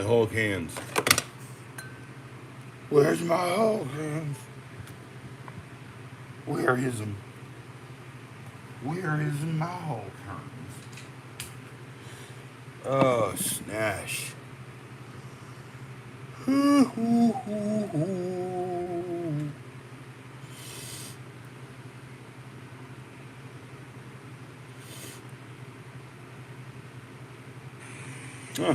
Hulk hands? Where's my Hulk hands? Where is him? Where is my Hulk hands? Oh, snash. Huh.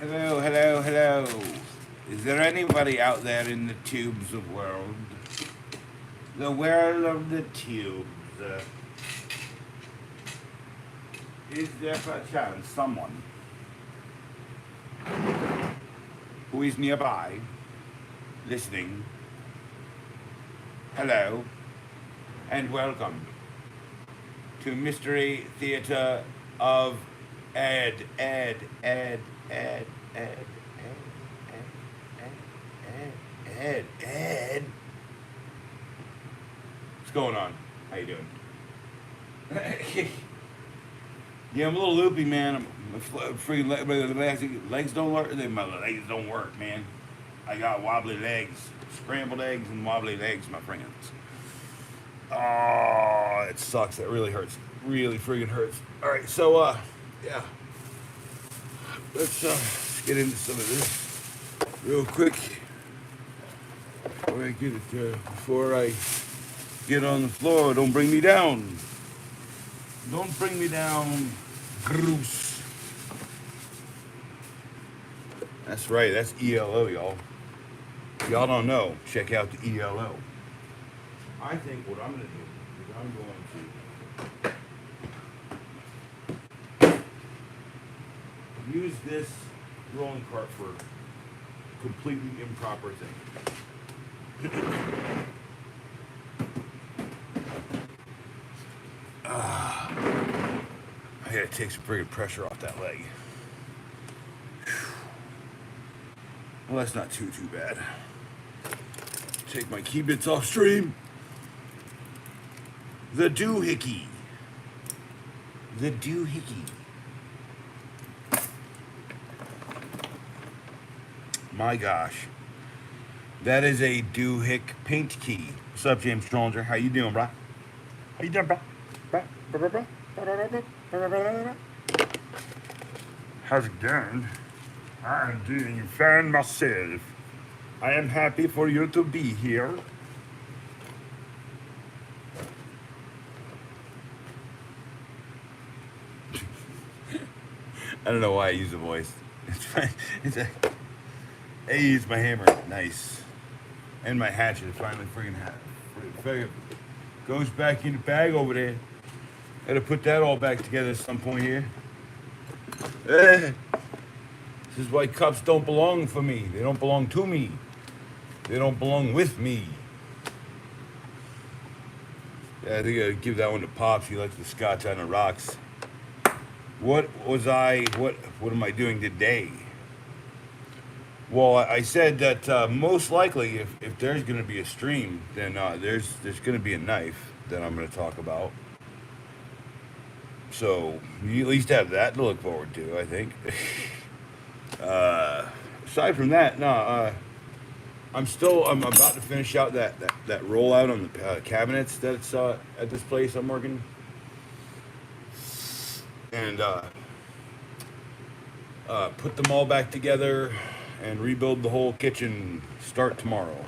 Hello, hello, hello. Is there anybody out there in the tubes of world? The world of the tubes. Is there by chance someone who is nearby, listening? Hello, and welcome to Mystery Theater of Ed. What's going on? How you doing? Yeah, I'm a little loopy, man. My freaking legs don't work. My legs don't work, man. I got wobbly legs, scrambled eggs and wobbly legs, my friends. Oh, it sucks. It really hurts. Really freaking hurts. All right, so yeah, let's get into some of this real quick before I get on the floor. Don't bring me down. Don't bring me down, Bruce. That's right. That's ELO, y'all. If y'all don't know, check out the ELO. I think what I'm going to do is I'm going to use this rolling cart for completely improper things. I gotta take some friggin' pressure off that leg. Well, that's not too bad. Take my key bits off stream. The doohickey. The doohickey. My gosh. That is a doohick paint key. What's up, James Stronger? How you doing, brah? How you doing, brah? How's it going? I'm doing fine myself. I am happy for you to be here. I don't know why I use the voice. It's fine. I use my hammer. Nice. And my hatchet. Finally friggin' goes back in the bag over there. Gotta put that all back together at some point here. This is why cups don't belong for me. They don't belong to me. They don't belong with me. Yeah, I think I'd give that one to Pops. He likes the scotch on the rocks. What am I doing today? Well, I said that most likely if there's going to be a stream, then there's going to be a knife that I'm going to talk about. So you at least have that to look forward to, I think. Aside from that, no, I'm about to finish out that rollout on the cabinets that's at this place I'm working. And put them all back together and rebuild the whole kitchen. Start tomorrow.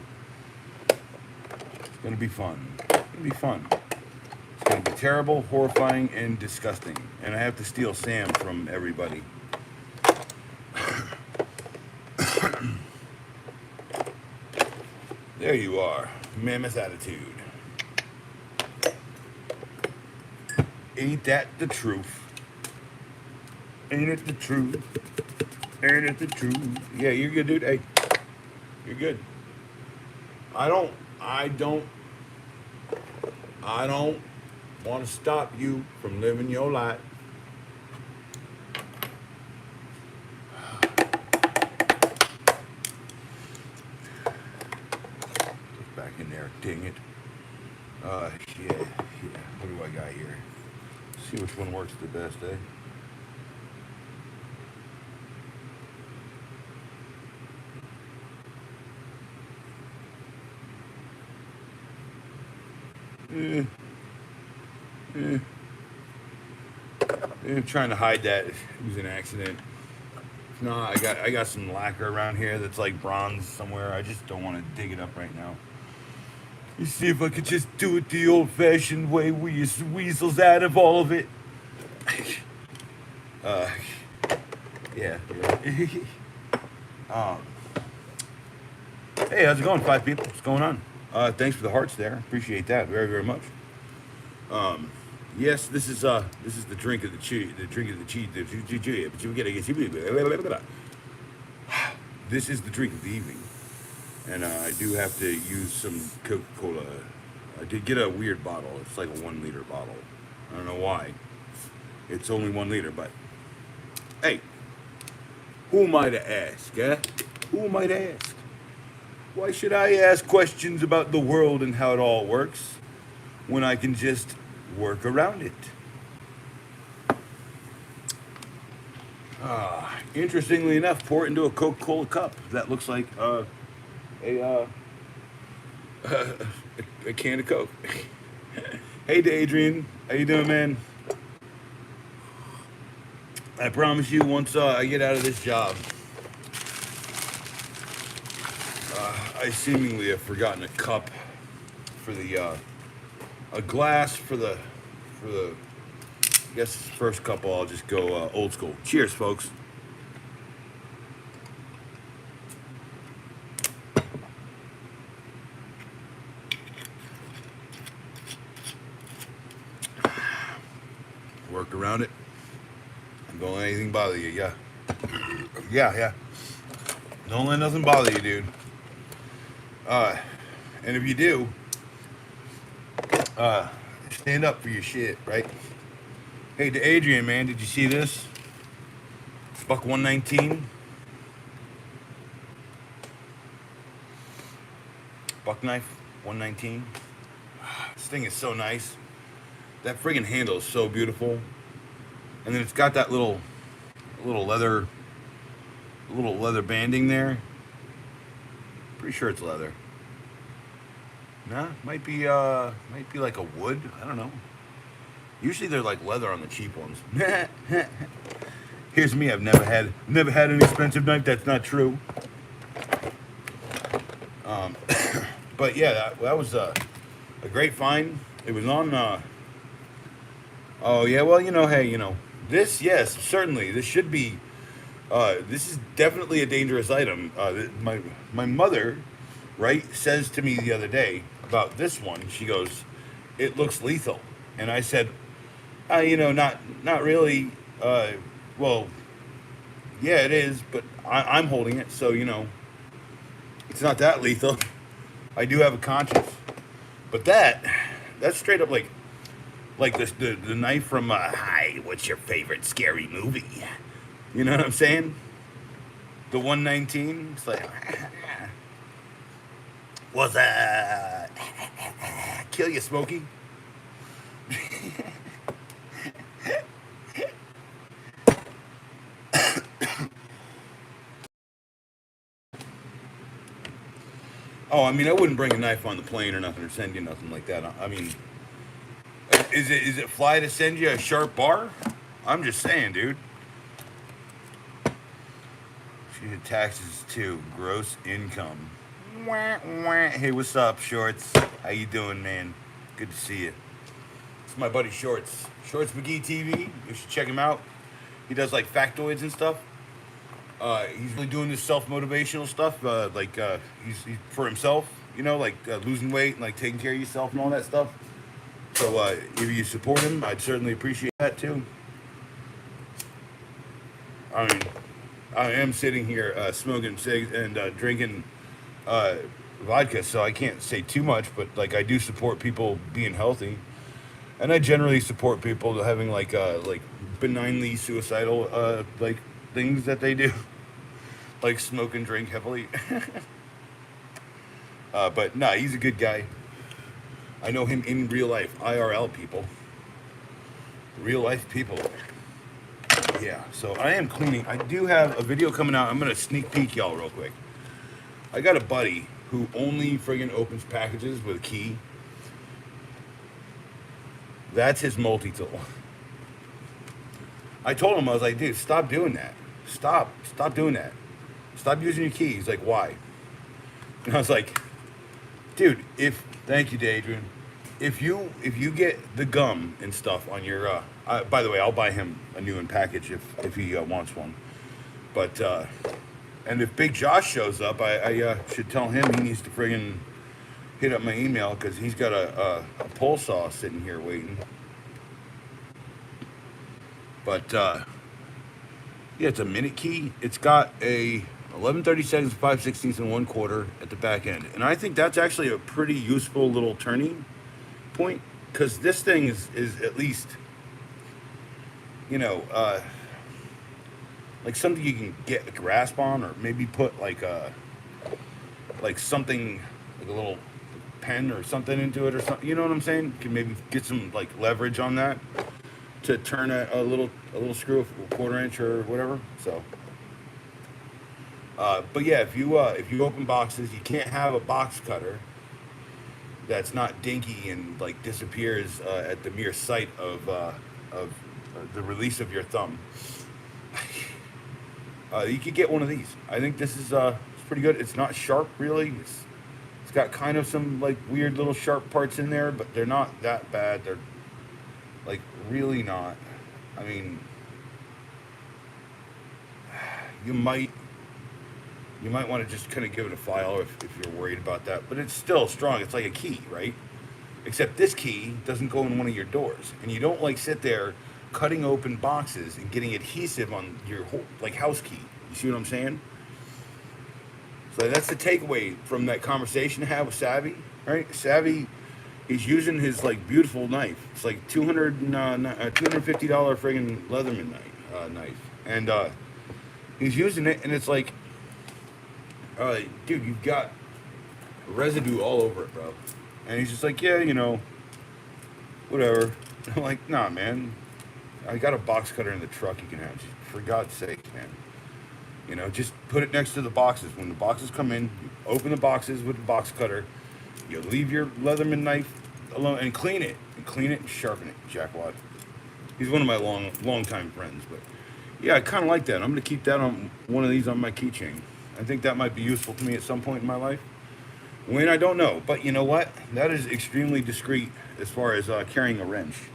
It's gonna be fun. It's gonna be fun. It's gonna be terrible, horrifying, and disgusting. And I have to steal Sam from everybody. There you are, mammoth attitude. Ain't that the truth? Ain't it the truth? Ain't it the truth? Yeah, you're good, dude. Hey, you're good. I don't want to stop you from living your life. Dang it. Yeah. What do I got here? See which one works the best, eh? Eh, eh, I'm trying to hide that it was an accident. No, I got some lacquer around here that's like bronze somewhere. I just don't want to dig it up right now. You see if I could just do it the old-fashioned way, weasels out of all of it. uh, yeah. um, hey, how's it going, five people? What's going on? Thanks for the hearts there. Appreciate that very, very much. Um, yes, this is the drink of the cheat, the drink of the cheat. This is the drink of the evening, and I do have to use some Coca-Cola. I did get a weird bottle. It's like a 1 liter bottle. I don't know why. It's only 1 liter, but hey, who am I to ask, eh? Who am I to ask? Why should I ask questions about the world and how it all works when I can just work around it? Interestingly enough, pour it into a Coca-Cola cup. That looks like a a can of Coke. Hey, Adrian, how you doing, man? I promise you, once I get out of this job, I seemingly have forgotten a cup for the a glass for the I guess first couple. I'll just go old school. Cheers, folks. Work around it. Don't let anything bother you. Yeah. Yeah. Don't let nothing bother you, dude. And if you do, stand up for your shit, right? Hey, to Adrian, man, did you see this? Buck 119. Buck knife 119. This thing is so nice. That friggin' handle is so beautiful. And then it's got that little leather banding there. Pretty sure it's leather. Nah, might be like a wood. I don't know. Usually they're like leather on the cheap ones. Here's me. I've never had an expensive knife. That's not true. But yeah, that was a great find. It was on. Oh yeah, well hey, this, yes, certainly this should be. This is definitely a dangerous item. My mother, right, says to me the other day about this one. She goes, "It looks lethal," and I said, not really. Well, yeah, it is, but I'm holding it, so it's not that lethal. I do have a conscience, but that's straight up like the knife from Hi, what's your favorite scary movie? You know what I'm saying? The 119. It's like, what's that? Kill you, Smokey. Oh, I mean, I wouldn't bring a knife on the plane or nothing, or send you nothing like that. I mean, is it fly to send you a sharp bar? I'm just saying, dude. She did taxes too. Gross income. Wah, wah. Hey, what's up, Shorts? How you doing, man? Good to see you. It's my buddy Shorts. Shorts McGee TV. You should check him out. He does like factoids and stuff. He's really doing this self-motivational stuff. He's for himself. Like losing weight and like taking care of yourself and all that stuff. So if you support him, I'd certainly appreciate that too. I mean, I am sitting here smoking cigs and drinking vodka, so I can't say too much. But like, I do support people being healthy, and I generally support people having like benignly suicidal like things that they do, like smoke and drink heavily. But nah, he's a good guy. I know him in real life, IRL people, real life people. Yeah, so I am cleaning. I do have a video coming out. I'm gonna sneak peek y'all real quick. I got a buddy who only friggin' opens packages with a key. That's his multi-tool. I told him, I was like, dude, stop doing that. Stop doing that. Stop using your key. He's like, why? And I was like, dude, thank you, Adrian. If you get the gum and stuff on your, by the way, I'll buy him a new package if he wants one. But and if Big Josh shows up, I should tell him he needs to friggin' hit up my email because he's got a pole saw sitting here waiting. But yeah, it's a minute key. It's got a 11/32, 5/16 and 1/4 at the back end, and I think that's actually a pretty useful little turning point because this thing is at least, you know, like something you can get a grasp on, or maybe put like something like a little pen or something into it or something. You know what I'm saying? You can maybe get some like leverage on that to turn a little screw, a 1/4 inch or whatever. So, but yeah, if you open boxes, you can't have a box cutter that's not dinky and like disappears at the mere sight of the release of your thumb. You could get one of these. I think this is it's pretty good. It's not sharp really. It's got kind of some like weird little sharp parts in there, but they're not that bad. They're like really not. I mean, you might want to just kind of give it a file if you're worried about that. But it's still strong. It's like a key, right? Except this key doesn't go in one of your doors, and you don't like sit there cutting open boxes and getting adhesive on your whole like house key. You see what I'm saying? So that's the takeaway from that conversation I had with Savvy, right? Savvy is using his like beautiful knife. It's like $250 friggin' Leatherman knife, and he's using it, and it's like, dude, you've got residue all over it, bro. And he's just like, yeah, you know, whatever. I'm like, nah, man. I got a box cutter in the truck you can have. For God's sake, man. You know, just put it next to the boxes. When the boxes come in, you open the boxes with the box cutter. You leave your Leatherman knife alone and clean it. And sharpen it, jackwad. He's one of my long time friends. But yeah, I kind of like that. I'm going to keep that on one of these on my keychain. I think that might be useful to me at some point in my life. When, I don't know. But you know what? That is extremely discreet as far as carrying a wrench.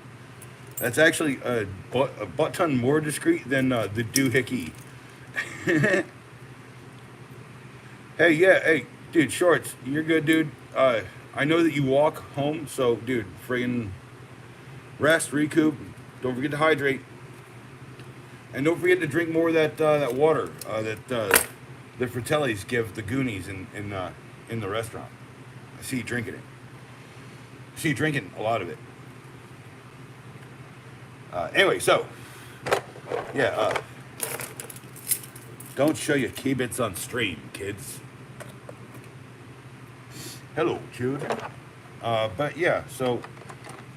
That's actually a butt ton more discreet than the doohickey. Hey, dude, Shorts, you're good, dude. I know that you walk home, so, dude, friggin' rest, recoup. Don't forget to hydrate, and don't forget to drink more of that water that the Fratellis give the Goonies in the restaurant. I see you drinking it. I see you drinking a lot of it. Anyway, so, yeah, don't show your key-bits on stream, kids. Hello, children. But yeah, so,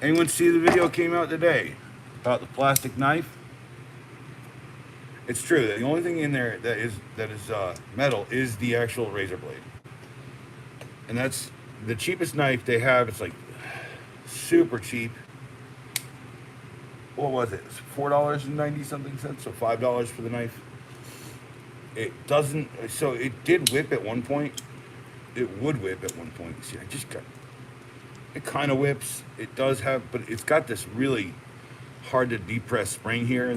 anyone see the video came out today about the plastic knife? It's true, the only thing in there that is metal is the actual razor blade. And that's the cheapest knife they have. It's like super cheap. What was it? It's $4.90 something cents, so $5 for the knife. It doesn't, so it did whip at one point. It would whip at one point. See, it kind of whips. It does have, but it's got this really hard to depress spring here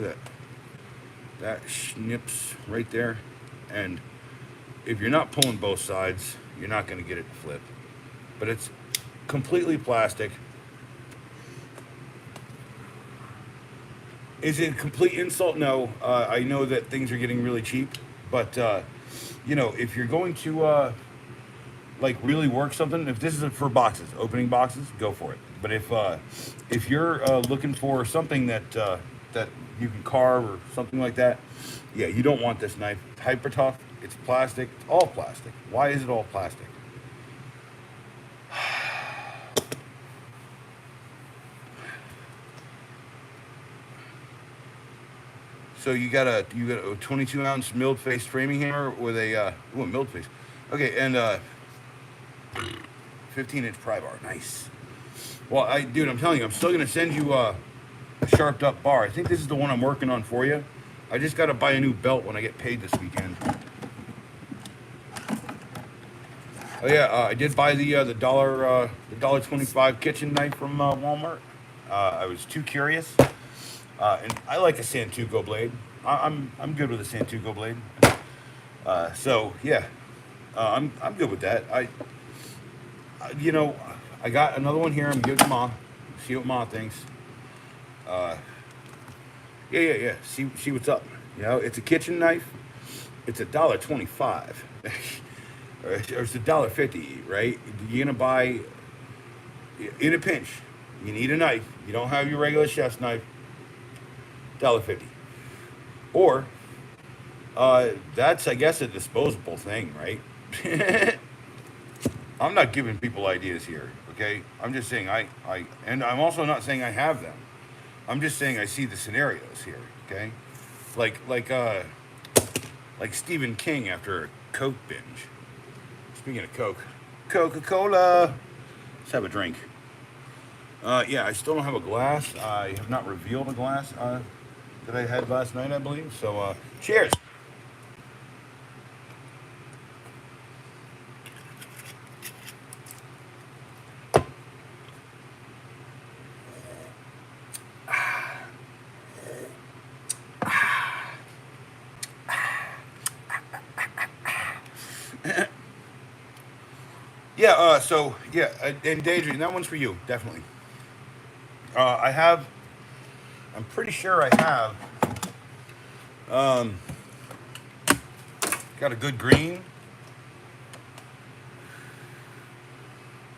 that snips right there. And if you're not pulling both sides, you're not going to get it to flip. But it's completely plastic. Is it a complete insult? No. I know that things are getting really cheap, but you know, if you're going to like really work something, if this is for boxes, opening boxes, go for it. But if you're looking for something that you can carve or something like that, yeah, you don't want this knife. It's hyper tough. It's plastic. It's all plastic. Why is it all plastic? So you got a 22-ounce milled face framing hammer with a milled face. Okay, and 15-inch pry bar. Nice. Well, dude, I'm telling you, I'm still gonna send you a sharped up bar. I think this is the one I'm working on for you. I just gotta buy a new belt when I get paid this weekend. Oh yeah, I did buy the $1.25 kitchen knife from Walmart. I was too curious, and I like a Santugo blade. I'm good with a Santugo blade. So yeah, I'm good with that. You know, I got another one here. I'm gonna give it to Ma. See what Ma thinks. Yeah. See what's up. You know, it's a kitchen knife. It's $1.25. Or it's $1.50, right? You're gonna buy in a pinch. You need a knife. You don't have your regular chef's knife. $1.50. Or that's, I guess, a disposable thing, right? I'm not giving people ideas here, okay? I'm just saying and I'm also not saying I have them. I'm just saying I see the scenarios here, okay? Like Stephen King after a Coke binge. Speaking of Coke, Coca-Cola. Let's have a drink. Yeah, I still don't have a glass. I have not revealed a glass that I had last night, I believe. So, cheers. Yeah, and Daydream, that one's for you, definitely. I'm pretty sure I have, um, got a good green,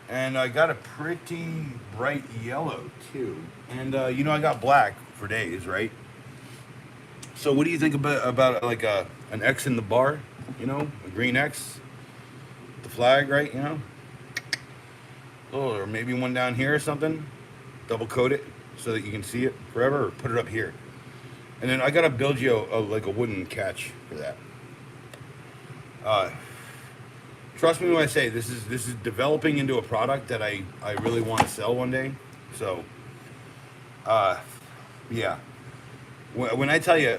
and I got a pretty bright yellow, too. And, I got black for days, right? So what do you think about like an X in the bar, a green X, the flag, right, Oh, or maybe one down here or something. Double coat it so that you can see it forever, or put it up here. And then I gotta build you like a wooden catch for that. Uh, Trust me when I say this is developing into a product that I really want to sell one day. So, uh, yeah. When I tell you,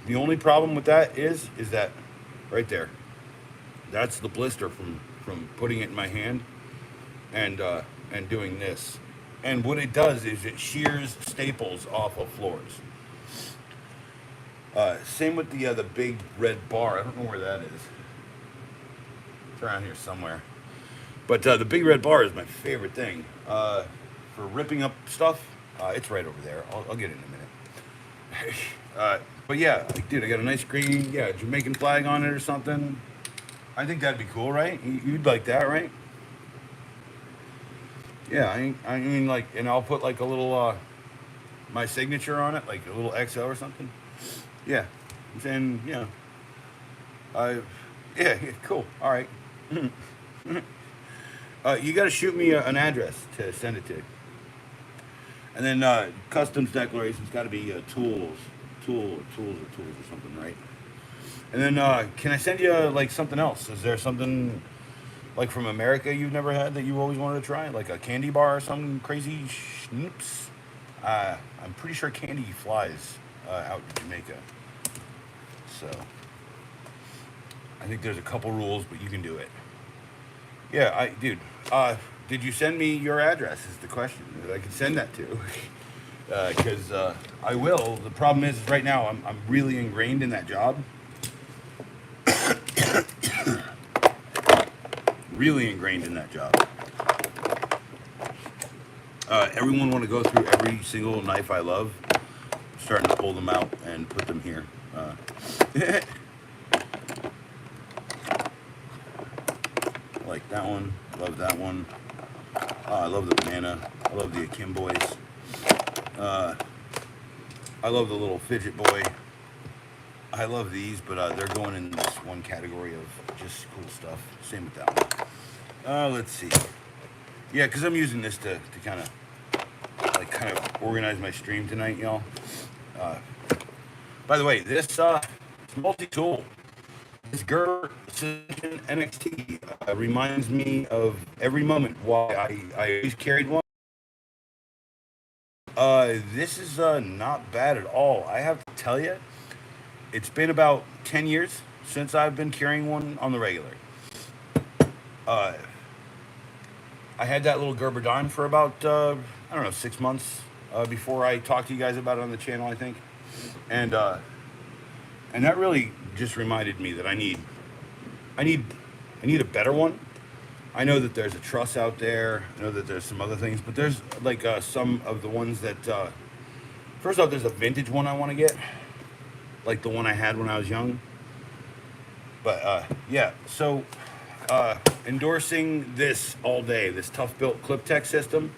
the only problem with that is that right there. That's the blister from putting it in my hand and doing this. And what it does is it shears staples off of floors. Same with the big red bar. I don't know where that is. It's around here somewhere. But the big red bar is my favorite thing for ripping up stuff. It's right over there. I'll get it in a minute. But yeah, dude, I got a nice green, Jamaican flag on it or something. I think that'd be cool, right? You'd like that, right? Yeah, I mean, like, and I'll put like a little, my signature on it, like a little XO or something. Yeah, and yeah, cool. All right. You got to shoot me an address to send it to. And then customs declarations got to be tools or something, right? And then can I send you like something else? Is there something like from America you've never had that you always wanted to try, like a candy bar or some crazy schnoops? I'm pretty sure candy flies out in Jamaica, so I think there's a couple rules, but you can do it. Yeah, dude. Did you send me your address? Is the question that I can send that to? Because I will. The problem is right now I'm really ingrained in that job. Really ingrained in that job. Everyone want to go through every single knife I love. I'm starting to pull them out and put them here. I like that one. Love that one. I love the banana. I love the Akim boys. I love the little fidget boy. I love these, but they're going in this one category of just cool stuff. Same with that one. Let's see. Yeah, because I'm using this to kind of organize my stream tonight, y'all. By the way, this multi-tool, this Gerber Precision NXT reminds me of every moment why I always carried one. This is not bad at all. I have to tell you, it's been about 10 years since I've been carrying one on the regular. Uh, I had that little Gerber dime for about, I don't know, 6 months before I talked to you guys about it on the channel, I think. And, uh, and that really just reminded me that I need, I need a better one. I know that there's a truss out there. I know that there's some other things, but there's like some of the ones that, first off, there's a vintage one I want to get, like the one I had when I was young. But yeah, so endorsing this all day, this tough built clip tech system.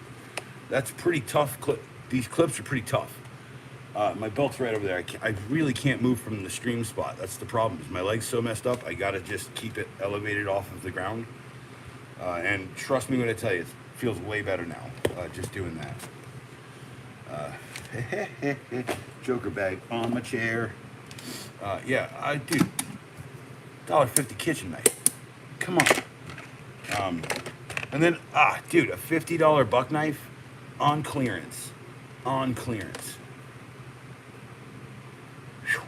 That's pretty tough. These clips are pretty tough. My belt's right over there. I really can't move from the stream spot. That's the problem. Is my leg's so messed up. I gotta just keep it elevated off of the ground. And trust me when I tell you, it feels way better now. Just doing that. Joker bag on my chair. Yeah, I do. $1.50 kitchen knife. Come on. And then, dude, a $50 buck knife on clearance. On clearance. Whew.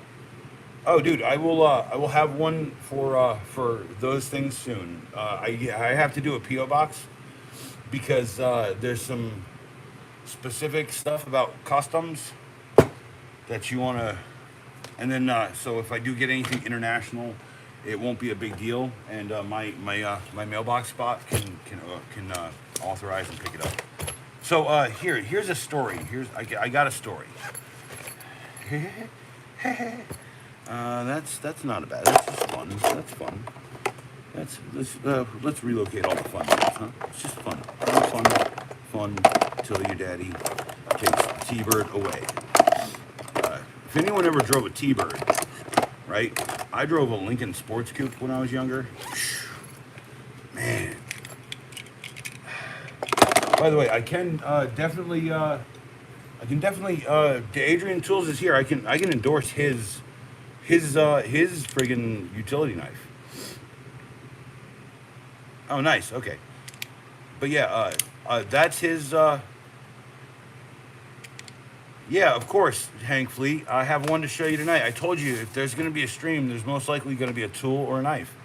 Oh, dude, I will have one for those things soon. I have to do a PO box because there's some specific stuff about customs that you want to, and then so if I do get anything international, it won't be a big deal, and my mailbox spot can authorize and pick it up. So here's a story. I got a story. That's not a bad. That's just fun. That's fun. Let's relocate all the fun things, huh? It's just fun. Fun till your daddy takes the T-Bird away. If anyone ever drove a T-Bird, right? I drove a Lincoln Sports Coupe when I was younger. Man. By the way, I can definitely, the Adrian Tools is here. I can endorse his friggin' utility knife. Oh, nice. Okay. But yeah, that's his. Yeah, of course, Hank Fleet. I have one to show you tonight. I told you if there's going to be a stream, there's most likely going to be a tool or a knife.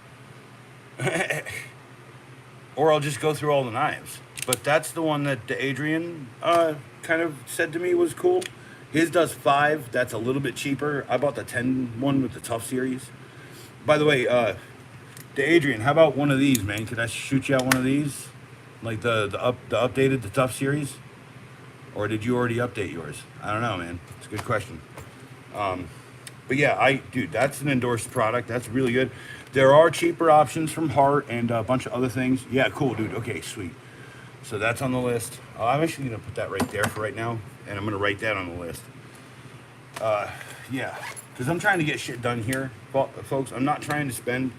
Or I'll just go through all the knives. But that's the one that Adrian kind of said to me was cool. His does 5. That's a little bit cheaper. I bought the 10 one with the Tough series. By the way, Adrian, how about one of these, man? Could I shoot you out one of these? Like the updated, the Tough series? Or did you already update yours? I don't know, man. It's a good question. But yeah, dude, that's an endorsed product. That's really good. There are cheaper options from Hart and a bunch of other things. Yeah, cool, dude. Okay, sweet. So that's on the list. I'm actually going to put that right there for right now, and I'm going to write that on the list. Yeah, because I'm trying to get shit done here, folks. I'm not trying to spend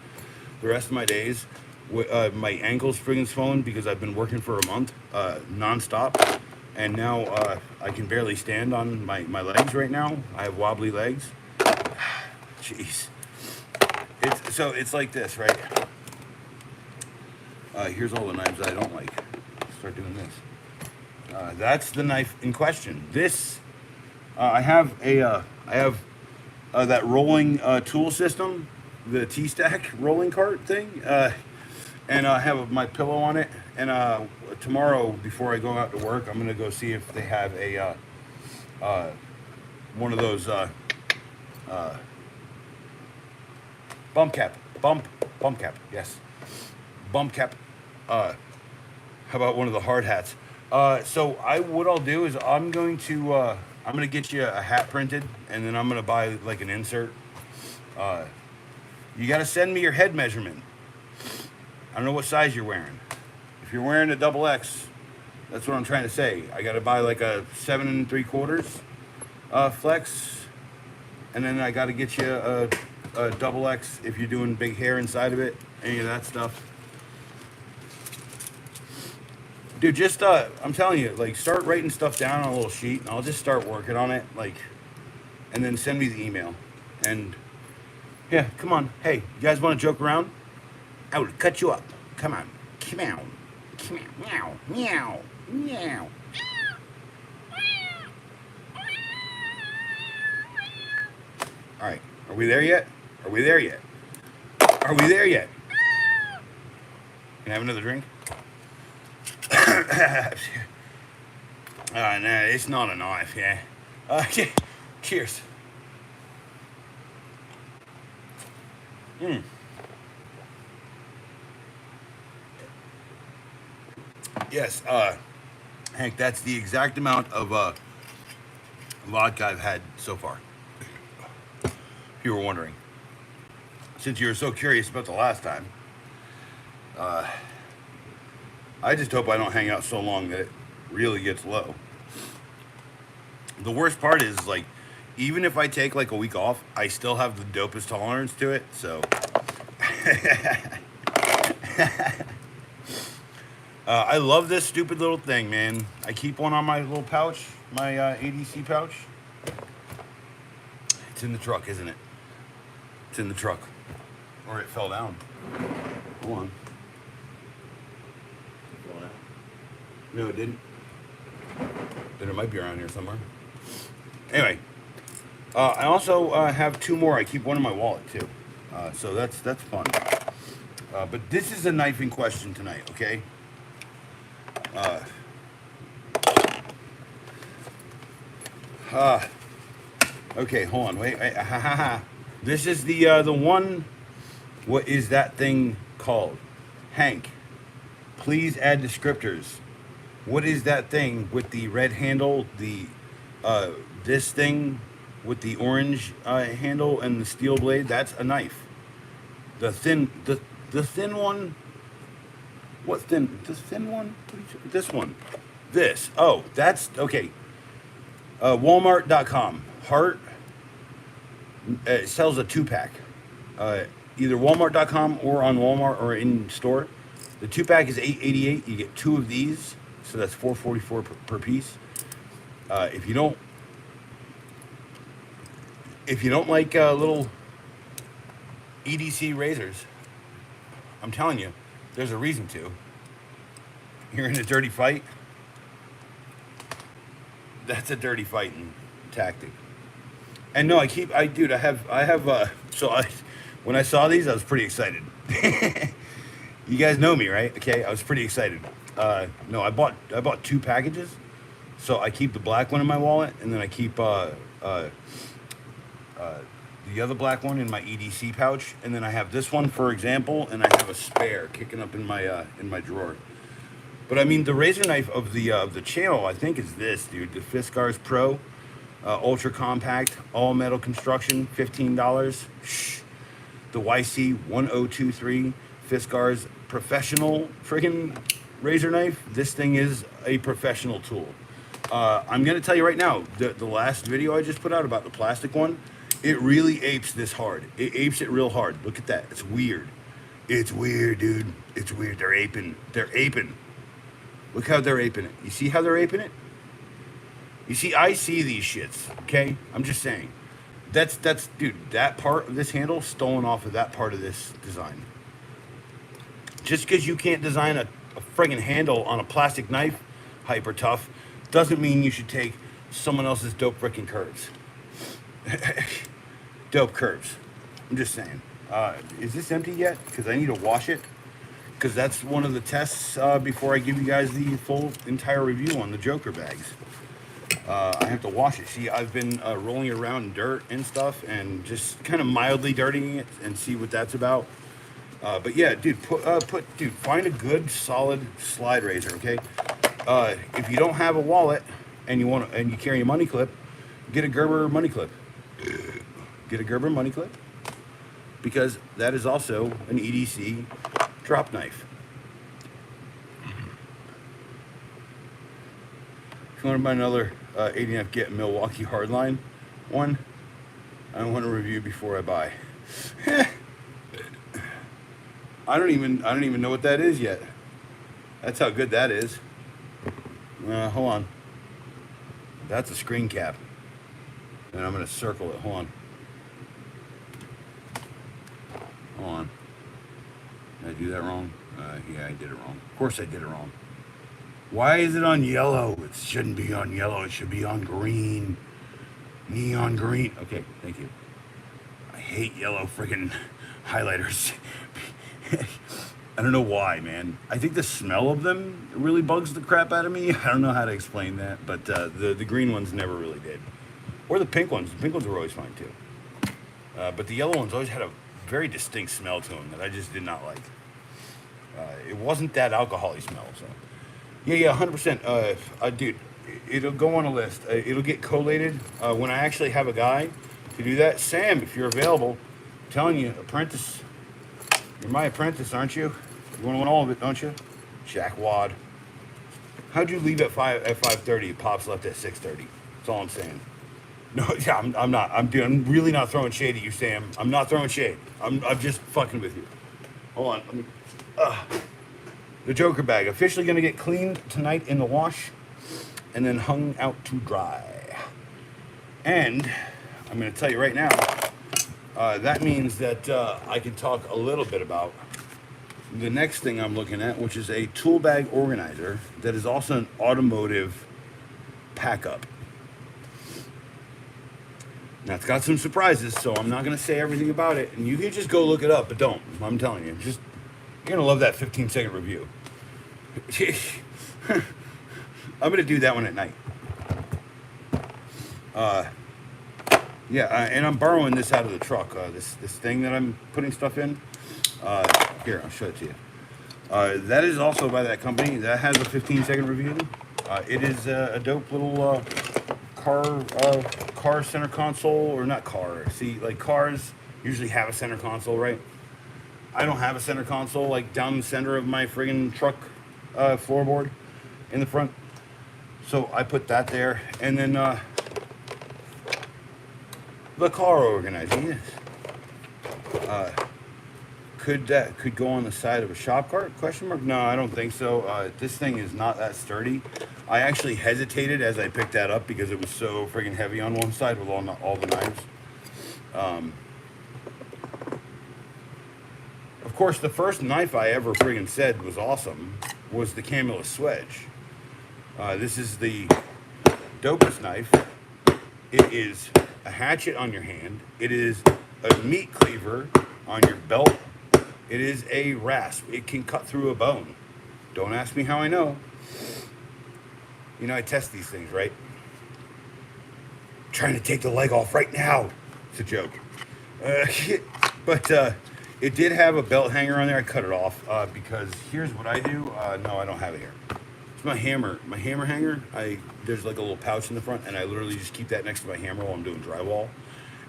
the rest of my days with my ankles friggin' swollen because I've been working for a month nonstop. And now I can barely stand on my legs right now. I have wobbly legs. Jeez. It's like this, right? Here's all the knives I don't like. Start doing this. That's the knife in question. This I have that rolling tool system, the T-Stack rolling cart thing, and I have my pillow on it. And tomorrow, before I go out to work, I'm gonna go see if they have a one of those bump cap. Yes, bump cap. How about one of the hard hats? So what I'll do is I'm gonna get you a hat printed, and then I'm gonna buy like an insert. You gotta send me your head measurement. I don't know what size you're wearing. If you're wearing a XXX, that's what I'm trying to say. I gotta buy like a 7 3/4 flex, and then I gotta get you a XX if you're doing big hair inside of it, any of that stuff. Dude, just I'm telling you, like, start writing stuff down on a little sheet, and I'll just start working on it, like, and then send me the email. And yeah, come on. Hey, you guys want to joke around? I will cut you up. Come on. Meow. Meow. Meow. Meow. All right. Are we there yet? Are we there yet? Are we there yet? Can I have another drink? No, it's not a knife, yeah. Cheers. Yes, Hank, that's the exact amount of vodka I've had so far. If you were wondering. Since you were so curious about the last time, I just hope I don't hang out so long that it really gets low. The worst part is, like, even if I take like a week off, I still have the dopest tolerance to it, so. I love this stupid little thing, man. I keep one on my little pouch, my ADC pouch. It's in the truck, isn't it? It's in the truck. Or it fell down. Hold on. It fell down. No, it didn't. Then it might be around here somewhere. Anyway, I also have two more. I keep one in my wallet too, so that's fun. But this is a knifing question tonight, okay? Okay, hold on, wait. This is the one. What is that thing called? Hank, please add descriptors. What is that thing with the red handle? This thing with the orange handle and the steel blade? That's a knife. The thin one. What thin? The thin one? This one. This. Oh, that's okay. Walmart.com. Heart. It sells a 2-pack. Either Walmart.com or on Walmart or in store. The 2-pack is $8.88. You get 2 of these, so that's $4.44 per piece. If you don't like little EDC razors, I'm telling you, there's a reason to. You're in a dirty fight. That's a dirty fighting tactic. And no, when I saw these, I was pretty excited. You guys know me, right? Okay, I was pretty excited. No, I bought 2 packages, so I keep the black one in my wallet, and then I keep the other black one in my EDC pouch, and then I have this one, for example, and I have a spare kicking up in my drawer. But I mean, the razor knife of the channel, I think, is this, dude. The Fiskars Pro, ultra compact, all metal construction, $15. Shh. The YC1023 Fiskars professional friggin' razor knife. This thing is a professional tool. I'm gonna tell you right now, the last video I just put out about the plastic one, it really apes this hard. It apes it real hard. Look at that. It's weird. It's weird, dude. It's weird. They're aping. They're aping. Look how they're aping it. You see how they're aping it? You see, I see these shits, okay? I'm just saying. That's dude, that part of this handle stolen off of that part of this design. Just because you can't design a friggin' handle on a plastic knife, hyper tough, doesn't mean you should take someone else's dope frickin' curves. Dope curves. I'm just saying. Is this empty yet? Because I need to wash it. Because that's one of the tests before I give you guys the full entire review on the Joker bags. I have to wash it. See, I've been rolling around in dirt and stuff and just kind of mildly dirtying it and see what that's about. But yeah, dude, find a good solid slide razor, okay? If you don't have a wallet and you carry a money clip, get a Gerber money clip. Get a Gerber money clip, because that is also an EDC drop knife. If you want to buy another 80F Get Milwaukee Hardline one, I want to review before I buy. I don't even know what that is yet. That's how good that is. Hold on. That's a screen cap. And I'm gonna circle it. Hold on. Did I do that wrong? Yeah, I did it wrong. Of course I did it wrong. Why is it on yellow? It shouldn't be on yellow. It should be on green. Neon green. Okay, thank you. I hate yellow freaking highlighters. I don't know why, man. I think the smell of them really bugs the crap out of me. I don't know how to explain that, but the green ones never really did. Or the pink ones. The pink ones were always fine too. But the yellow ones always had a very distinct smell to them that I just did not like. It wasn't that alcohol-y smell, so. Yeah, 100%. Dude, it'll go on a list. It'll get collated when I actually have a guy to do that. Sam, if you're available, I'm telling you, apprentice. You're my apprentice, aren't you? You want all of it, don't you? Jack Wad. How'd you leave at 5:30? Pops left at 6:30. That's all I'm saying. No, yeah, I'm not. I'm really not throwing shade at you, Sam. I'm not throwing shade. I'm just fucking with you. Hold on. Let me. The Joker bag officially gonna get cleaned tonight in the wash, and then hung out to dry. And I'm gonna tell you right now. That means that I can talk a little bit about the next thing I'm looking at, which is a tool bag organizer that is also an automotive pack up. Now, it's got some surprises, so I'm not going to say everything about it. And you can just go look it up, but don't. I'm telling you. You're going to love that 15-second review. I'm going to do that one at night. And I'm borrowing this out of the truck. This thing that I'm putting stuff in. Here, I'll show it to you. That is also by that company. That has a 15-second review. It is a dope little car center console, or not car. See, like cars usually have a center console, right? I don't have a center console like down the center of my friggin' truck floorboard in the front. So I put that there, and then the car organizer. Yes. Could go on the side of a shop cart? Question mark? No, I don't think so. This thing is not that sturdy. I actually hesitated as I picked that up because it was so friggin' heavy on one side with all the knives. Of course, the first knife I ever friggin' said was awesome was the Camillus Swedge. This is the dopest knife. It is a hatchet on your hand. It is a meat cleaver on your belt. It is a rasp. It can cut through a bone. Don't ask me how I know. You know, I test these things, right? I'm trying to take the leg off right now. It's a joke. But it did have a belt hanger on there. I cut it off because here's what I do. No, I don't have it here. It's my hammer hanger. There's like a little pouch in the front, and I literally just keep that next to my hammer while I'm doing drywall.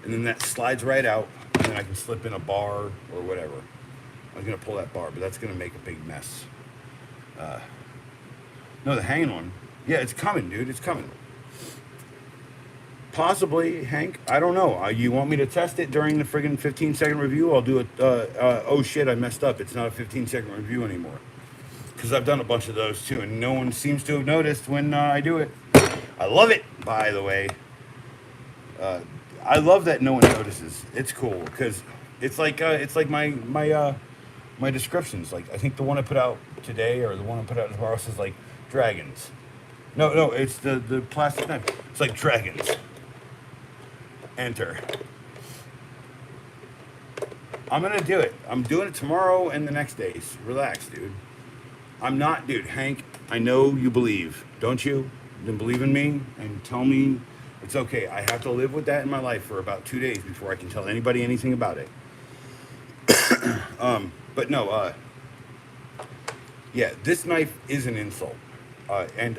And then that slides right out, and then I can slip in a bar or whatever. I was going to pull that bar, but that's going to make a big mess. No, the hanging one. Yeah, it's coming, dude. It's coming. Possibly, Hank. I don't know. You want me to test it during the friggin' 15-second review? I'll do it. Oh, shit, I messed up. It's not a 15-second review anymore. Because I've done a bunch of those, too, and no one seems to have noticed when I do it. I love it, by the way. I love that no one notices. It's cool, because it's like my descriptions. Like, I think the one I put out today or the one I put out tomorrow says, like, dragons. No, it's the plastic knife. It's like dragons. Enter. I'm going to do it. I'm doing it tomorrow and the next days. Relax, dude. I'm not, dude. Hank, I know you believe. Don't you? Then believe in me and tell me it's okay. I have to live with that in my life for about 2 days before I can tell anybody anything about it. But no, yeah, this knife is an insult. And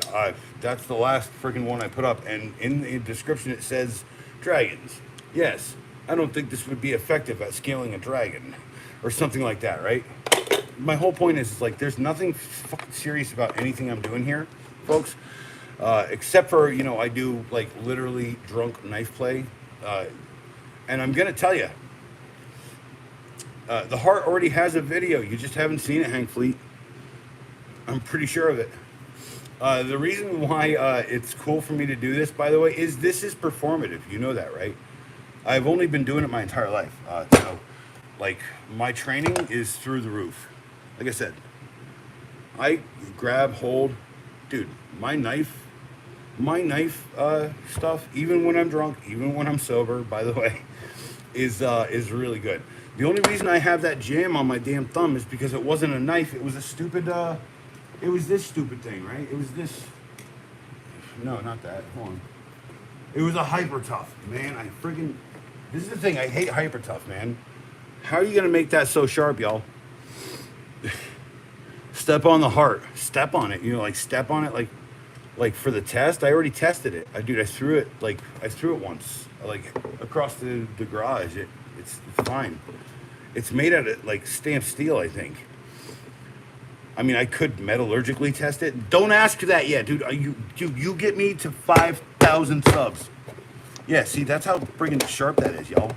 that's the last freaking one I put up. And in the description it says dragons. Yes, I don't think this would be effective at scaling a dragon or something like that, right? My whole point is like there's nothing fucking serious about anything I'm doing here, folks. Except for, you know, I do like literally drunk knife play. And I'm going to tell you, the Heart already has a video. You just haven't seen it, Hank Fleet. I'm pretty sure of it. The reason why it's cool for me to do this, by the way, is this is performative. You know that, right? I've only been doing it my entire life. So, like, my training is through the roof. like I said, I grab, hold, dude. My knife stuff, even when I'm drunk, even when I'm sober, by the way, is really good. The only reason I have that jam on my damn thumb is because it wasn't a knife. It was a stupid. It was this stupid thing, right? It was this. No, not that. Hold on. It was a hyper tough, man. I friggin'. This is the thing. I hate hyper tough, man. How are you gonna make that so sharp, y'all? Step on the heart. Step on it. You know, like step on it, like for the test. I already tested it. I threw it once, like across the garage. It's fine. It's made out of like stamped steel, I think. I mean, I could metallurgically test it. Don't ask that yet, dude. You get me to 5,000 subs. Yeah, see, that's how friggin' sharp that is, y'all.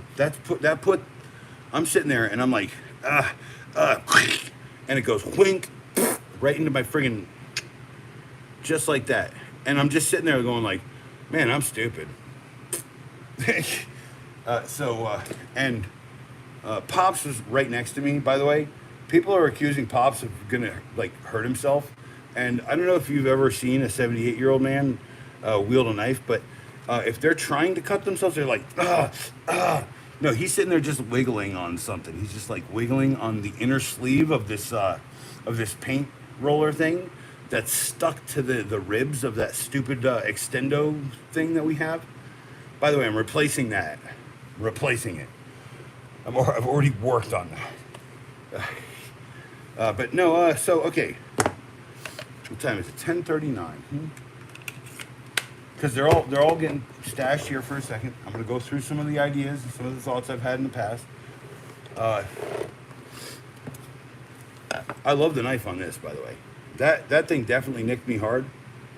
I'm sitting there and I'm like, and it goes wink right into my friggin', just like that. And I'm just sitting there going like, man, I'm stupid. And Pops was right next to me, by the way. People are accusing Pops of gonna like hurt himself, and I don't know if you've ever seen a 78-year-old man wield a knife, but if they're trying to cut themselves, they're like, no, he's sitting there just wiggling on something. He's just like wiggling on the inner sleeve of this paint roller thing that's stuck to the ribs of that stupid extendo thing that we have. By the way, I'm replacing that. Replacing it. I've already worked on that. But no, so, okay. What time is it? 10:39. Because they're all getting stashed here for a second. I'm going to go through some of the ideas and some of the thoughts I've had in the past. I love the knife on this, by the way. That thing definitely nicked me hard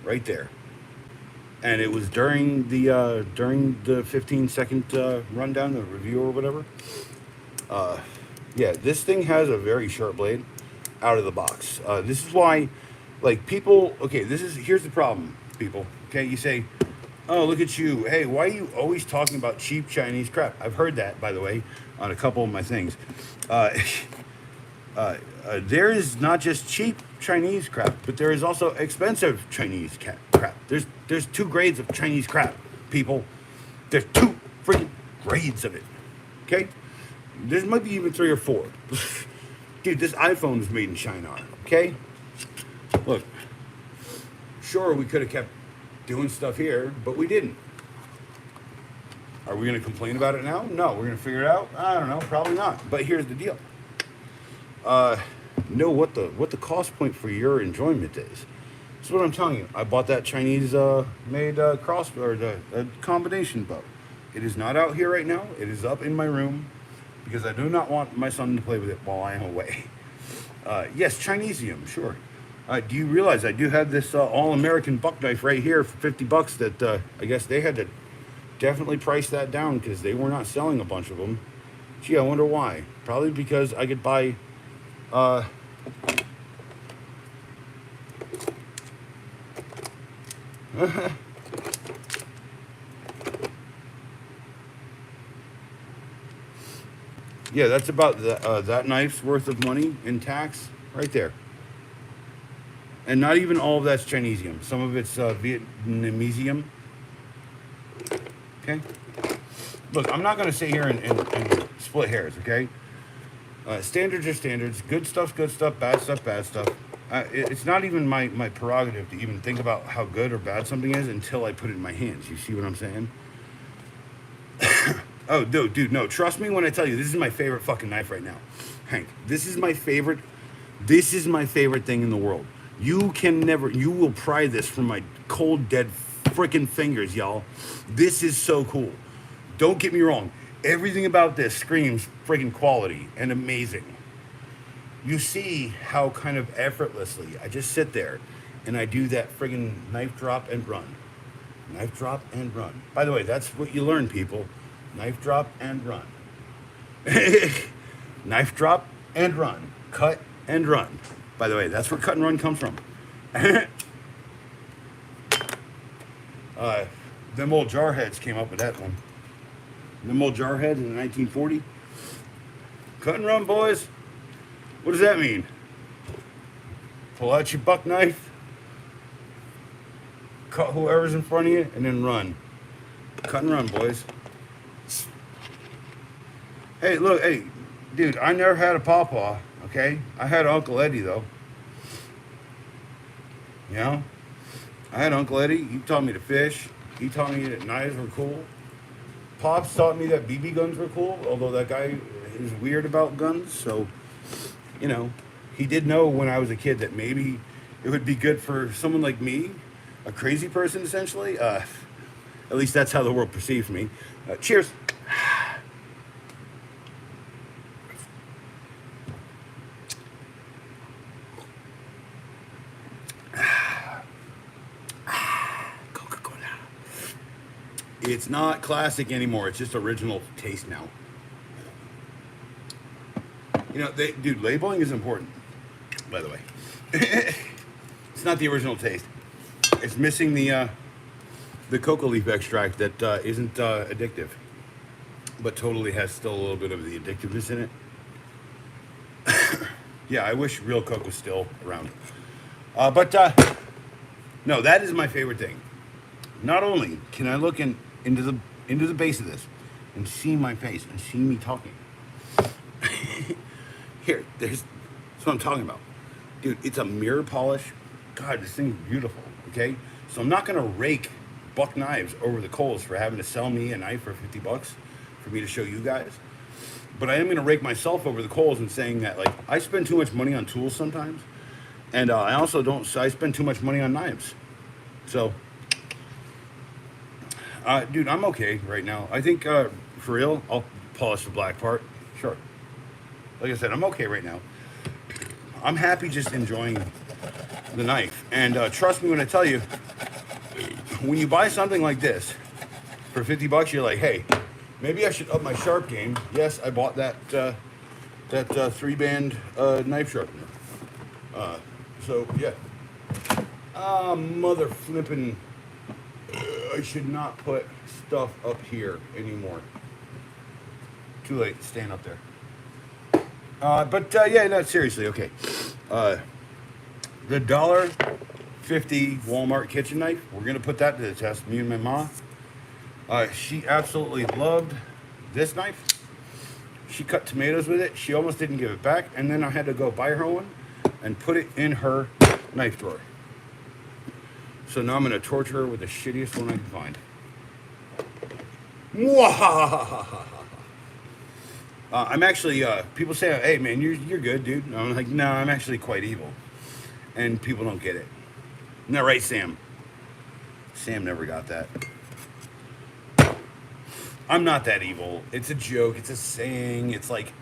right there. And it was during the 15-second rundown, the review or whatever. Yeah, this thing has a very sharp blade out of the box. This is why, like, people, okay, here's the problem, people. Okay, you say, oh, look at you. Hey, why are you always talking about cheap Chinese crap? I've heard that, by the way, on a couple of my things. There is not just cheap Chinese crap, but there is also expensive Chinese crap. There's two grades of Chinese crap, people. There's two freaking grades of it. Okay? There might be even 3 or 4. Dude, this iPhone is made in China, okay? Look, sure, we could have kept doing stuff here, but we didn't. Are we going to complain about it now? No. We're going to figure it out? I don't know. Probably not. But here's the deal. Know what the cost point for your enjoyment is. That's what I'm telling you. I bought that Chinese made crossbow, or the combination bow. It is not out here right now. It is up in my room because I do not want my son to play with it while I am away. Yes, Chinesium, sure. Do you realize I do have this all-American buck knife right here for $50 that I guess they had to definitely price that down because they were not selling a bunch of them. Gee, I wonder why. Probably because I could buy yeah, that's about that knife's worth of money in tax right there. And not even all of that's Chinesium. Some of it's Vietnamesium. Okay? Look, I'm not going to sit here and split hairs, okay? Standards are standards. Good stuff's good stuff. Bad stuff, bad stuff. It's not even my prerogative to even think about how good or bad something is until I put it in my hands. You see what I'm saying? Oh, dude, no. Trust me when I tell you, this is my favorite fucking knife right now. Hank, this is my favorite thing in the world. You will pry this from my cold, dead freaking fingers, y'all. This is so cool. Don't get me wrong. Everything about this screams freaking quality and amazing. You see how kind of effortlessly I just sit there and I do that friggin' knife drop and run. Knife drop and run. By the way, that's what you learn, people. Knife drop and run. Knife drop and run. Cut and run. By the way, that's where cut and run comes from. Them old jarheads came up with that one. Them old jarheads in 1940. Cut and run, boys. What does that mean? Pull out your buck knife, cut whoever's in front of you, and then run. Cut and run, boys. Hey, look, hey, dude, I never had a pawpaw, okay? I had Uncle Eddie, though. You know? I had Uncle Eddie. He taught me to fish. He taught me that knives were cool. Pops taught me that BB guns were cool, although that guy is weird about guns. So, you know, he did know when I was a kid that maybe it would be good for someone like me, a crazy person, essentially. At least that's how the world perceives me. Cheers. It's not classic anymore. It's just original taste now. You know, dude, labeling is important, by the way. It's not the original taste. It's missing the cocoa leaf extract that isn't addictive, but totally has still a little bit of the addictiveness in it. Yeah, I wish real Coke was still around. But no, that is my favorite thing. Not only can I look into the base of this and see my face and see me talking. That's what I'm talking about. Dude, it's a mirror polish. God, this thing's beautiful, okay? So I'm not gonna rake buck knives over the coals for having to sell me a knife for $50 for me to show you guys. But I am gonna rake myself over the coals and saying that, like, I spend too much money on tools sometimes. And I also I spend too much money on knives. So, dude, I'm okay right now. I think, for real, I'll polish the black part. Sure. Like I said, I'm okay right now. I'm happy just enjoying the knife. And trust me when I tell you, when you buy something like this for $50, you're like, hey, maybe I should up my sharp game. Yes, I bought that 3-band knife sharpener. So, yeah. Mother flippin'. I should not put stuff up here anymore. Too late. Stand up there. But yeah, no, seriously, okay. The $1.50 Walmart kitchen knife, we're going to put that to the test. Me and my mom. She absolutely loved this knife. She cut tomatoes with it. She almost didn't give it back. And then I had to go buy her one and put it in her knife drawer. So now I'm going to torture her with the shittiest one I can find. I'm actually, people say, hey man, you're good, dude. And I'm like, no, I'm actually quite evil. And people don't get it. Isn't that right, Sam? Sam never got that. I'm not that evil. It's a joke. It's a saying. It's like,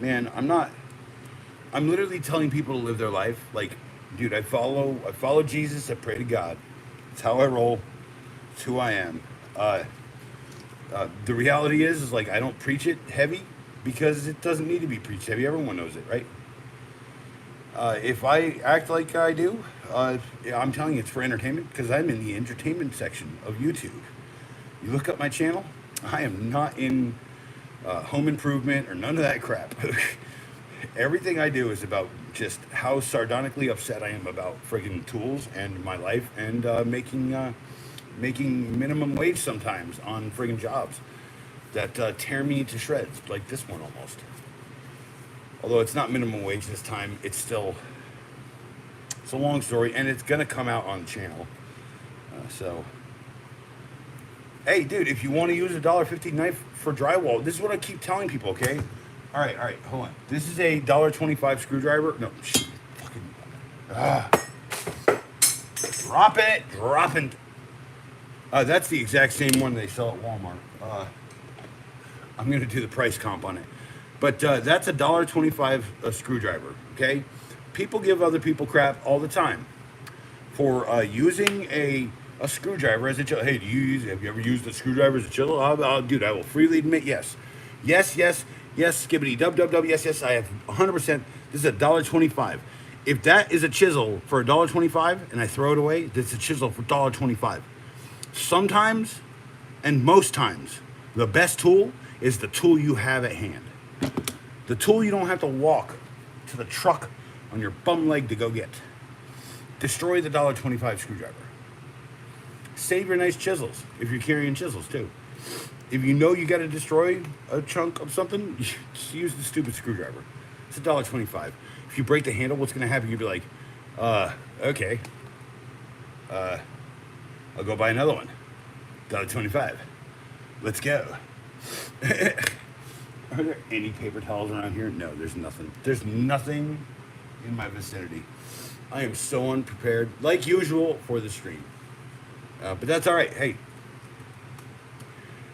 man, I'm literally telling people to live their life. Like, dude, I follow Jesus. I pray to God. It's how I roll. It's who I am. The reality is like, I don't preach it heavy because it doesn't need to be preached heavy. Everyone knows it, right? If I act like I do, I'm telling you it's for entertainment because I'm in the entertainment section of YouTube. You look up my channel, I am not in home improvement or none of that crap. Everything I do is about just how sardonically upset I am about friggin' tools and my life and making minimum wage sometimes on friggin' jobs that tear me to shreds, like this one almost. Although it's not minimum wage this time, it's a long story, and it's gonna come out on the channel. So, hey, dude, if you want to use a $1.50 knife for drywall, this is what I keep telling people, okay? All right, hold on. This is a $1.25 screwdriver. No, fucking, drop it. That's the exact same one they sell at Walmart. I'm gonna do the price comp on it. But that's a $1.25 screwdriver, okay? People give other people crap all the time for using a screwdriver as a chisel. Hey, have you ever used a screwdriver as a chisel? Dude, I will freely admit yes. Yes, skibbity dub, yes, I have 100%. This is a $1.25. If that is a chisel for $1.25 and I throw it away, that's a chisel for $1.25. Sometimes, and most times, the best tool is the tool you have at hand. The tool you don't have to walk to the truck on your bum leg to go get. Destroy the $1.25 screwdriver. Save your nice chisels if you're carrying chisels too. If you know you got to destroy a chunk of something, just use the stupid screwdriver. It's $1.25. If you break the handle, what's going to happen? You'll be like, okay. I'll go buy another one. $1.25. Let's go. Are there any paper towels around here? No, there's nothing. There's nothing in my vicinity. I am so unprepared, like usual, for the stream. But that's all right. Hey,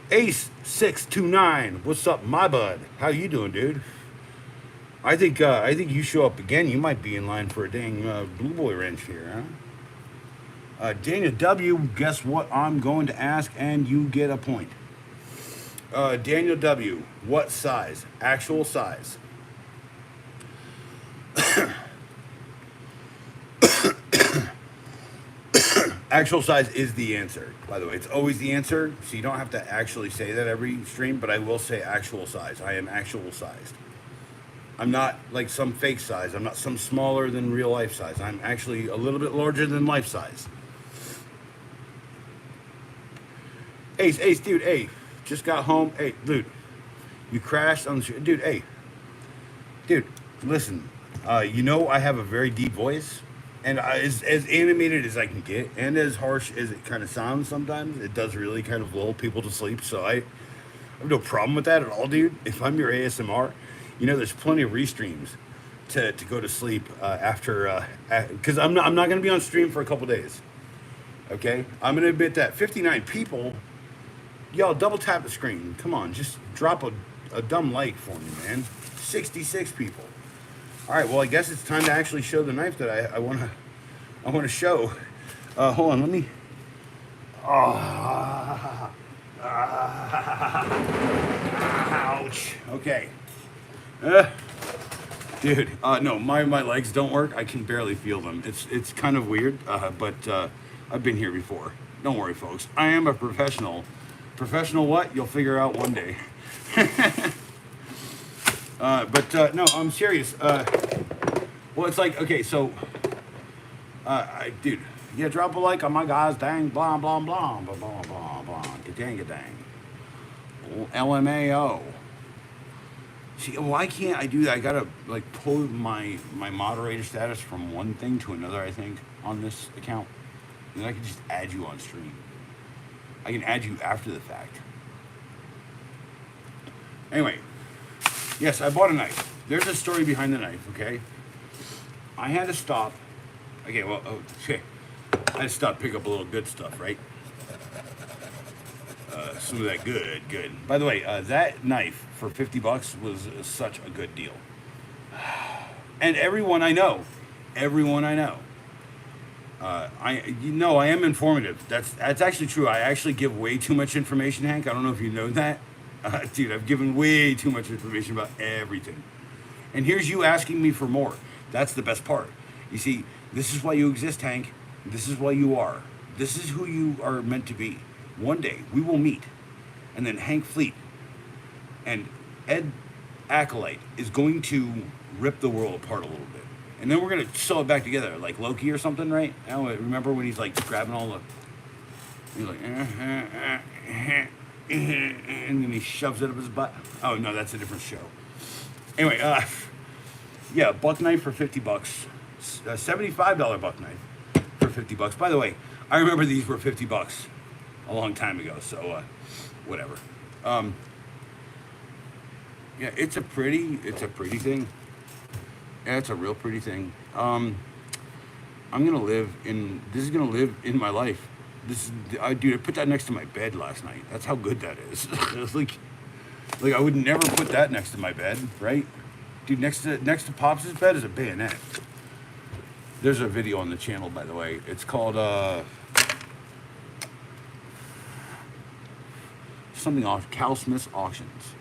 Ace629, what's up, my bud? How you doing, dude? I think you show up again. You might be in line for a dang Blue Boy wrench here, huh? Daniel W, guess what I'm going to ask, and you get a point. Daniel W, what size? Actual size. Actual size is the answer, by the way. It's always the answer, so you don't have to actually say that every stream, but I will say actual size. I am actual sized. I'm not like some fake size. I'm not some smaller than real life size. I'm actually a little bit larger than life size. Ace, dude, hey, just got home. Hey, dude, you crashed on the street. Dude, listen, you know I have a very deep voice. And as animated as I can get, and as harsh as it kind of sounds sometimes, it does really kind of lull people to sleep. So I have no problem with that at all, dude. If I'm your ASMR, you know, there's plenty of restreams to go to sleep after, because I'm not going to be on stream for a couple days. Okay? I'm going to admit that 59 people, y'all double tap the screen. Come on, just drop a dumb like for me, man. 66 people. All right, well, I guess it's time to actually show the knife that I want to show. Hold on, let me. Ouch. Okay. Dude, no, my legs don't work. I can barely feel them. It's kind of weird, but I've been here before. Don't worry, folks. I am a professional. Professional what? You'll figure out one day. But no, I'm serious. Well, it's like, okay, so, dude, yeah, drop a like on my guys, dang, blah, blah, blah, blah, blah, blah, blah, dang, LMAO. See, why can't I do that? I gotta, like, pull my moderator status from one thing to another, I think, on this account. And then I can just add you on stream. I can add you after the fact. Anyway. Yes, I bought a knife. There's a story behind the knife, okay? I had to stop. Okay, well, okay. I had to stop, pick up a little good stuff, right? Some of that good. By the way, that knife for $50 was such a good deal. And everyone I know, I am informative. That's actually true. I actually give way too much information, Hank. I don't know if you know that. Dude, I've given way too much information about everything. And here's you asking me for more. That's the best part. You see, this is why you exist, Hank. This is why you are. This is who you are meant to be. One day, we will meet. And then Hank Fleet and Ed Acolyte is going to rip the world apart a little bit. And then we're going to sew it back together, like Loki or something, right? Oh, remember when he's like grabbing all the... He's like... and then he shoves it up his butt. Oh no, that's a different show. Anyway, yeah, buck knife for $50, $75 buck knife for $50. By the way, I remember these were $50 a long time ago. So, whatever. Yeah, it's a pretty thing. Yeah, it's a real pretty thing. This is gonna live in my life. Dude, I put that next to my bed last night. That's how good that is. It's like I would never put that next to my bed, right? Dude, next to Pops' bed is a bayonet. There's a video on the channel, by the way. It's called something off Cal Smith's Auctions.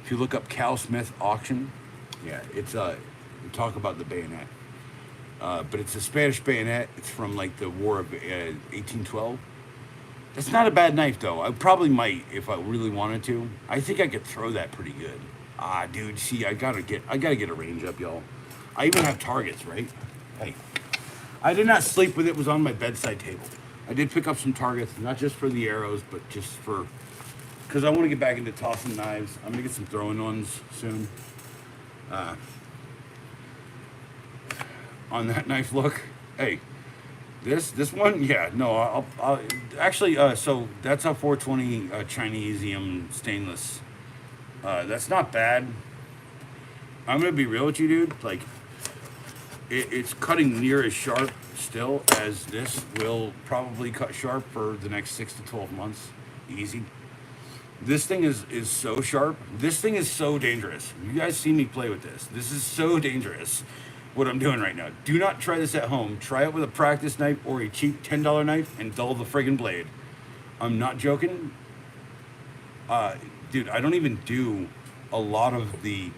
If you look up Cal Smith Auction, yeah, it's we talk about the bayonet. But it's a Spanish bayonet. It's from like the War of 1812. It's not a bad knife though. I probably might if I really wanted to. I think I could throw that pretty good. Dude, see, I gotta get a range up, y'all. I even have targets, right? Hey, I did not sleep with it. It was on my bedside table. I did pick up some targets, not just for the arrows, but just for, because I want to get back into tossing knives. I'm gonna get some throwing ones soon. On that knife look, hey, this one, yeah, no, I'll actually, so that's a 420 Chinesium stainless. That's not bad. I'm gonna be real with you, dude. Like, it's cutting near as sharp still as this will probably cut sharp for the next 6 to 12 months, easy. This thing is so sharp. This thing is so dangerous. You guys see me play with this. This is so dangerous, what I'm doing right now. Do not try this at home. Try it with a practice knife or a cheap $10 knife and dull the friggin' blade. I'm not joking. Dude, I don't even do a lot of the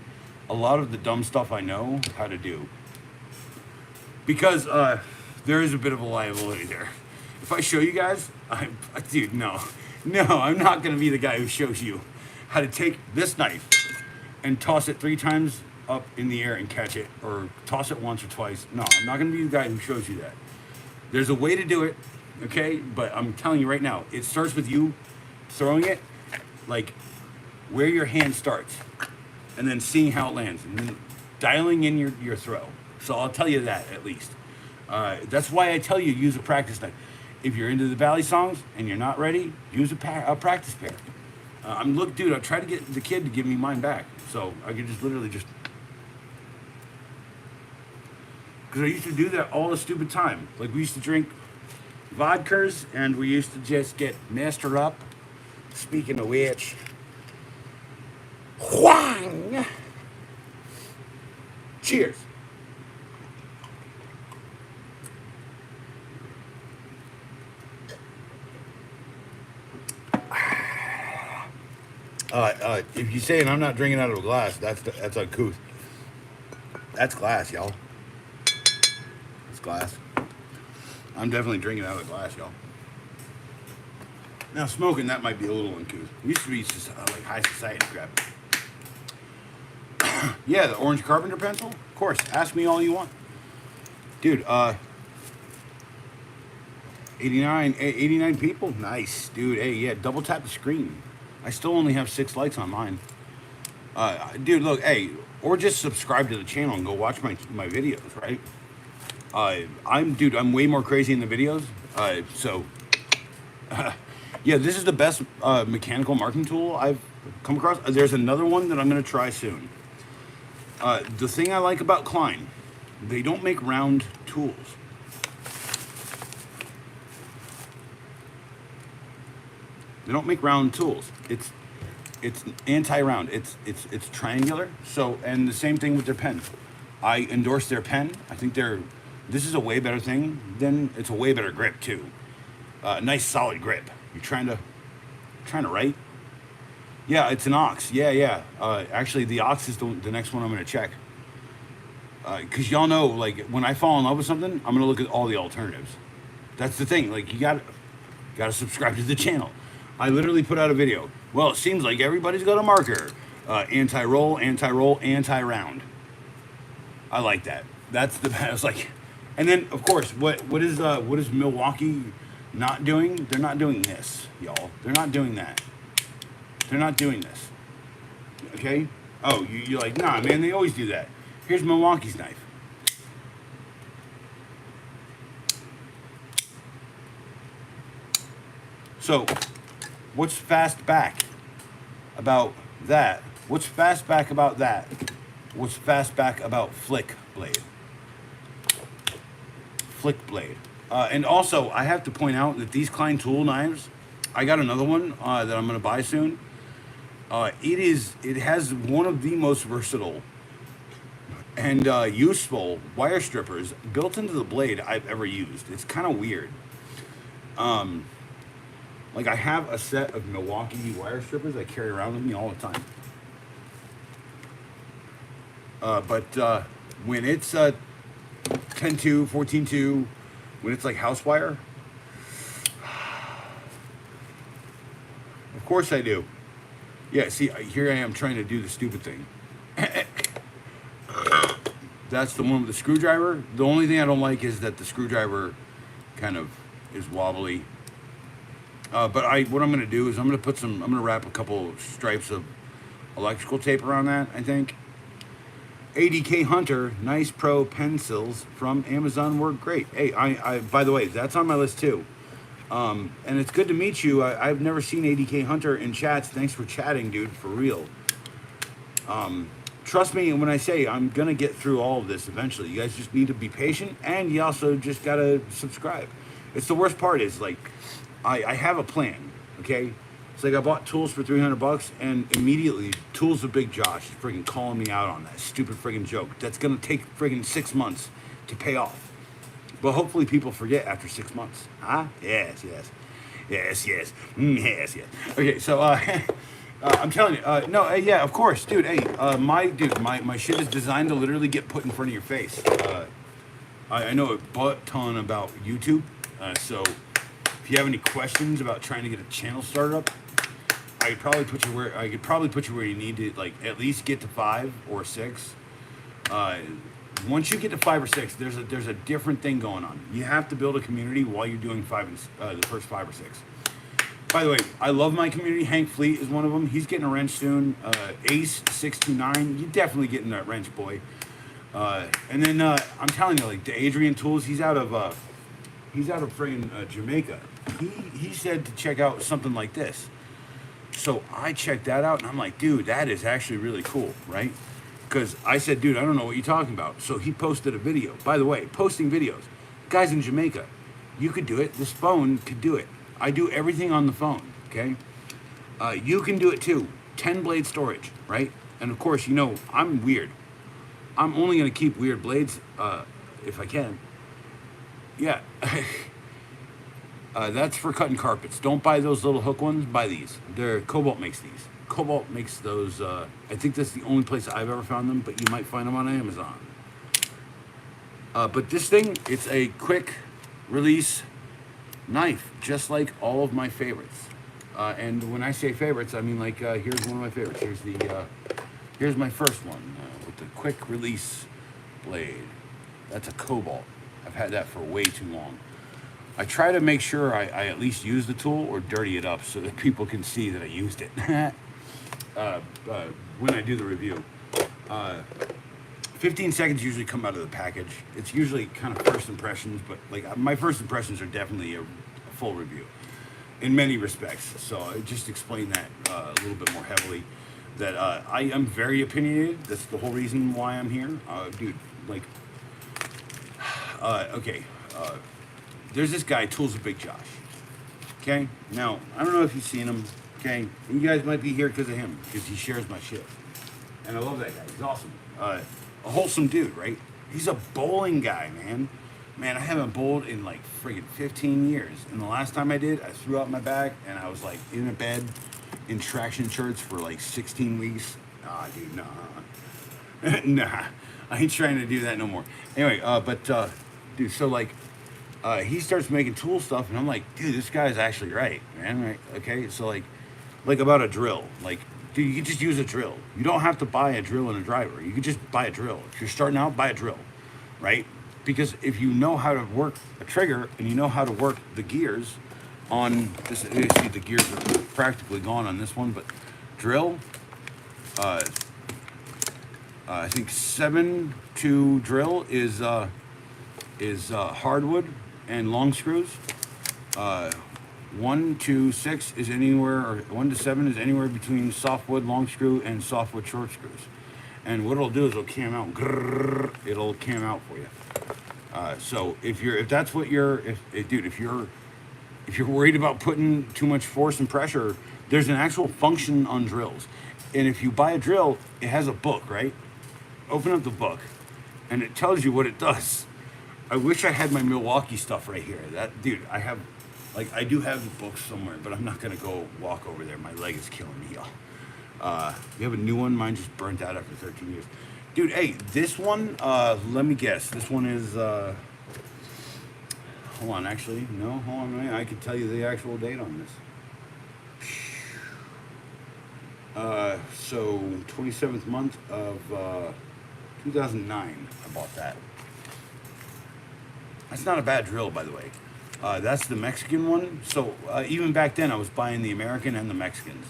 dumb stuff I know how to do. Because there is a bit of a liability there. If I show you guys, dude, no, I'm not gonna be the guy who shows you how to take this knife and toss it 3 times up in the air and catch it, or toss it once or twice. No, I'm not gonna be the guy who shows you that. There's a way to do it, okay? But I'm telling you right now, it starts with you throwing it like where your hand starts, and then seeing how it lands, and then dialing in your throw. So I'll tell you that at least. That's why I tell you use a practice knife. If you're into the Valley songs and you're not ready, use a practice pair. Dude, I tried to get the kid to give me mine back, so I could just literally just. Because I used to do that all the stupid time. Like, we used to drink vodkas and we used to just get messed up. Speaking of which, Huang! Cheers. If you're saying I'm not drinking out of a glass, that's uncouth. That's glass, y'all. It's glass. I'm definitely drinking out of a glass, y'all. Now, smoking, that might be a little uncouth. It used to be just like high society crap. Yeah, the orange carpenter pencil? Of course, ask me all you want. Dude, 89 people? Nice, dude. Hey, yeah, double tap the screen. I still only have 6 likes on mine. Dude, look, hey, or just subscribe to the channel and go watch my videos, right? I'm way more crazy in the videos. Yeah, this is the best mechanical marking tool I've come across. There's another one that I'm gonna try soon. The thing I like about Klein, they don't make round tools. They don't make round tools. It's anti-round. It's triangular. So, and the same thing with their pen. I endorse their pen. I think this is a way better thing. It's a way better grip too. Nice solid grip. You're trying to write. Yeah, it's an ox. Yeah. Actually, the ox is the next one I'm gonna check. Cause y'all know, like, when I fall in love with something, I'm gonna look at all the alternatives. That's the thing. Like, you gotta subscribe to the channel. I literally put out a video. Well, it seems like everybody's got a marker. Anti-roll, anti-roll, anti-round. I like that. That's the best. Like, and then of course, what is Milwaukee not doing? They're not doing this, y'all. They're not doing that. They're not doing this. Okay? Oh, you're like, nah, man. They always do that. Here's Milwaukee's knife. So, what's fast back about that? What's fast back about that? What's fast back about flick blade? Flick blade. And also, I have to point out that these Klein tool knives, I got another one that I'm going to buy soon. It has one of the most versatile and useful wire strippers built into the blade I've ever used. It's kind of weird. Like, I have a set of Milwaukee wire strippers I carry around with me all the time. But when it's 10-2, 14-2, when it's like house wire, of course I do. Yeah, see, here I am trying to do the stupid thing. That's the one with the screwdriver. The only thing I don't like is that the screwdriver kind of is wobbly. But what I'm gonna do is I'm gonna wrap a couple stripes of electrical tape around that. I think. ADK Hunter, nice pro pencils from Amazon work great. Hey, I by the way, that's on my list too. And it's good to meet you. I've never seen ADK Hunter in chats. Thanks for chatting, dude, for real. Trust me when I say I'm going to get through all of this eventually. You guys just need to be patient, and you also just got to subscribe. It's the worst part is, like, I have a plan, okay? It's like I bought tools for $300, and immediately, Tools of Big Josh is freaking calling me out on that stupid freaking joke. That's going to take freaking 6 months to pay off. But hopefully people forget after 6 months. Huh? Yes. Yes. Okay, so, I'm telling you, yeah, of course, dude. Hey, my shit is designed to literally get put in front of your face. I know a butt ton about YouTube, so if you have any questions about trying to get a channel started up, I could probably put you where you need to, like, at least get to 5 or 6. Once you get to 5 or 6, there's a different thing going on. You have to build a community while you're doing the first 5 or 6. By the way, I love my community. Hank Fleet is one of them. He's getting a wrench soon. Ace629, you're definitely getting that wrench, boy. And then I'm telling you, like, the Adrian Tools, he's out of friggin' Jamaica. He said to check out something like this. So I checked that out, and I'm like, dude, that is actually really cool, right? Because I said, dude, I don't know what you're talking about. So he posted a video. By the way, posting videos. Guys in Jamaica, you could do it. This phone could do it. I do everything on the phone, okay? You can do it too. 10-blade storage, right? And of course, you know, I'm weird. I'm only going to keep weird blades if I can. Yeah. That's for cutting carpets. Don't buy those little hook ones. Buy these. Cobalt makes these. Cobalt makes those. I think that's the only place I've ever found them, but you might find them on Amazon. But this thing, it's a quick release knife, just like all of my favorites. And when I say favorites, I mean, like, here's one of my favorites. Here's my first one with the quick release blade. That's a Cobalt. I've had that for way too long. I try to make sure I at least use the tool or dirty it up so that people can see that I used it when I do the review. 15 seconds usually come out of the package. It's usually kind of first impressions, but like my first impressions are definitely a full review in many respects. So I just explain that a little bit more heavily. That I am very opinionated. That's the whole reason why I'm here, dude. Like, okay. There's this guy, Tools of Big Josh. Okay? Now, I don't know if you've seen him. Okay? And you guys might be here because of him, because he shares my shit. And I love that guy. He's awesome. A wholesome dude, right? He's a bowling guy, man. Man, I haven't bowled in like friggin' 15 years. And the last time I did, I threw out my bag and I was like in a bed in traction shirts for like 16 weeks. Nah, dude, nah. Nah. I ain't trying to do that no more. Anyway, dude, so like, he starts making tool stuff, and I'm like, dude, this guy's actually right, man. Right? Okay, so like about a drill, like, dude, you can just use a drill. You don't have to buy a drill and a driver. You can just buy a drill. If you're starting out, buy a drill, right? Because if you know how to work a trigger and you know how to work the gears on this, you see the gears are practically gone on this one, but drill, I think 7-2 drill is hardwood and long screws. 1 to 6 is anywhere, or 1 to 7 is anywhere between softwood long screw and softwood short screws. And what it'll do is it'll cam out. Grrr, it'll cam out for you. So if you're worried about putting too much force and pressure, there's an actual function on drills. And if you buy a drill, it has a book, right? Open up the book, and it tells you what it does. I wish I had my Milwaukee stuff right here. I do have the books somewhere, but I'm not gonna go walk over there. My leg is killing me, y'all. You have a new one? Mine just burnt out after 13 years. Dude, hey, this one, let me guess. This one is, hold on, actually. No, hold on a minute. I can tell you the actual date on this. So, 27th month of 2009, I bought that. That's not a bad drill, by the way. That's the Mexican one. So even back then, I was buying the American and the Mexicans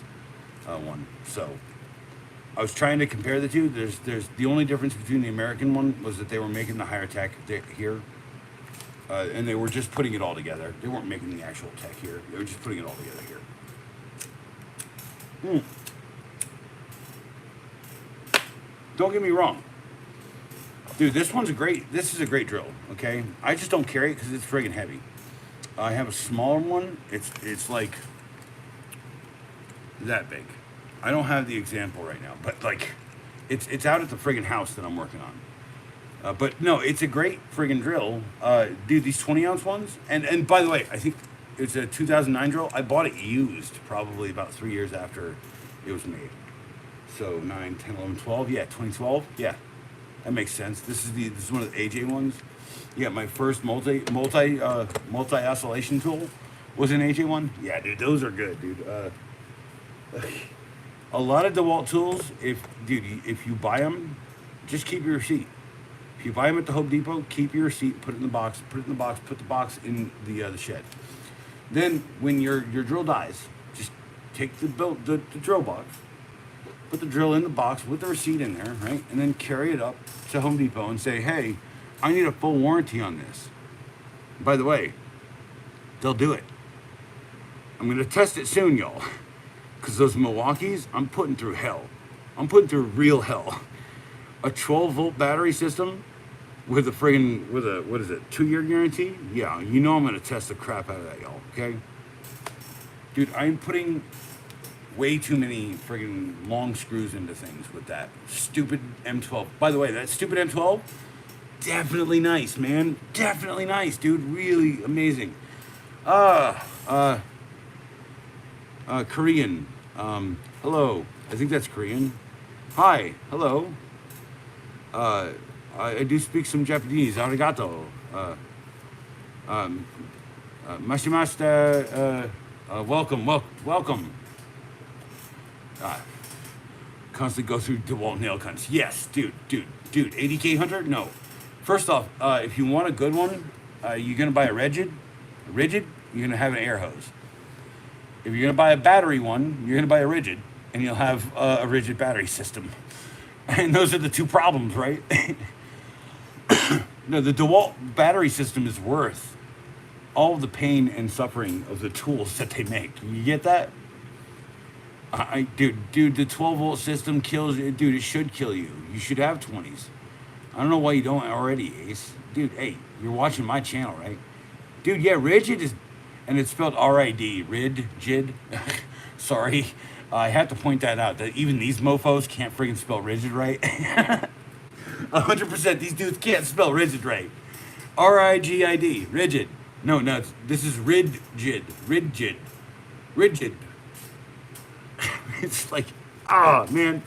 one. So I was trying to compare the two. There's the only difference between the American one was that they were making the higher tech here, and they were just putting it all together. They weren't making the actual tech here. They were just putting it all together here. Don't get me wrong, dude. This is a great drill. Okay, I just don't carry it because it's friggin' heavy. I have a smaller one. It's like that big. I don't have the example right now, but like, it's out at the friggin' house that I'm working on. But no, it's a great friggin' drill, dude. These 20-ounce ones, and by the way, I think it's a 2009 drill. I bought it used probably about 3 years after it was made. So 9, 10, 11, 12. Yeah, 2012. Yeah, that makes sense. This is one of the AJ ones. Yeah, my first multi oscillation tool was an AJ one. Yeah, dude, those are good, dude. A lot of DeWalt tools, if you buy them, just keep your receipt. If you buy them at the Home Depot, keep your receipt, put it in the box, put the box in the shed. Then when your drill dies, just take the drill box, put the drill in the box with the receipt in there, right? And then carry it up to Home Depot and say, hey, I need a full warranty on this. By the way, they'll do it. I'm going to test it soon, y'all. Because those Milwaukees, I'm putting through hell. I'm putting through real hell. A 12-volt battery system with a 2-year guarantee? Yeah, you know I'm going to test the crap out of that, y'all, okay? Dude, I'm putting way too many friggin' long screws into things with that stupid M12. By the way, that stupid M12, definitely nice, man. Definitely nice, dude. Really amazing. Korean. Hello. I think that's Korean. Hi. Hello. I do speak some Japanese. Arigato. Mashimashita. Welcome. Constantly go through DeWalt nail guns. Yes, dude. ADK Hunter? No. First off, if you want a good one, you're gonna buy a rigid, you're gonna have an air hose. If you're gonna buy a battery one, you're gonna buy a rigid, and you'll have a rigid battery system. And those are the two problems, right? No, the DeWalt battery system is worth all of the pain and suffering of the tools that they make. You get that? Dude, the 12-volt system kills you. Dude, it should kill you. You should have 20s. I don't know why you don't already, Ace. Dude, hey, you're watching my channel, right? Dude, yeah, rigid is, and it's spelled R-I-D, rigid. Sorry, I have to point that out, that even these mofos can't friggin' spell rigid right. 100%, these dudes can't spell rigid right. R-I-G-I-D, rigid. No, this is rigid. It's like, man.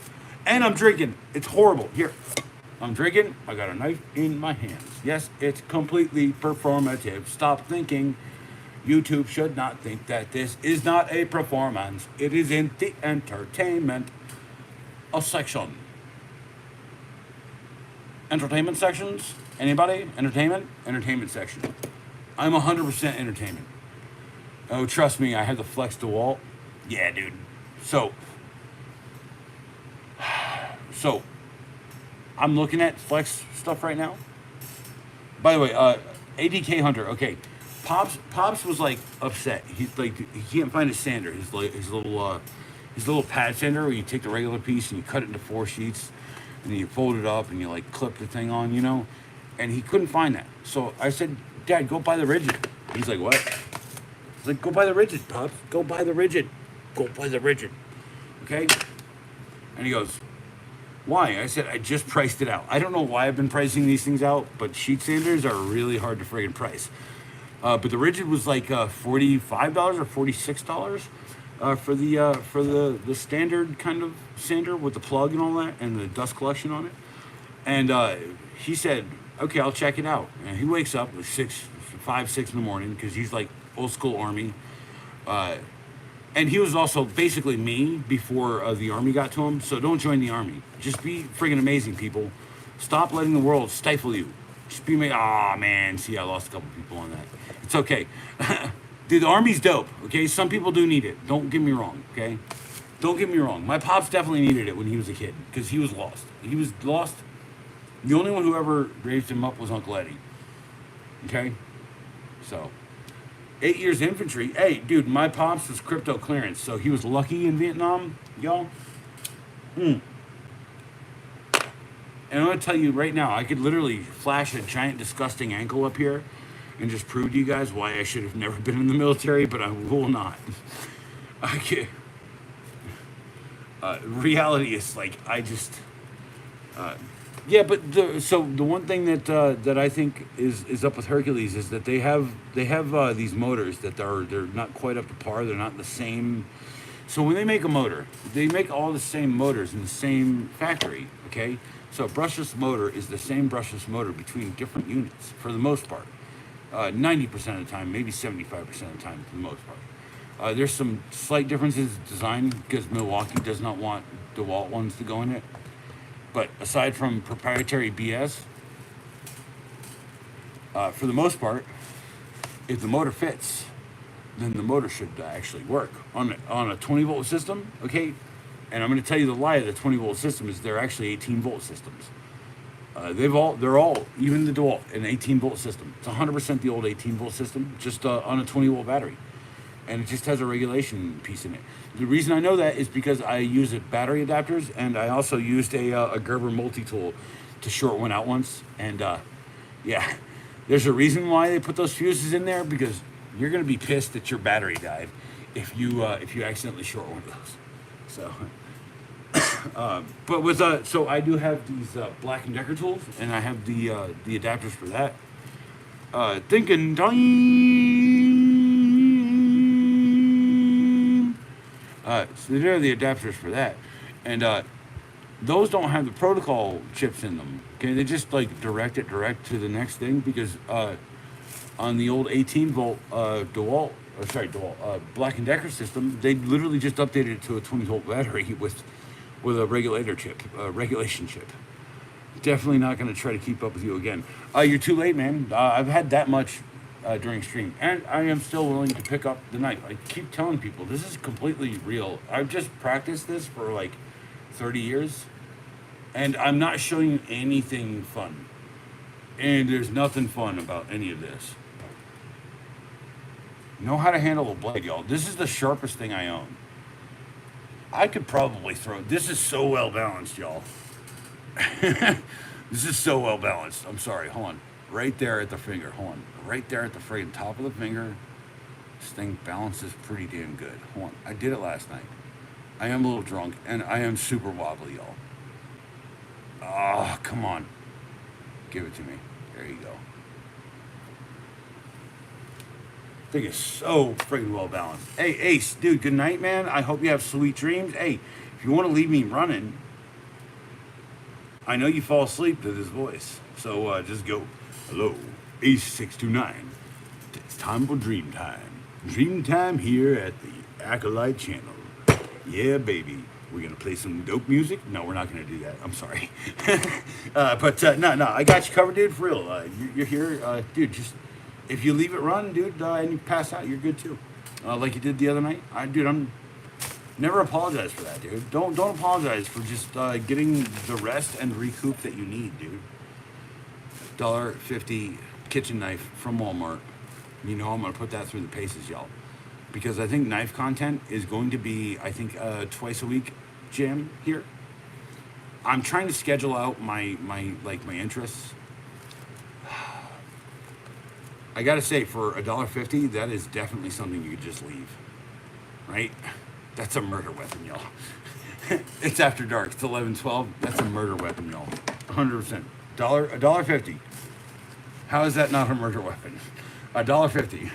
And I'm drinking. It's horrible. Here, I'm drinking. I got a knife in my hands. Yes, it's completely performative. Stop thinking. YouTube should not think that this is not a performance. It is in the entertainment section. Entertainment sections? Anybody? Entertainment section. I'm 100% entertainment. Oh, trust me, I have the Flex DeWalt. Yeah, dude. So, I'm looking at Flex stuff right now. By the way, ADK Hunter. Okay, Pops was like upset. He's like, he can't find his sander. His little pad sander where you take the regular piece and you cut it into 4 sheets, and then you fold it up and you like clip the thing on, you know. And he couldn't find that. So I said, Dad, go buy the rigid. He's like, what? I was like, go buy the rigid, Pops. Go buy the rigid. Okay? And he goes, why? I said, I just priced it out. I don't know why I've been pricing these things out, but sheet sanders are really hard to friggin' price. But the rigid was like $45 or $46 for the standard kind of sander with the plug and all that and the dust collection on it. And he said, okay, I'll check it out. And he wakes up at 5, 6 in the morning because he's like old school Army. And he was also basically me before the Army got to him. So don't join the Army. Just be friggin' amazing, people. Stop letting the world stifle you. Just be made. Ah, man. See, I lost a couple people on that. It's okay. Dude, the Army's dope, okay? Some people do need it. Don't get me wrong, okay? Don't get me wrong. My pops definitely needed it when he was a kid because he was lost. He was lost. The only one who ever raised him up was Uncle Eddie, okay? So, 8 years infantry. Hey, dude, my pops was crypto clearance, so he was lucky in Vietnam, y'all. And I'm going to tell you right now, I could literally flash a giant, disgusting ankle up here and just prove to you guys why I should have never been in the military, but I will not. I can't. Reality is like, I just... yeah, but the one thing that I think is up with Hercules is that they have these motors that they're not quite up to par. They're not the same. So when they make a motor, they make all the same motors in the same factory. Okay, so a brushless motor is the same brushless motor between different units for the most part. 90% of the time, maybe 75% of the time, for the most part. There's some slight differences in design because Milwaukee does not want DeWalt ones to go in it. But aside from proprietary BS, for the most part, if the motor fits, then the motor should actually work on a 20-volt system. Okay, and I'm going to tell you the lie of the 20-volt system is they're actually 18-volt systems. They're all even the DeWalt an 18-volt system. It's 100% the old 18-volt system, just on a 20-volt battery, and it just has a regulation piece in it. The reason I know that is because I use battery adapters, and I also used a Gerber multi-tool to short one out once. And yeah, there's a reason why they put those fuses in there, because you're gonna be pissed that your battery died if you accidentally short one of those. So, but with so I do have these Black & Decker tools, and I have the adapters for that. Thinking time. So there are the adapters for that, and those don't have the protocol chips in them. Okay, they just like direct to the next thing, because on the old 18-volt DeWalt, Black & Decker system, they literally just updated it to a 20-volt battery with a regulator chip, regulation chip. Definitely not going to try to keep up with you again. You're too late, man. I've had that much during stream, and I am still willing to pick up the knife. I keep telling people this is completely real. I've just practiced this for like 30 years, and I'm not showing you anything fun. And there's nothing fun about any of this. Know how to handle a blade, y'all. This is the sharpest thing I own. I could probably throw. This is so well balanced, y'all. This is so well balanced. I'm sorry. Hold on. Right there at the finger. Hold on. Right there at the frame, top of the finger. This thing balances pretty damn good. Hold on. I did it last night. I am a little drunk, and I am super wobbly, y'all. Oh, come on. Give it to me. There you go. Thing is so freaking well balanced. Hey, Ace, dude, good night, man. I hope you have sweet dreams. Hey, if you want to leave me running, I know you fall asleep to this voice, so just go. Hello, Ace 629. It's time for dream time. Dream time here at the Acolyte channel. Yeah, baby. We're gonna play some dope music. No, we're not gonna do that. I'm sorry. But no, I got you covered, dude. For real. You're here, dude. Just if you leave it run, dude, and you pass out, you're good too. Like you did the other night. Dude, I'm never apologize for that, dude. Don't apologize for just getting the rest and recoup that you need, dude. $1.50 kitchen knife from Walmart. You know I'm gonna put that through the paces, y'all, because I think knife content is going to be, I think, twice a week jam here. I'm trying to schedule out my interests. I gotta say, for $1.50, that is definitely something you could just leave, right? That's a murder weapon, y'all. It's after dark. It's 11:12. That's a murder weapon, y'all. 100%. $1.50. How is that not a murder weapon? $1.50.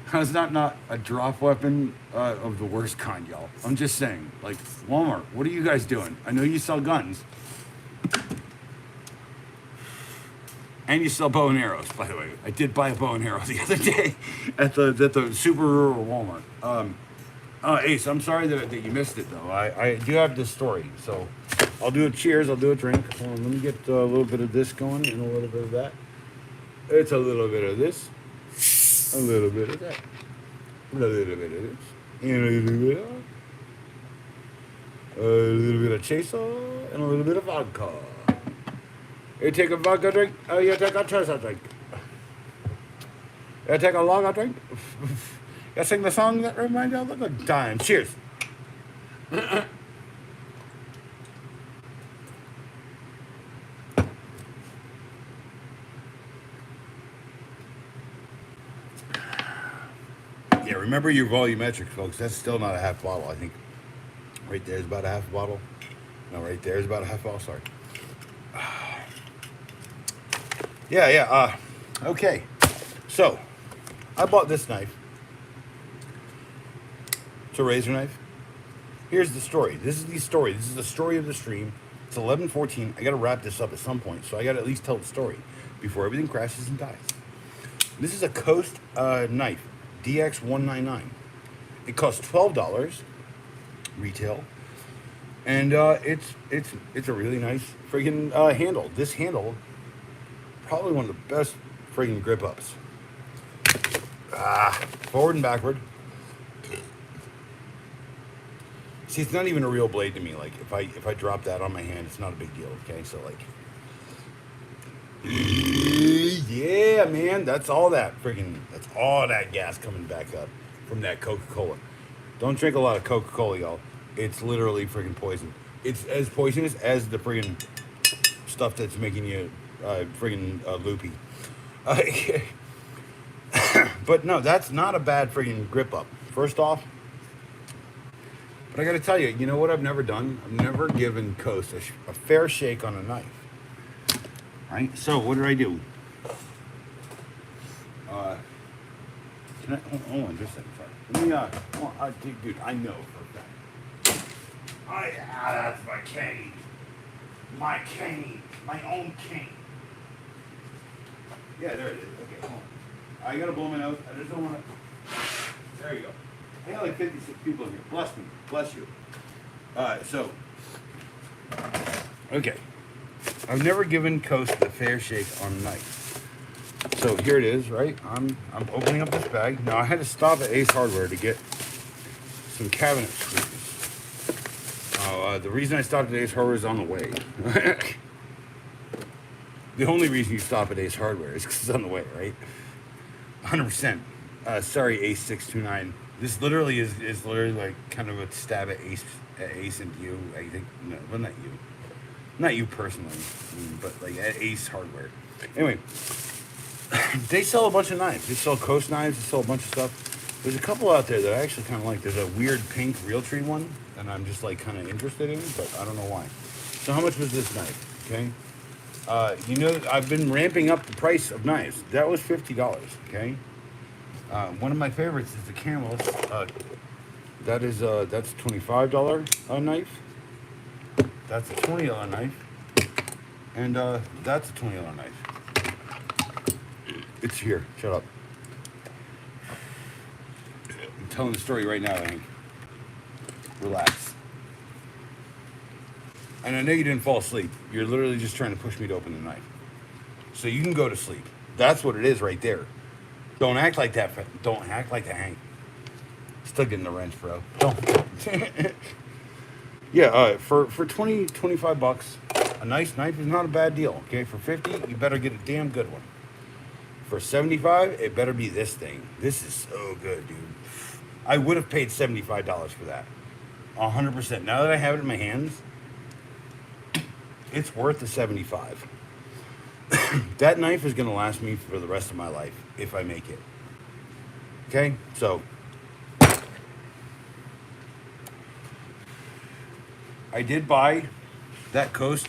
How is that not a drop weapon of the worst kind, y'all? I'm just saying. Like, Walmart, what are you guys doing? I know you sell guns. And you sell bow and arrows, by the way. I did buy a bow and arrow the other day at the super rural Walmart. Ace, I'm sorry that you missed it though. I do have this story, so I'll do a cheers. I'll do a drink. Hold on, let me get a little bit of this going and a little bit of that. It's a little bit of this, a little bit of that, a little bit of this, and a little bit of. A little bit of chaser and a little bit of vodka. You take a vodka drink, you take a chaser drink. You take a lager drink. You sing the song that reminds you of the good time. Cheers. Yeah, remember your volumetric, folks. That's still not a half bottle, I think. Right there's about a half bottle. No, right there's about a half bottle. Sorry. Yeah. Okay. So, I bought this knife. It's a razor knife. Here's the story. This is the story. This is the story of the stream. It's 11:14. I got to wrap this up at some point, so I got to at least tell the story before everything crashes and dies. This is a Coast knife, DX199. It costs $12. Retail, and it's a really nice friggin' handle. This handle, probably one of the best friggin' grip ups. Forward and backward. See, it's not even a real blade to me. Like if I drop that on my hand, it's not a big deal. Okay, so like, yeah, man, that's all that gas coming back up from that Coca-Cola. Don't drink a lot of Coca-Cola, y'all. It's literally friggin' poison. It's as poisonous as the friggin' stuff that's making you friggin' loopy. But no, that's not a bad friggin' grip up. First off, but I gotta tell you, you know what I've never done? I've never given Coast a fair shake on a knife. Right? So what did I do? Can I, hold on just a second. Let me, dude, I know for a fact. That's my cane. My cane. My own cane. Yeah, there it is. Okay, hold on. I gotta blow my nose. I just don't want to. There you go. I got like 56 people in here. Bless me. Bless you. So. Okay. I've never given Coast the fair shake on a knife. So here it is, right? I'm opening up this bag. Now I had to stop at Ace Hardware to get some cabinet screws. The reason I stopped at Ace Hardware is on the way. The only reason you stop at Ace Hardware is because it's on the way, right? 100%. Sorry, Ace 629. This literally is literally like kind of a stab at Ace and you. I think no, well, not you personally, but like at Ace Hardware. Anyway. They sell a bunch of knives. They sell Coast knives. They sell a bunch of stuff. There's a couple out there that I actually kind of like. There's a weird pink Realtree one that I'm just like kind of interested in, but I don't know why. So how much was this knife? Okay. You know, I've been ramping up the price of knives. That was $50. Okay. One of my favorites is the Camels. That's $25 knife. That's a $20 knife, and that's a $20 knife. It's here. Shut up. I'm telling the story right now, Hank. Relax. And I know you didn't fall asleep. You're literally just trying to push me to open the knife. So you can go to sleep. That's what it is right there. Don't act like that. Don't act like that, Hank. Still getting the wrench, bro. Don't. Yeah, for 20, 25 bucks, a nice knife is not a bad deal. Okay, for 50, you better get a damn good one. For 75, it better be this thing. This is so good, dude. I would have paid $75 for that. 100%. Now that I have it in my hands, it's worth the 75. That knife is going to last me for the rest of my life if I make it. Okay? So, I did buy that Coast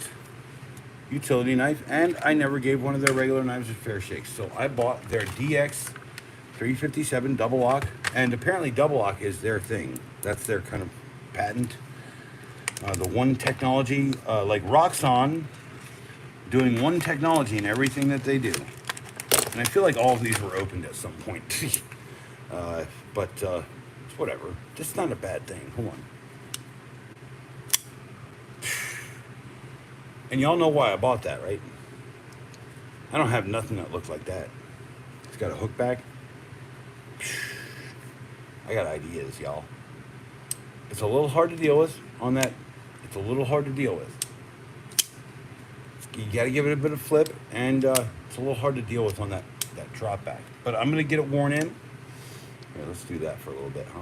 utility knife, and I never gave one of their regular knives a fair shake. So I bought their DX 357 double lock, and apparently double lock is their thing. That's their kind of patent. The one technology, like Roxxon, doing one technology in everything that they do. And I feel like all of these were opened at some point. But whatever. That's not a bad thing. Hold on. And y'all know why I bought that, right? I don't have nothing that looks like that. It's got a hook back. I got ideas, y'all. It's a little hard to deal with on that. It's a little hard to deal with. You got to give it a bit of flip, and it's a little hard to deal with on that drop back. But I'm going to get it worn in. Here, let's do that for a little bit, huh?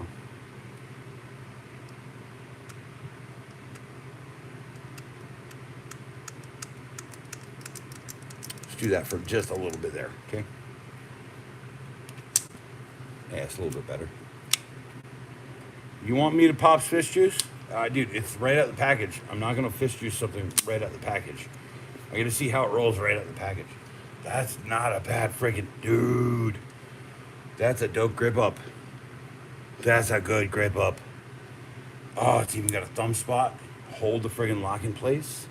Let's do that for just a little bit there, okay? Yeah, it's a little bit better. You want me to pop fish juice? Dude, it's right out of the package. I'm not going to fish juice something right out of the package. I got to see how it rolls right out of the package. That's not a bad friggin' dude. That's a dope grip up. That's a good grip up. Oh, it's even got a thumb spot. Hold the friggin' lock in place.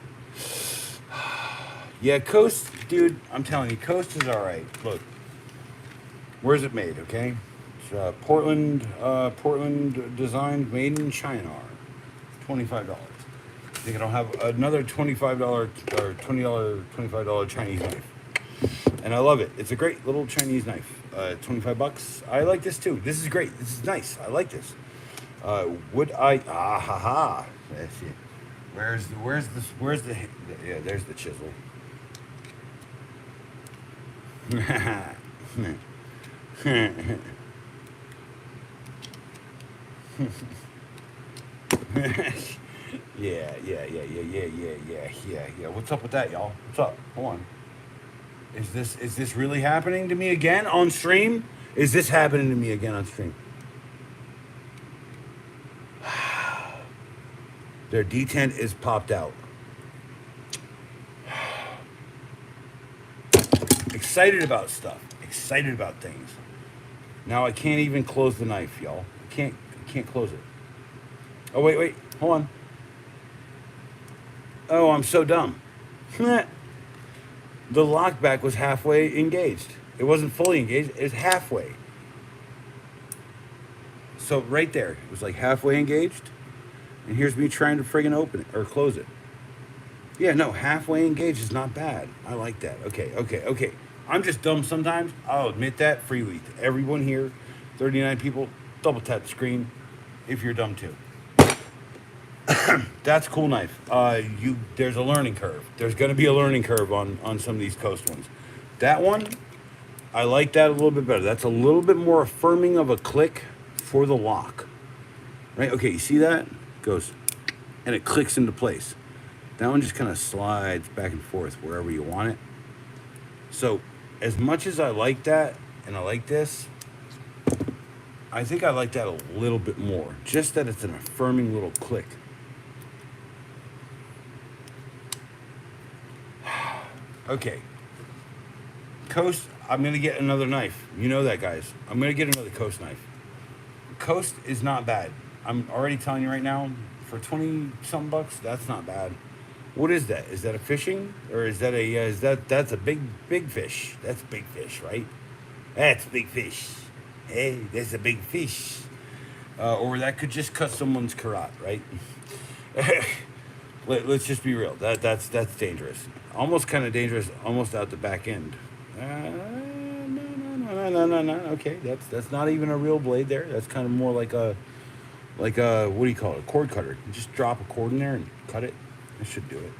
Yeah, Coast, dude, I'm telling you, Coast is all right. Look, where's it made, okay? It's Portland designed, made in China. $25. I think I'll have another $25 or $25 Chinese knife. And I love it. It's a great little Chinese knife. $25. I like this too. This is great. This is nice. I like this. Would I? Ah ha ha. That's it. Where's the? Yeah, there's the chisel. Yeah. What's up with that, y'all? What's up? Hold on. Is this really happening to me again on stream? Is this happening to me again on stream? Their detent is popped out. Excited about stuff. Excited about things. Now I can't even close the knife, y'all. I can't close it. Oh, wait. Hold on. Oh, I'm so dumb. The lockback was halfway engaged. It wasn't fully engaged. It was halfway. So right there, it was like halfway engaged. And here's me trying to friggin' open it or close it. Yeah, no, halfway engaged is not bad. I like that. Okay. I'm just dumb sometimes. I'll admit that freely. Everyone here, 39 people, double tap the screen if you're dumb too. That's a cool knife. There's a learning curve. There's going to be a learning curve on some of these Coast ones. That one, I like that a little bit better. That's a little bit more affirming of a click for the lock. Right? Okay, you see that? It goes, and it clicks into place. That one just kind of slides back and forth wherever you want it. So, as much as I like that, and I like this, I think I like that a little bit more. Just that it's an affirming little click. Okay. Coast, I'm going to get another knife. You know that, guys. I'm going to get another Coast knife. Coast is not bad. I'm already telling you right now, for 20-something bucks, that's not bad. What is that? Is that a fishing? Or is that that's a big fish? That's a big fish, right? That's a big fish. Hey, that's a big fish. Or that could just cut someone's carrot, right? Let's just be real. That's dangerous. Almost kind of dangerous, almost out the back end. No. Okay, that's not even a real blade there. That's kind of more like a what do you call it? A cord cutter. You just drop a cord in there and cut it. It should do it.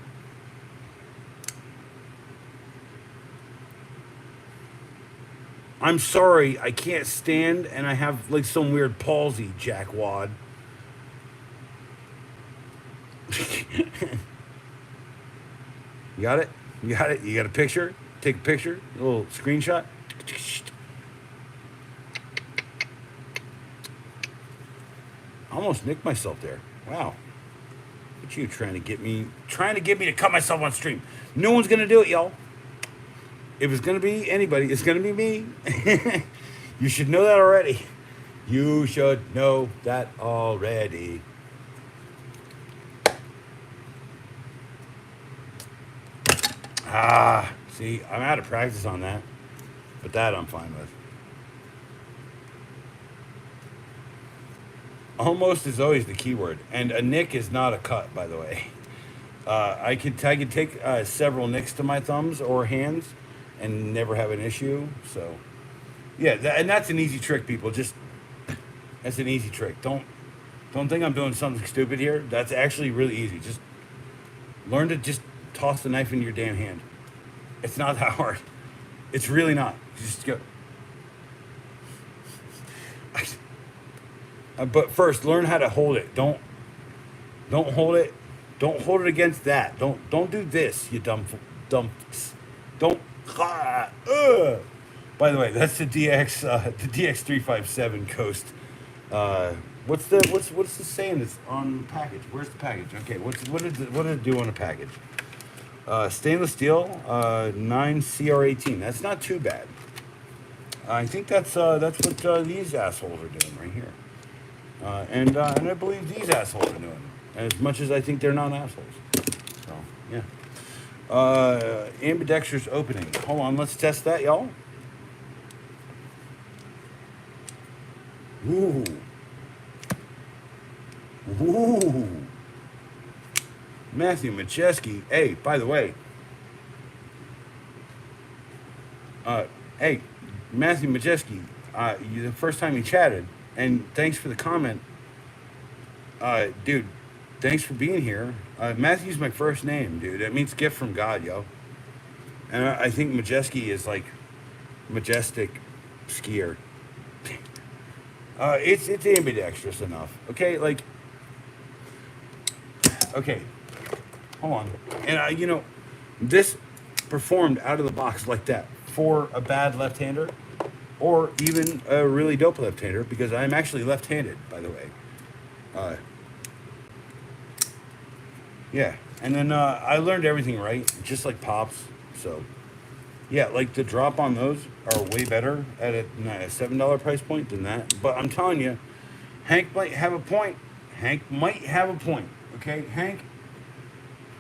I'm sorry, I can't stand, and I have like some weird palsy, jackwad. You got it? You got a picture? Take a picture, a little screenshot. I almost nicked myself there. Wow. Look at you trying to get me to cut myself on stream. No one's gonna do it, y'all. If it's gonna be anybody, it's gonna be me. You should know that already. You should know that already. See, I'm out of practice on that. But that I'm fine with. Almost is always the key word, and a nick is not a cut, by the way. I could take several nicks to my thumbs or hands, and never have an issue. So, yeah, and that's an easy trick, people. That's an easy trick. Don't think I'm doing something stupid here. That's actually really easy. Just learn to just toss the knife into your damn hand. It's not that hard. It's really not. Just go. But first, learn how to hold it. Don't hold it. Don't hold it against that. Don't do this, you dumb. Don't. By the way, that's the DX357 Coast. What's the saying that's on the package? Where's the package? Okay, what did it do on the package? Stainless steel, 9CR18. That's not too bad. I think that's what these assholes are doing right here. And I believe these assholes are doing it, as much as I think they're not assholes. So, yeah. Ambidextrous opening. Hold on, let's test that, y'all. Ooh. Ooh. Matthew Majeski. Hey, by the way. Hey, Matthew Majeski. The first time you chatted, and thanks for the comment. Dude, thanks for being here. Matthew's my first name, dude. That means gift from God, yo. And I think Majeski is like majestic skier. It's ambidextrous enough. Okay, like, okay, hold on. And this performed out of the box like that for a bad left-hander, or even a really dope left-hander, because I'm actually left-handed, by the way. Yeah, and then I learned everything right, just like Pops. So, yeah, like the drop on those are way better at a $7 price point than that. But I'm telling you, Hank might have a point. Okay, Hank.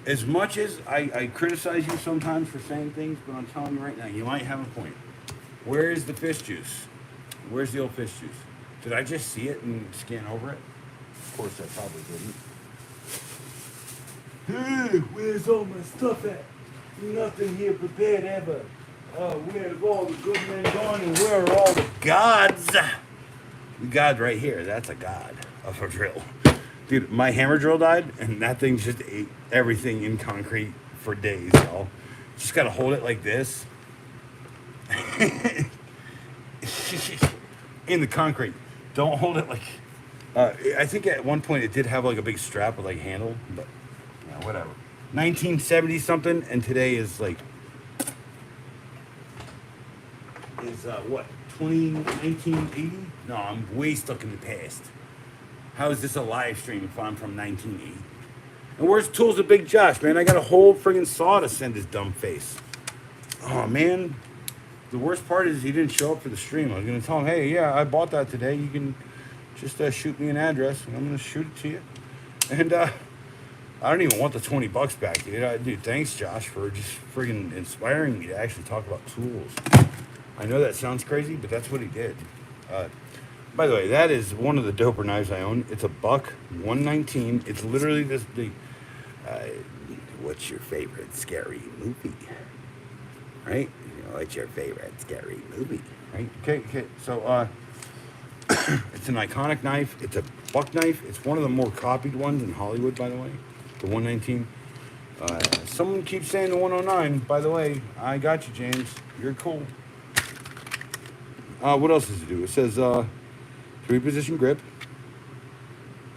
As much as I criticize you sometimes for saying things, but I'm telling you right now, you might have a point. Where is the fish juice? Where's the old fish juice? Did I just see it and scan over it? Of course, I probably didn't. Hey, where's all my stuff at? Nothing here prepared ever. Where have all the good men gone, and where are all the gods? The god right here, that's a god of a drill. Dude, my hammer drill died, and that thing just ate everything in concrete for days, y'all. Just gotta hold it like this. In the concrete. Don't hold it like... I think at one point it did have like a big strap with like handle, but yeah, whatever. 1970 something, and today is like... what? 1980? No, I'm way stuck in the past. How is this a live stream if I'm from 1980? And where's Tools of Big Josh, man? I got a whole friggin' saw to send his dumb face. Oh, man. The worst part is he didn't show up for the stream. I was going to tell him, hey, yeah, I bought that today. You can just shoot me an address, and I'm going to shoot it to you. And I don't even want the $20 back, dude. Dude, thanks, Josh, for just friggin' inspiring me to actually talk about tools. I know that sounds crazy, but that's what he did. By the way, that is one of the doper knives I own. It's a buck 119. It's literally this big. What's your favorite scary movie? Right? What's your favorite scary movie? Right? Okay. So, it's an iconic knife. It's a buck knife. It's one of the more copied ones in Hollywood, by the way. The 119. Someone keeps saying the 109. By the way, I got you, James. You're cool. What else does it do? It says, 3-position grip.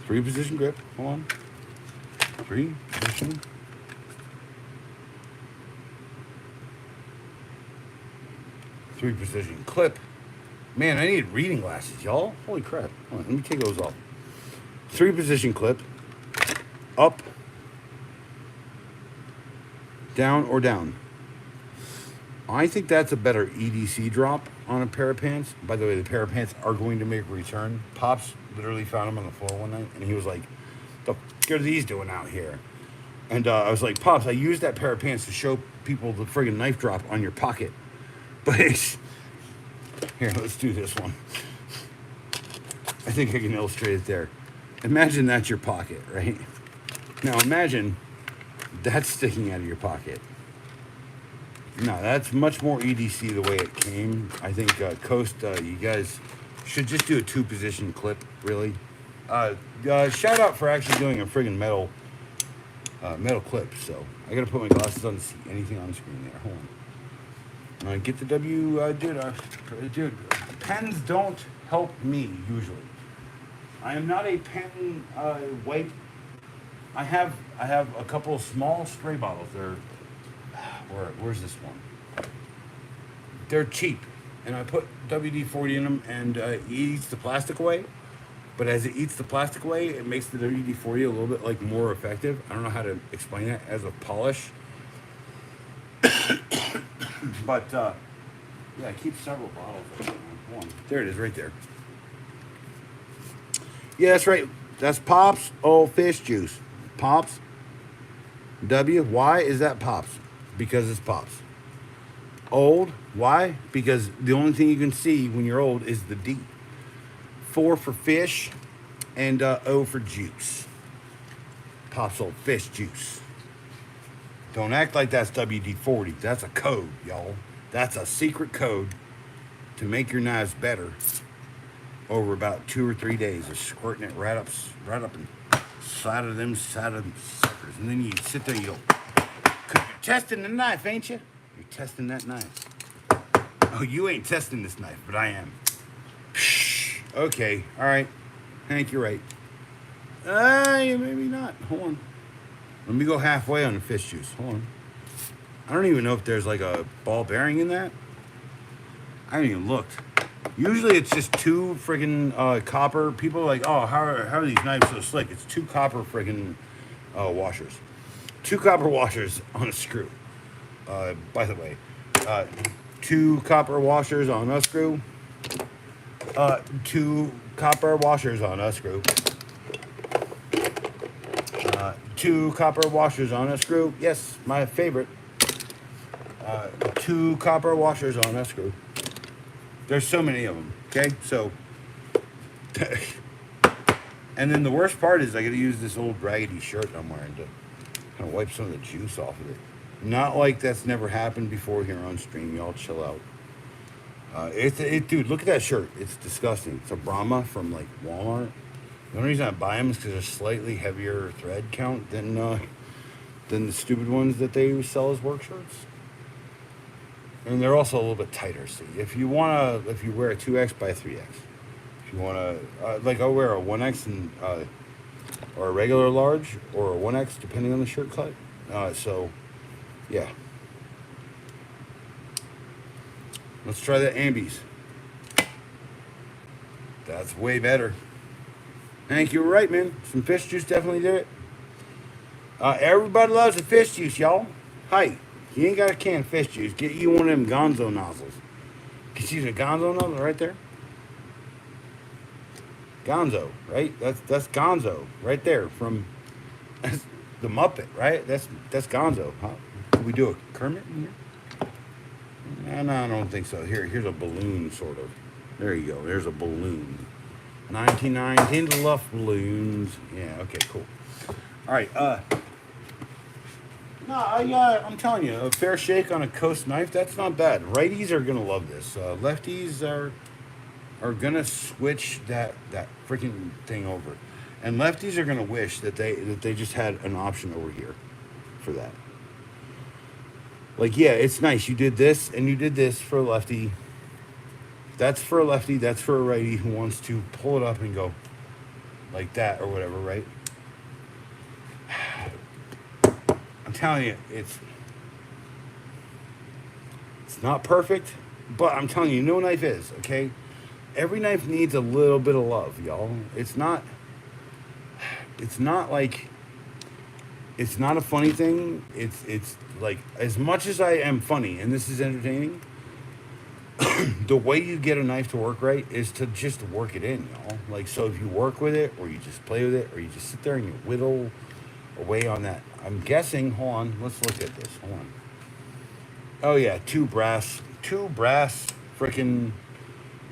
3-position grip. Hold on. 3-position. 3-position clip. Man, I need reading glasses, y'all. Holy crap. Hold on, let me take those off. 3-position clip. Up. Down or down. I think that's a better EDC drop on a pair of pants. By the way, the pair of pants are going to make a return. Pops literally found them on the floor one night, and he was like, "The f*** are these doing out here?" And I was like, "Pops, I used that pair of pants to show people the friggin' knife drop on your pocket." But here, let's do this one. I think I can illustrate it there. Imagine that's your pocket, right? Now imagine that's sticking out of your pocket. No, that's much more EDC the way it came. I think Coast, you guys should just do a 2-position clip, really. Shout out for actually doing a friggin' metal clip. So I gotta put my glasses on to see anything on the screen there. Hold on. Get the W, dude. Pens don't help me usually. I am not a pen wipe. I have a couple of small spray bottles. Where's this one? They're cheap, and I put WD-40 in them, and it eats the plastic away. But as it eats the plastic away, it makes the WD-40 a little bit like more effective. I don't know how to explain that as a polish. But yeah, I keep several bottles. One. There it is, right there. Yeah, that's right. That's Pops Old Fish Juice. Pops. W. Why is that Pops? Because it's Pops. Old. Why? Because the only thing you can see when you're old is the D. 4 for fish, and O for juice. Pops Old Fish Juice. Don't act like that's WD-40. That's a code, y'all. That's a secret code to make your knives better over about 2 or 3 days of squirting it right up inside of them suckers. And then you sit there, you go, "You're testing the knife, ain't you? You're testing that knife." Oh, you ain't testing this knife, but I am. Okay, all right. Hank, you're right. Maybe not. Hold on. Let me go halfway on the fish juice. Hold on. I don't even know if there's like a ball bearing in that. I haven't even looked. Usually it's just 2 friggin' copper. People are like, oh, how are these knives so slick? It's 2 copper friggin' washers. 2 copper washers on a screw. By the way, 2 copper washers on a screw. 2 copper washers on a screw. 2 copper washers on a screw. Yes, my favorite. 2 copper washers on a screw. There's so many of them. Okay, so. And then the worst part is I got to use this old raggedy shirt I'm wearing to kind of wipe some of the juice off of it. Not like that's never happened before here on stream. Y'all chill out. Dude, look at that shirt. It's disgusting. It's a Brahma from like Walmart. The only reason I buy them is because they're slightly heavier thread count than the stupid ones that they sell as work shirts. And they're also a little bit tighter. See, if you wear a 2X, buy a 3X. If you wanna, like I'll wear a 1X and or a regular large or a 1X depending on the shirt cut. So, yeah. Let's try the Ambies. That's way better. Hank, you were right, man. Some fish juice definitely did it. Everybody loves the fish juice, y'all. Hi, you ain't got a can of fish juice. Get you one of them Gonzo nozzles. Can you see the Gonzo nozzle right there? Gonzo, right? That's Gonzo right there from the Muppet, right? That's Gonzo. Huh? Can we do a Kermit in here? No, I don't think so. Here's a balloon, sort of. There you go. There's a balloon. 1919 Luff balloons. Yeah. Okay. Cool. All right. I'm telling you, a fair shake on a Coast knife. That's not bad. Righties are gonna love this. Lefties are gonna switch that freaking thing over, and lefties are gonna wish that they just had an option over here for that. Like, yeah, it's nice. You did this and you did this for a lefty. That's for a lefty. That's for a righty who wants to pull it up and go like that or whatever, right? I'm telling you, it's not perfect, but I'm telling you, no knife is, okay? Every knife needs a little bit of love, y'all. It's not like, it's not a funny thing. It's like, as much as I am funny and this is entertaining, the way you get a knife to work right is to just work it in, y'all. Like, so if you work with it, or you just play with it, or you just sit there and you whittle away on that. I'm guessing, hold on, let's look at this, hold on. Oh yeah, two brass frickin',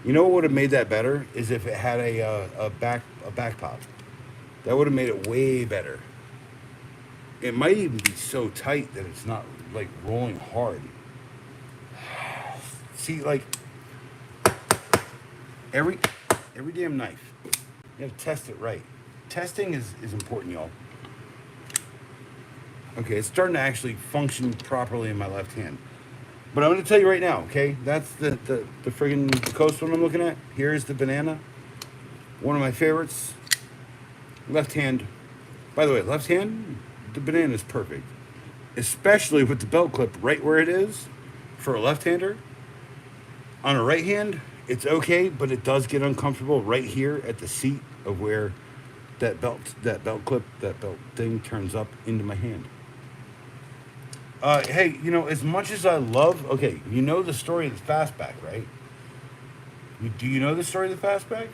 you know what would have made that better is if it had a back pop. That would have made it way better. It might even be so tight that it's not like rolling hard. See, like every damn knife, you have to test it right. Testing is important, y'all. Okay, it's starting to actually function properly in my left hand. But I'm going to tell you right now, okay? That's the friggin' coast one I'm looking at. Here's the banana. One of my favorites. Left hand. By the way, left hand, the banana is perfect. Especially with the belt clip right where it is for a left-hander. On a right hand, it's okay, but it does get uncomfortable right here at the seat of where that belt thing turns up into my hand. Hey, you know, as much as I love, okay, you know the story of the fastback, right? Do you know the story of the fastback?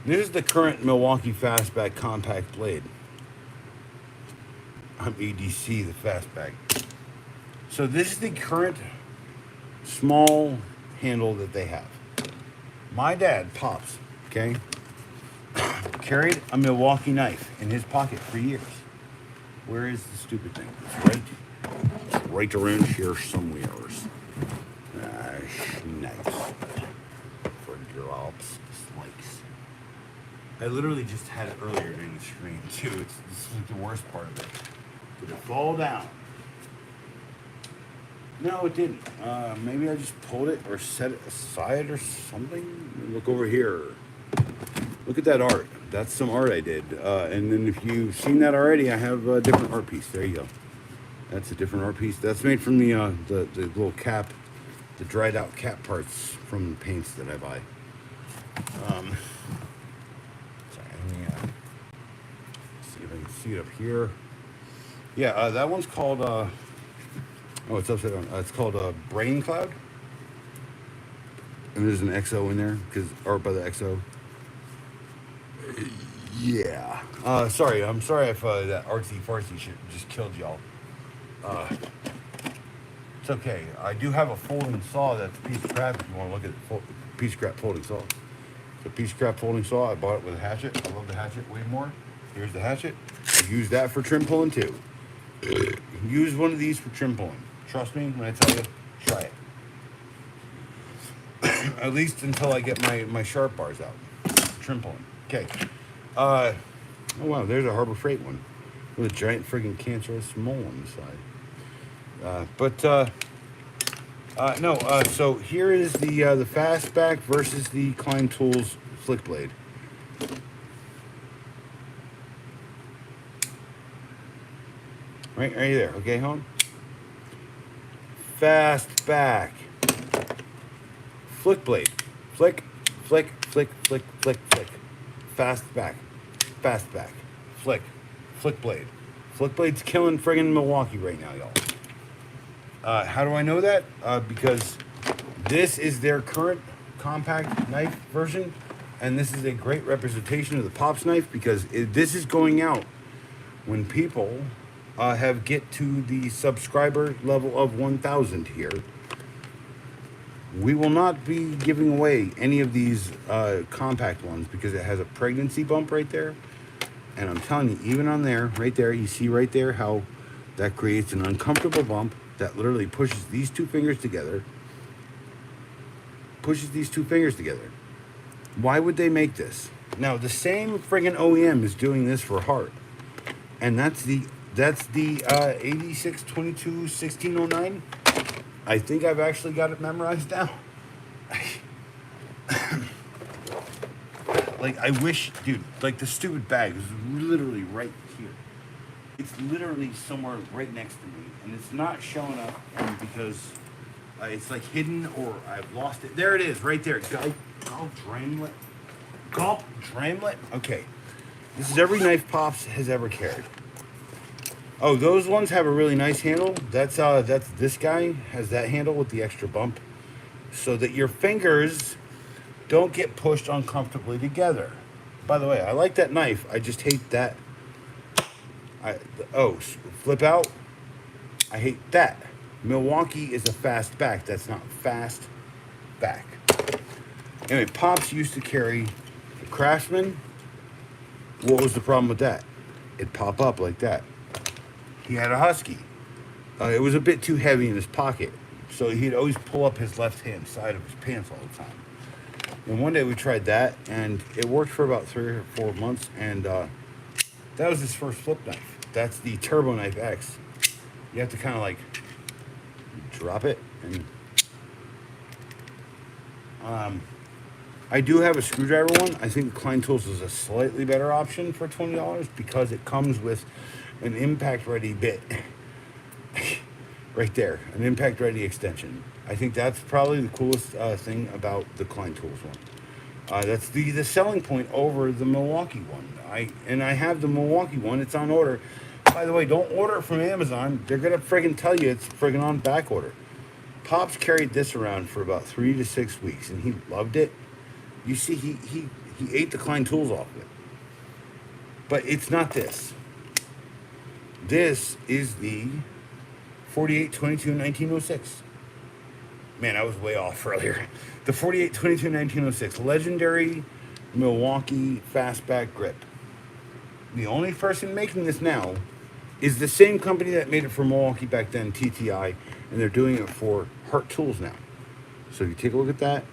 This is the current Milwaukee fastback compact blade. I'm EDC, the fastback. So this is the current small handle that they have. My dad, Pops, okay, carried a Milwaukee knife in his pocket for years. Where is the stupid thing? It's right around here somewhere. Nice. For drops, likes. I literally just had it earlier during the stream too. This is the worst part of it. Did it fall down? No, it didn't. Maybe I just pulled it or set it aside or something. Look over here. Look at that art. That's some art I did. And then if you've seen that already, I have a different art piece. There you go. That's a different art piece. That's made from the little cap, the dried out cap parts from the paints that I buy. Sorry, let me see if I can see it up here. Yeah, that one's called, oh, it's upside down. It's called Brain Cloud. And there's an XO in there, because art by the XO. Yeah. Sorry, I'm sorry if that artsy fartsy shit just killed y'all. It's okay. I do have a folding saw that's a piece of crap if you want to look at the piece of crap folding saw. It's a piece of crap folding saw. I bought it with a hatchet. I love the hatchet way more. Here's the hatchet. I use that for trim pulling too. Use one of these for trim pulling. Trust me when I tell you, try it. At least until I get my sharp bars out. Trim pulling. Okay. Oh wow, there's a Harbor Freight one with a giant friggin' cancerous mole on the side. So here is the fastback versus the Klein Tools flick blade. Right there. Okay, home. Fastback. Flick blade. Flick, flick, flick, flick, flick, flick. Fastback. Fastback. Flick. Flick blade. Flick blade's killing friggin' Milwaukee right now, y'all. How do I know that? Because this is their current compact knife version, and this is a great representation of the Pops knife because this is going out when people have get to the subscriber level of 1,000 here. We will not be giving away any of these compact ones because it has a pregnancy bump right there. And I'm telling you, even on there, right there, you see right there how that creates an uncomfortable bump that literally pushes these two fingers together. Why would they make this? Now, the same friggin' OEM is doing this for Hart. And that's the 8622-1609. I think I've actually got it memorized now. Like, I wish, dude, like the stupid bag is literally right here. It's literally somewhere right next to me. And it's not showing up because it's like hidden or I've lost it. There it is, right there. Gulp Dramlet. Okay. This is every knife Pops has ever carried. Oh, those ones have a really nice handle. That's this guy has that handle with the extra bump so that your fingers don't get pushed uncomfortably together. By the way, I like that knife. I just hate that. Flip out. I hate that. Milwaukee is a fast back. That's not fast back. Anyway, Pops used to carry Craftsman, what was the problem with that? It'd pop up like that. He had a Husky. It was a bit too heavy in his pocket, so he'd always pull up his left-hand side of his pants all the time. And one day we tried that, and it worked for about 3 or 4 months, and that was his first flip knife. That's the Turbo Knife X. You have to kind of like drop it, and I do have a screwdriver one. I think Klein Tools is a slightly better option for $20 because it comes with an impact-ready bit. Right there, an impact-ready extension. I think that's probably the coolest thing about the Klein Tools one. That's the selling point over the Milwaukee one. I have the Milwaukee one. It's on order. By the way, don't order it from Amazon. They're gonna friggin' tell you it's friggin' on back order. Pops carried this around for about 3 to 6 weeks, and he loved it. You see, he ate the Klein Tools off of it. But it's not this. This is the 48-22-1906. Man, I was way off earlier. The 48-22-1906 legendary Milwaukee fastback grip. The only person making this now is the same company that made it for Milwaukee back then, TTI, and they're doing it for Hurt Tools now. So if you take a look at that,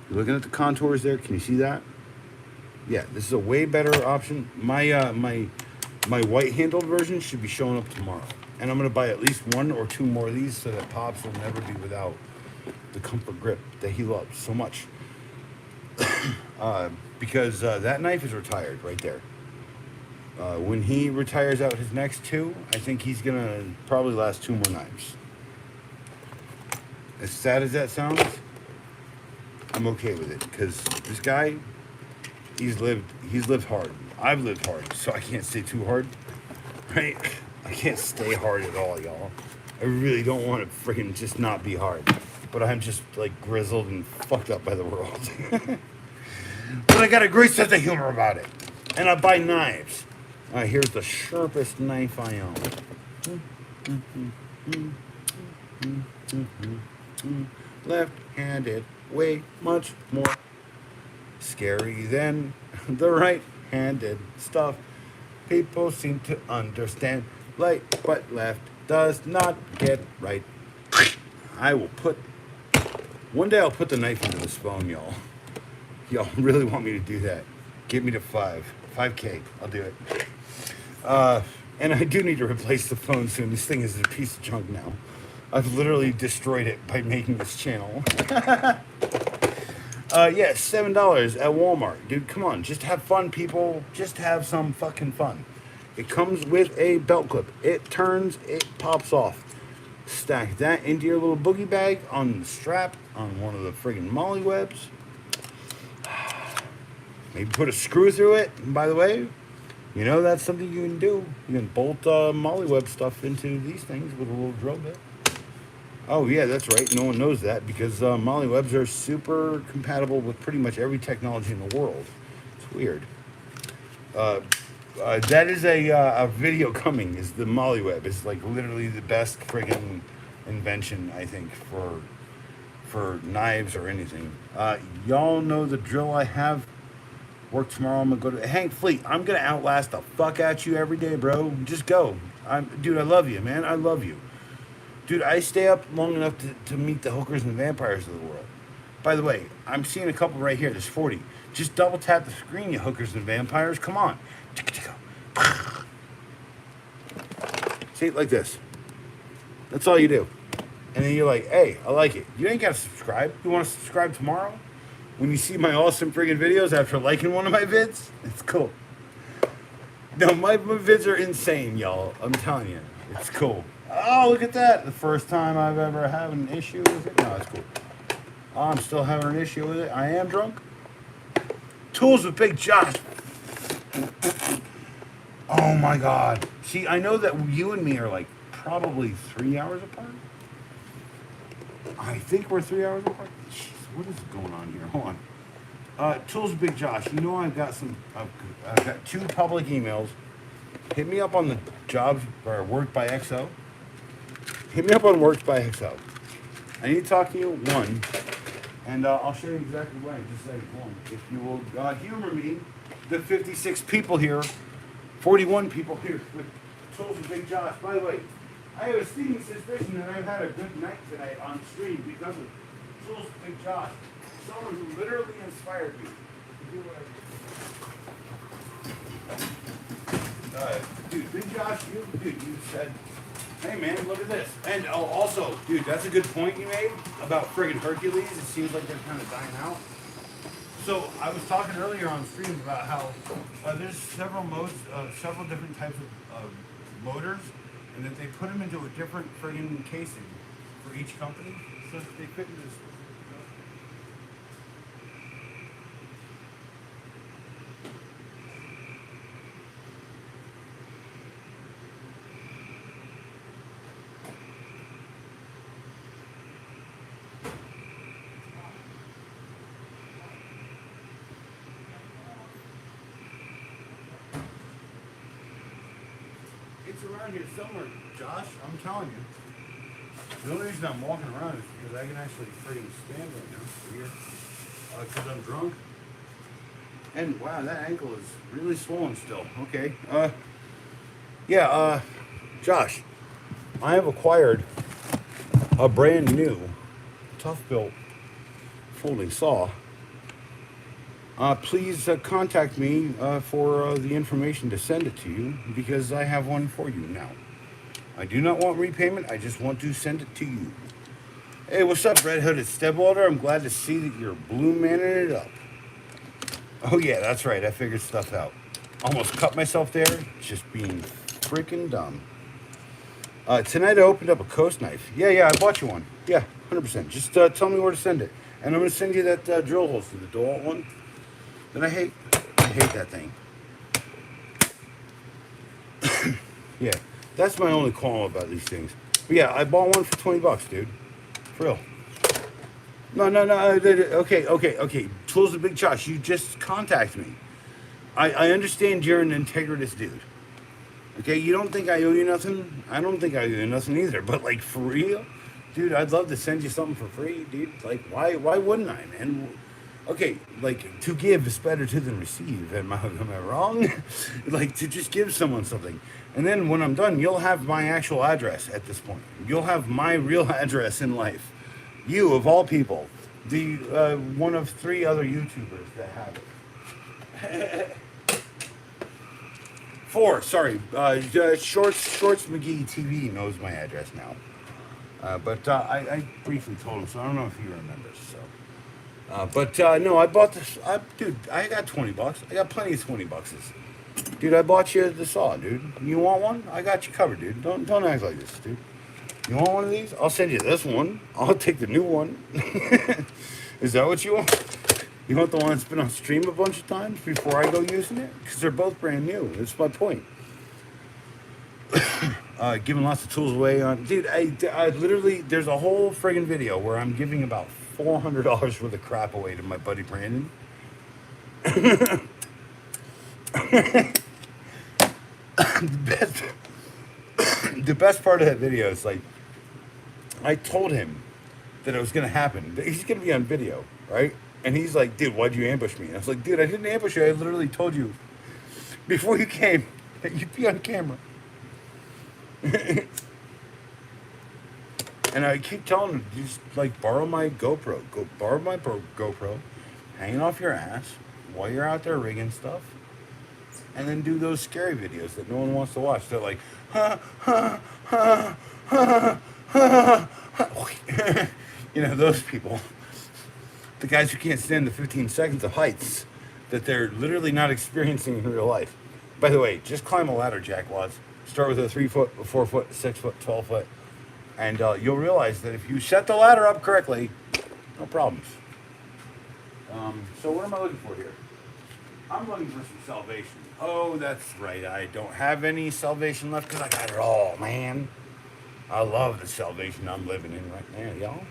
you're looking at the contours there. Can you see that? Yeah, this is a way better option. My my white-handled version should be showing up tomorrow. And I'm going to buy at least 1 or 2 more of these so that Pops will never be without the comfort grip that he loves so much. Because that knife is retired right there. When he retires out his next 2, I think he's going to probably last 2 more knives. As sad as that sounds, I'm okay with it. Because this guy, he's lived hard. I've lived hard, so I can't stay too hard. Right? I can't stay hard at all, y'all. I really don't want to freaking just not be hard. But I'm just like grizzled and fucked up by the world. But I got a great sense of humor about it. And I buy knives. Here's the sharpest knife I own. Left-handed, way much more scary than the right-handed stuff. People seem to understand. Light but left does not get right. One day I'll put the knife into this phone, y'all. Y'all really want me to do that? Get me to 5K. I'll do it. And I do need to replace the phone soon. This thing is a piece of junk now. I've literally destroyed it by making this channel. Yeah, $7 at Walmart. Dude, come on. Just have fun, people. Just have some fucking fun. It comes with a belt clip. It turns, it pops off. Stack that into your little boogie bag on the strap on one of the friggin' molly webs. Maybe put a screw through it. And by the way, you know that's something you can do. You can bolt molly web stuff into these things with a little drill bit. Oh yeah, that's right. No one knows that because molly webs are super compatible with pretty much every technology in the world. It's weird. That is a video coming. Is the molly web? It's like literally the best friggin' invention I think for knives or anything. Y'all know the drill. I have work tomorrow. I'm gonna go to Hank Fleet. I'm gonna outlast the fuck at you every day, bro. Just go. Dude, I love you, man. I love you. Dude, I stay up long enough to meet the hookers and the vampires of the world. By the way, I'm seeing a couple right here. There's 40. Just double tap the screen, you hookers and vampires. Come on. See it like this. That's all you do. And then you're like, hey, I like it. You ain't got to subscribe. You want to subscribe tomorrow? When you see my awesome friggin' videos after liking one of my vids? It's cool. No, my vids are insane, y'all. I'm telling you. It's cool. Oh, look at that. The first time I've ever had an issue with it. No, it's cool. Oh, I'm still having an issue with it. I am drunk. Tools with Big Josh. Oh my God. See, I know that you and me are like probably 3 hours apart. I think we're 3 hours apart. Jeez, what is going on here? Hold on. Tools with Big Josh. You know I've got I've got 2 public emails. Hit me up on the jobs or Work by XO. Hit me up on Work by XO. I need to talk to you. 1, And I'll show you exactly why in just a second. Hold on. If you will humor me, the 56 people here, 41 people here with Tools and Big Josh. By the way, I have a sneaking suspicion that I've had a good night tonight on stream because of Tools and Big Josh. Someone who literally inspired me to do what I did. Dude, Big Josh, you said, hey man, look at this. And also, dude, that's a good point you made about friggin' Hercules. It seems like they're kind of dying out. So I was talking earlier on stream about how there's several different types of motors, and that they put them into a different friggin' casing for each company, so that they fit into this. It's around here somewhere, Josh. I'm telling you. The only reason I'm walking around is because I can actually freaking stand right now here. Because I'm drunk. And wow, that ankle is really swollen still. Okay. Josh, I have acquired a brand new tough built folding saw. Please contact me for the information to send it to you, because I have one for you now. I do not want repayment. I just want to send it to you. Hey, what's up, Red Hooded Stepwalter? I'm glad to see that you're blue manning it up. Oh yeah, that's right. I figured stuff out. Almost cut myself there, just being freaking dumb. Tonight I opened up a Coast knife. Yeah, I bought you one. Yeah, 100%. Just tell me where to send it, and I'm gonna send you that drill holster, the DeWalt one. That I hate that thing. Yeah, that's my only call about these things. But yeah, I bought one for $20, dude. For real. No. Okay. Tools of Big Josh, you just contact me. I understand you're an integritous dude. Okay, you don't think I owe you nothing? I don't think I owe you nothing either. But like, for real? Dude, I'd love to send you something for free, dude. Like, why wouldn't I, man? Okay, like, to give is better to than receive. Am I wrong? Like, to just give someone something. And then when I'm done, you'll have my actual address at this point. You'll have my real address in life. You, of all people, the one of 3 other YouTubers that have it. 4, sorry. Shorts McGee TV knows my address now. But I briefly told him, so I don't know if he remembers, so. No, I bought this. Dude, I got $20. I got plenty of $20. Dude, I bought you the saw, dude. You want one? I got you covered, dude. Don't act like this, dude. You want one of these? I'll send you this one. I'll take the new one. Is that what you want? You want the one that's been on stream a bunch of times before I go using it? Because they're both brand new. That's my point. Giving lots of tools away on... Dude, I literally... There's a whole friggin' video where I'm giving about $400 worth of crap away to my buddy Brandon. The best part of that video is, like, I told him that it was going to happen. He's going to be on video, right? And he's like, dude, why'd you ambush me? And I was like, dude, I didn't ambush you. I literally told you before you came that you'd be on camera. And I keep telling him, just like, borrow my GoPro. Borrow my GoPro, hanging off your ass while you're out there rigging stuff. And then do those scary videos that no one wants to watch. They're like, you know, those people. The guys who can't stand the 15 seconds of heights that they're literally not experiencing in real life. By the way, just climb a ladder, jackwads. Start with a 3 foot, 4 foot, 6 foot, 12 foot. And you'll realize that if you set the ladder up correctly, no problems. So what am I looking for here? I'm looking for some salvation. Oh, that's right. I don't have any salvation left because I got it all, man. I love the salvation I'm living in right now, y'all.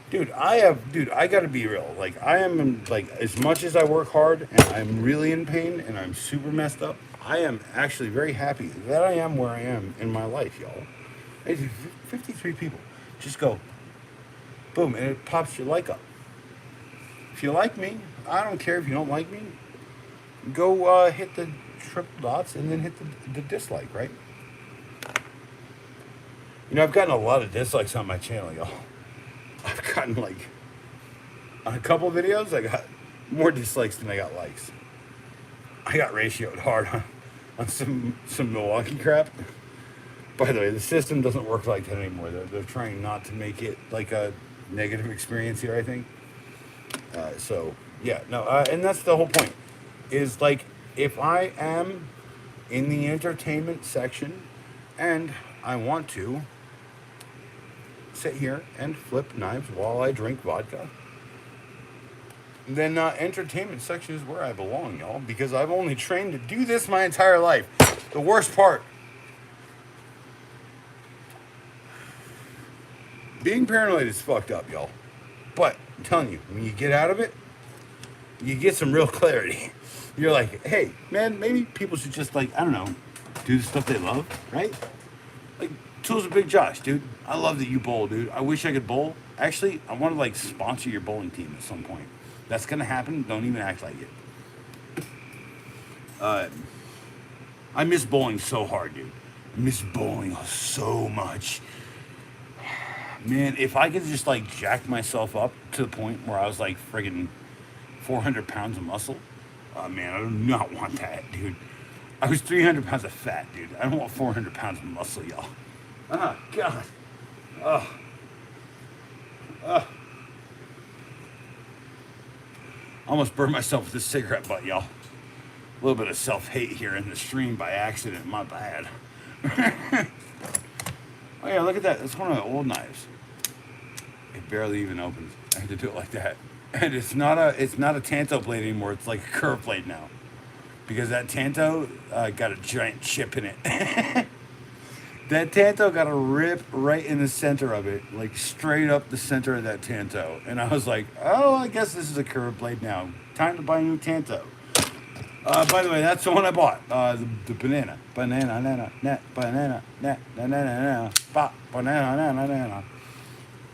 Dude, I gotta be real. Like, I am, like, as much as I work hard and I'm really in pain and I'm super messed up, I am actually very happy that I am where I am in my life, y'all. 53 people. Just go, boom, and it pops your like up. If you like me, I don't care if you don't like me. Go hit the triple dots and then hit the dislike, right? You know, I've gotten a lot of dislikes on my channel, y'all. I've gotten like, on a couple of videos, I got more dislikes than I got likes. I got ratioed hard on some Milwaukee crap. By the way, the system doesn't work like that anymore. They're trying not to make it like a negative experience here, I think. So, yeah, no, and that's the whole point. Is like, if I am in the entertainment section and I want to sit here and flip knives while I drink vodka, then entertainment section is where I belong, y'all, because I've only trained to do this my entire life. The worst part, being paranoid is fucked up, y'all. But I'm telling you, when you get out of it, you get some real clarity. You're like, hey, man, maybe people should just, like, I don't know, do the stuff they love, right? Like, Tools of Big Josh, dude. I love that you bowl, dude. I wish I could bowl. Actually, I want to, like, sponsor your bowling team at some point. That's going to happen. Don't even act like it. I miss bowling so hard, dude. I miss bowling so much. Man, if I could just, like, jack myself up to the point where I was, like, friggin' 400 pounds of muscle, man, I do not want that, dude. I was 300 pounds of fat, dude. I don't want 400 pounds of muscle, y'all. Oh, God. Almost burned myself with this cigarette butt, y'all. A little bit of self-hate here in the stream by accident. My bad. Oh, yeah, look at that. That's one of the old knives. It barely even opens. I had to do it like that. And it's not a Tanto blade anymore. It's like a curved blade now. Because that Tanto got a giant chip in it. That Tanto got a rip right in the center of it. Like straight up the center of that Tanto. And I was like, oh, I guess this is a curved blade now. Time to buy a new Tanto. By the way, that's the one I bought. The banana. Banana.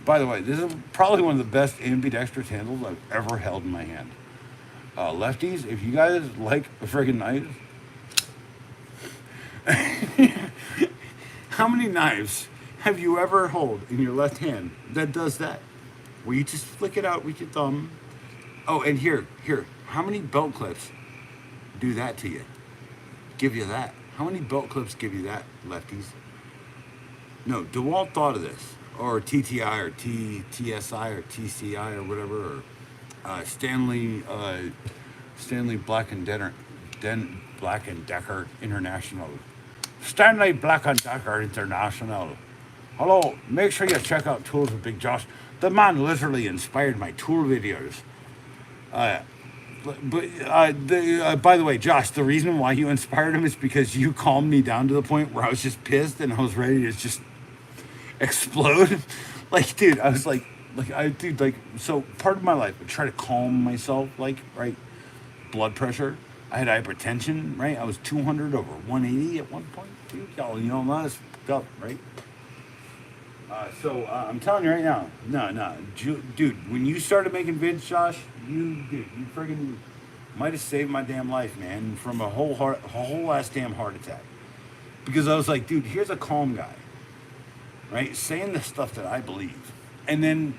By the way, this is probably one of the best ambidextrous handles I've ever held in my hand. Lefties, if you guys like friggin' knives, how many knives have you ever held in your left hand that does that? Where you just flick it out with your thumb. Oh, and here, how many belt clips do that to you? Give you that. How many belt clips give you that, lefties? No, DeWalt thought of this. Or TTI or TSI or TCI or whatever, or Stanley Black and Decker International. Stanley Black and Decker International. Hello, make sure you check out Tools with Big Josh. The man literally inspired my tool videos. By the way, Josh, the reason why you inspired him is because you calmed me down to the point where I was just pissed and I was ready to just explode. Like, dude, I was like, so part of my life, I try to calm myself, like, right, blood pressure. I had hypertension, right? I was 200 over 180 at one point, dude. Y'all, you know, that's up, right? So I'm telling you right now, no, dude, when you started making vids, Josh, you friggin' might have saved my damn life, man, from a whole ass damn heart attack. Because I was like, dude, here's a calm guy, right, saying the stuff that I believe. And then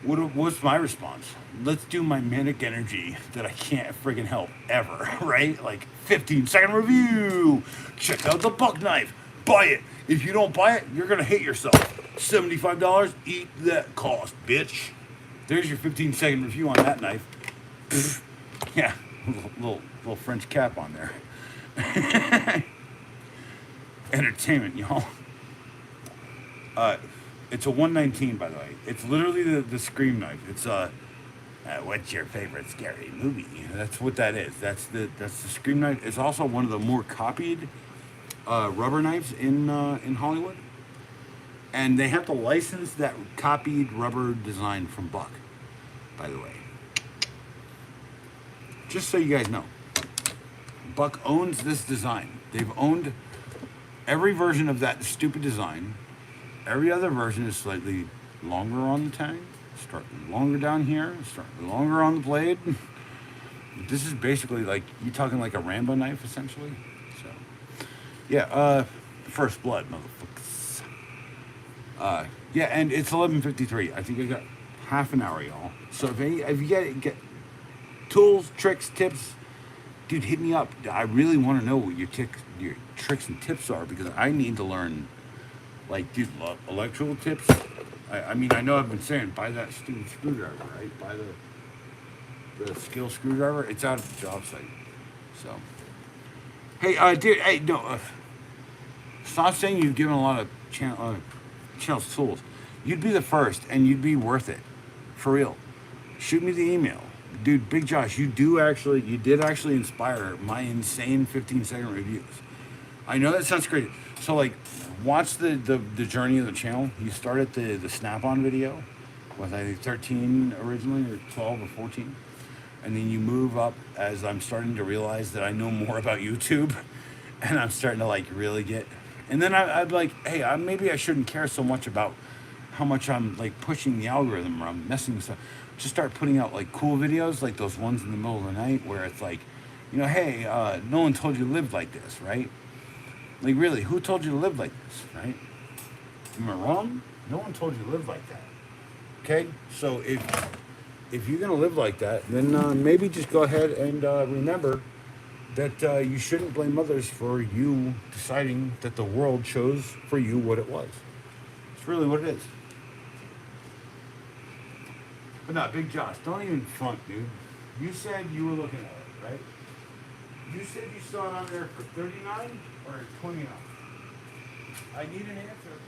what's my response? Let's do my manic energy that I can't friggin' help ever, right? Like 15-second review. Check out the buck knife. Buy it. If you don't buy it, you're gonna hate yourself. $75. Eat that cost, bitch. There's your 15-second review on that knife. Pfft. Yeah, little French cap on there. Entertainment, y'all. It's a 119, by the way. It's literally the Scream knife. It's what's your favorite scary movie? That's what that is. That's the Scream knife. It's also one of the more copied rubber knives in Hollywood, and they have to license that copied rubber design from Buck. By the way, just so you guys know, Buck owns this design. They've owned every version of that stupid design. Every other version is slightly longer on the tang, starting longer down here, starting longer on the blade. This is basically like, you talking like a Rambo knife, essentially. So, yeah, first blood, motherfuckers. Yeah, and it's 11:53. I think I got half an hour, y'all. So if you get tools, tricks, tips, dude, hit me up. I really want to know what your tricks and tips are, because I need to learn, like, dude, electrical tips. I mean, I know I've been saying, buy that stupid screwdriver, right? Buy the skill screwdriver. It's out of the job site. So, hey, dude, hey, no, stop saying you've given a lot of channels tools. You'd be the first, and you'd be worth it, for real. Shoot me the email, dude. Big Josh, you did actually inspire my insane 15-second reviews. I know that sounds crazy. So, like, watch the journey of the channel. You start at the Snap-on video, was I think 13 originally, or 12 or 14, and then you move up as I'm starting to realize that I know more about YouTube, and I'm starting to, like, really get. And then I'd like, hey, maybe I shouldn't care so much about how much I'm, like, pushing the algorithm, or I'm messing with stuff. Just start putting out, like, cool videos, like those ones in the middle of the night where it's like, you know, hey, no one told you to live like this, right? Like, really, who told you to live like this, right? Am I wrong? No one told you to live like that. Okay? So if you're gonna live like that, then maybe just go ahead and remember that you shouldn't blame others for you deciding that the world chose for you what it was. It's really what it is. But no, Big Josh, don't even front, dude. You said you were looking at it, right? You said you saw it on there for 39 or 29. I need an answer.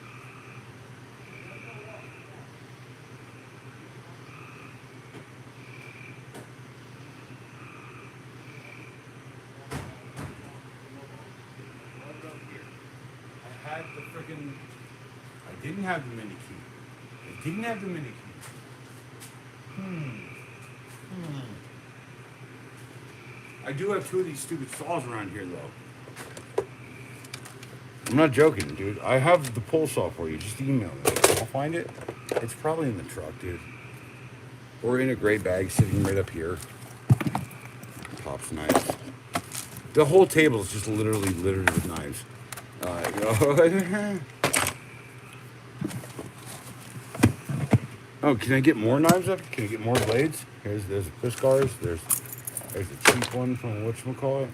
I had the freaking. I didn't have the mini key. I didn't have the mini key. I do have two of these stupid saws around here, though. I'm not joking, dude. I have the pull saw for you. Just email me. I'll find it. It's probably in the truck, dude. Or in a gray bag sitting right up here. Pops knives. The whole table is just literally littered with knives. Oh, can I get more knives up? Can I get more blades? There's a Fiskars. There's a cheap one from whatchamacallit.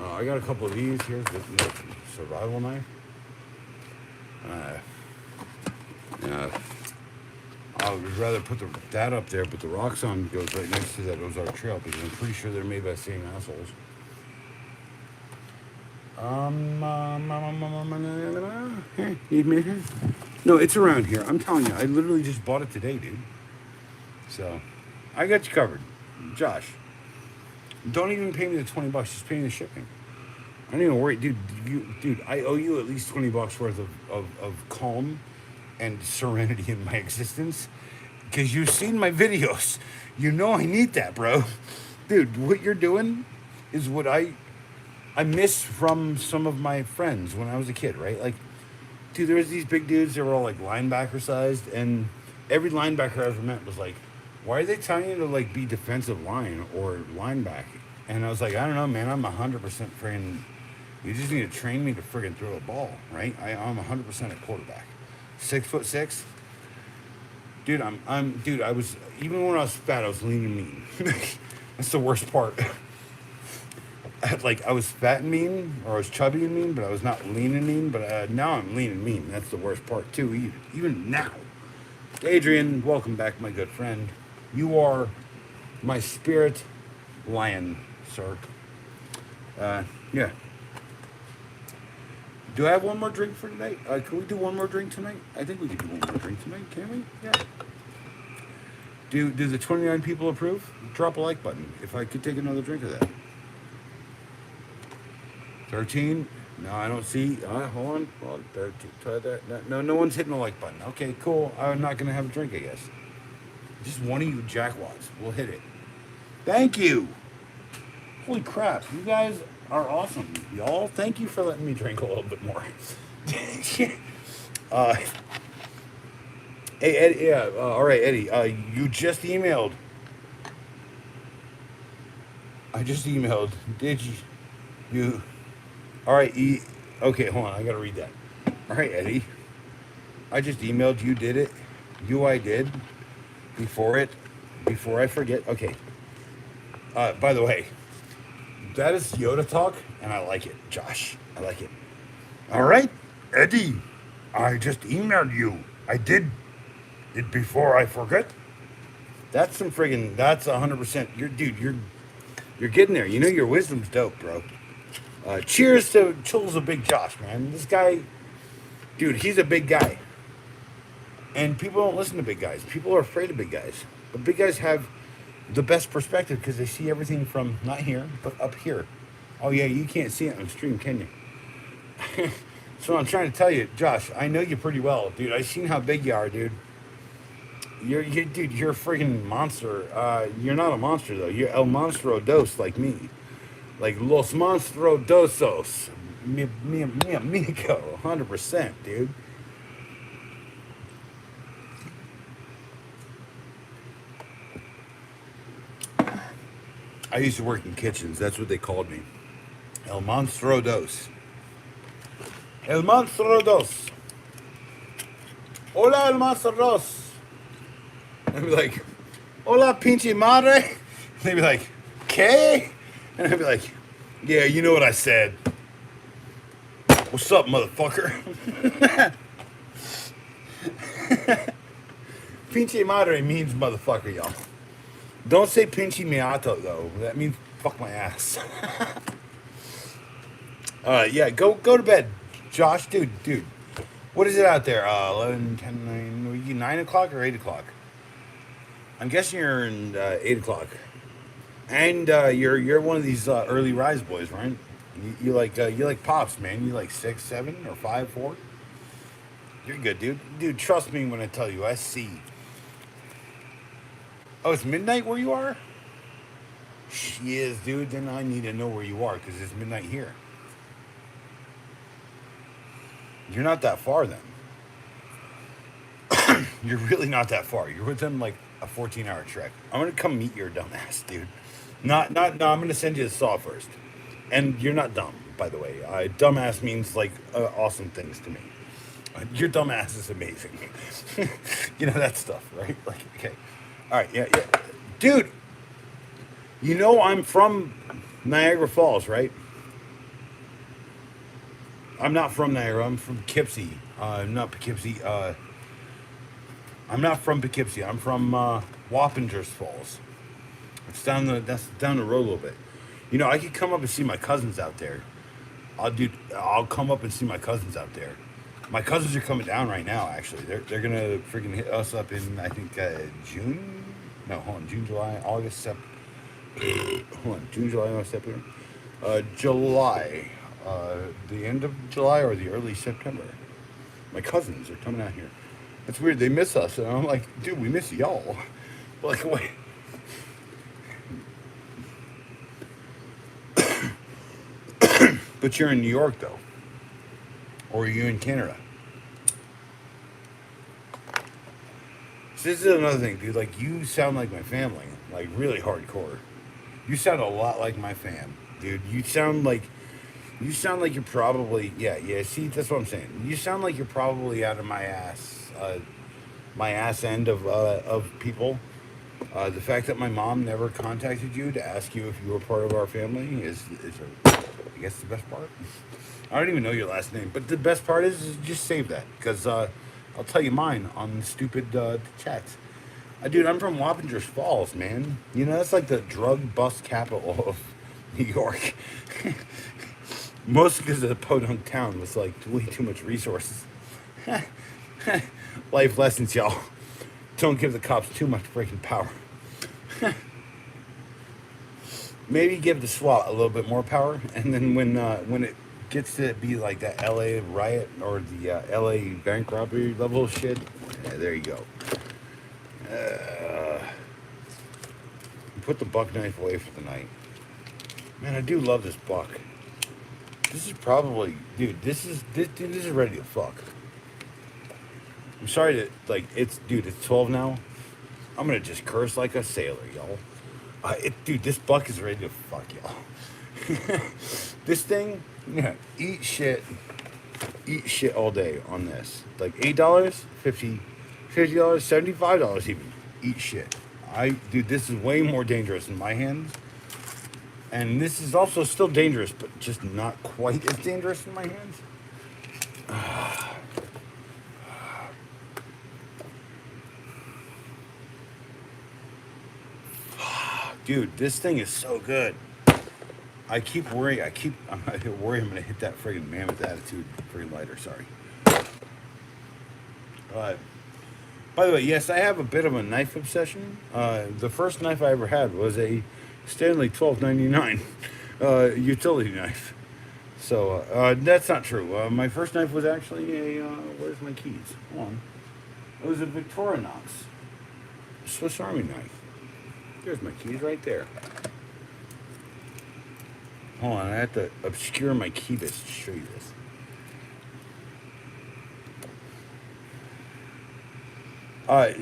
I got a couple of these. Here's the survival knife. I would rather put that up there, but the Roxxon goes right next to that Ozark Trail, because I'm pretty sure they're made by the same assholes. No, it's around here. I'm telling you, I literally just bought it today, dude. So, I got you covered. Josh, don't even pay me the $20. Just pay me the shipping. I don't even worry, dude. Dude, I owe you at least $20 worth of calm and serenity in my existence, because you've seen my videos. You know I need that, bro. Dude, what you're doing is what I miss from some of my friends when I was a kid, right? Like, dude, there was these big dudes that were all like linebacker sized, and every linebacker I ever met was like, why are they telling you to like be defensive line or linebacker? And I was like, I don't know, man. I'm 100% friggin'. You just need to train me to friggin' throw a ball, right? I'm 100% a quarterback. 6'6". Dude, dude, I was, even when I was fat, I was lean and mean. That's the worst part. Like, I was fat and mean, or I was chubby and mean, but I was not lean and mean. But now I'm lean and mean. That's the worst part, too, even now. Adrian, welcome back, my good friend. You are my spirit lion, sir. Yeah. Do I have one more drink for tonight? Can we do one more drink tonight? I think we can do one more drink tonight, can we? Yeah. Do the 29 people approve? Drop a like button if I could take another drink of that. 13? No, I don't see. Hold on. 13. Try that. No one's hitting the like button. Okay, cool. I'm not going to have a drink, I guess. Just one of you jackwads will hit it. Thank you. Holy crap. You guys are awesome, y'all. Thank you for letting me drink a little bit more. Hey, Eddie, yeah, all right, Eddie, you just emailed. I just emailed. Did you? You. All right, okay, hold on. I got to read that. All right, Eddie. I just emailed you. Did it? I did. Before it. Before I forget. Okay. By the way, that is Yoda talk, and I like it, Josh. I like it. All right, Eddie. I just emailed you. I did it before I forget. That's some friggin'. That's 100%. You're, dude. You're getting there. You know your wisdom's dope, bro. Cheers to Chill's a big Josh, man. This guy, dude, he's a big guy. And people don't listen to big guys. People are afraid of big guys. But big guys have the best perspective because they see everything from not here, but up here. Oh, yeah, you can't see it on stream, can you? So I'm trying to tell you, Josh, I know you pretty well, dude. I've seen how big you are, dude. Dude, you're a friggin' monster. You're not a monster, though. You're El Monstro Dos like me. Like Los Monstro Dosos. Me, amigo. 100%, dude. I used to work in kitchens. That's what they called me. El Monstro Dos. El Monstro Dos. Hola, El Monstro Dos. I'd be like, hola, pinche madre. They'd be like, ¿qué? And I'd be like, yeah, you know what I said. What's up, motherfucker? Pinche madre means motherfucker, y'all. Don't say pinche miato, though. That means fuck my ass. Yeah, go to bed. Josh, dude. What is it out there? 11, 10, 9, are you 9 o'clock or 8 o'clock? I'm guessing you're in 8 o'clock. And you're one of these early rise boys, right? You like pops, man. You like 6, 7, or 5, 4? You're good, dude. Dude, trust me when I tell you, I see. Oh, it's midnight where you are? She is, dude. Then I need to know where you are because it's midnight here. You're not that far then. You're really not that far. You're within like a 14-hour trek. I'm gonna come meet your dumbass, dude. No. I'm gonna send you a saw first. And you're not dumb, by the way. Dumbass means like awesome things to me. Your dumbass is amazing. You know that stuff, right? Like, okay, all right, yeah, dude. You know I'm from Niagara Falls, right? I'm not from Niagara. I'm from Poughkeepsie. Not Poughkeepsie. I'm not from Poughkeepsie. I'm from Wappingers Falls. That's down the road a little bit. You know, I could come up and see my cousins out there. I'll come up and see my cousins out there. My cousins are coming down right now. Actually, they're gonna freaking hit us up in I think June. No, hold on. June, July, August, September. Hold on. June, July, August, September. July. The end of July or the early September. My cousins are coming out here. It's weird. They miss us, and I'm like, dude, we miss y'all. Like, wait. But you're in New York, though. Or are you in Canada? So this is another thing, dude. Like, you sound like my family. Like, really hardcore. You sound a lot like my fam, dude. You sound like you're probably, yeah, see, that's what I'm saying. You sound like you're probably out of my ass end of people. The fact that my mom never contacted you to ask you if you were part of our family is I guess the best part. I don't even know your last name, but the best part is just save that because I'll tell you mine on the stupid chats. Dude, I'm from Wappingers Falls, man. You know, that's like the drug bust capital of New York. Mostly because of the podunk town with like way too much resources. Life lessons, y'all. Don't give the cops too much freaking power. Maybe give the SWAT a little bit more power, and then when it gets to be like that LA riot or the LA bank robbery level shit, yeah, there you go. Put the buck knife away for the night. Man, I do love this buck. This is probably, dude. This is ready to fuck. I'm sorry to like. It's 12 now. I'm gonna just curse like a sailor, y'all. Dude, this buck is ready to fuck y'all. This thing, yeah, eat shit all day on this. Like $8, $50, $75 even. Eat shit. Dude, this is way more dangerous in my hands. And this is also still dangerous, but just not quite as dangerous in my hands. Dude, this thing is so good. I worry I'm gonna hit that friggin' mammoth attitude friggin' lighter, sorry. By the way, yes, I have a bit of a knife obsession. The first knife I ever had was a Stanley 1299 utility knife. So that's not true. My first knife was actually a where's my keys? Hold on. It was a Victorinox Swiss Army knife. There's my keys right there. Hold on, I have to obscure my keybits to show you this.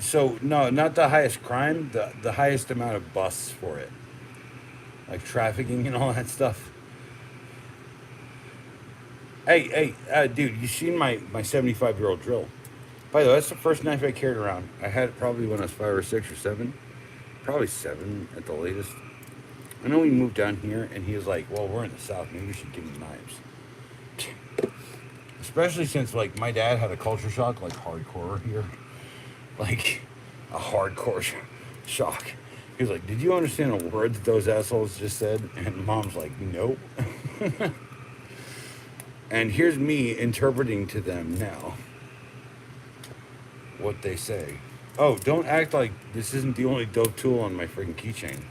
So no, not the highest crime, the highest amount of busts for it, like trafficking and all that stuff. Hey, dude, you seen my 75-year-old drill? By the way, that's the first knife I carried around. I had it probably when I was 5 or 6 or 7, probably 7 at the latest. I know we moved down here, and he was like, "Well, we're in the South. Maybe you should give me knives." Especially since like my dad had a culture shock, like hardcore here. Like a hardcore shock. He was like, "Did you understand a word that those assholes just said?" And mom's like, "Nope." And here's me interpreting to them now what they say. Oh, don't act like this isn't the only dope tool on my freaking keychain.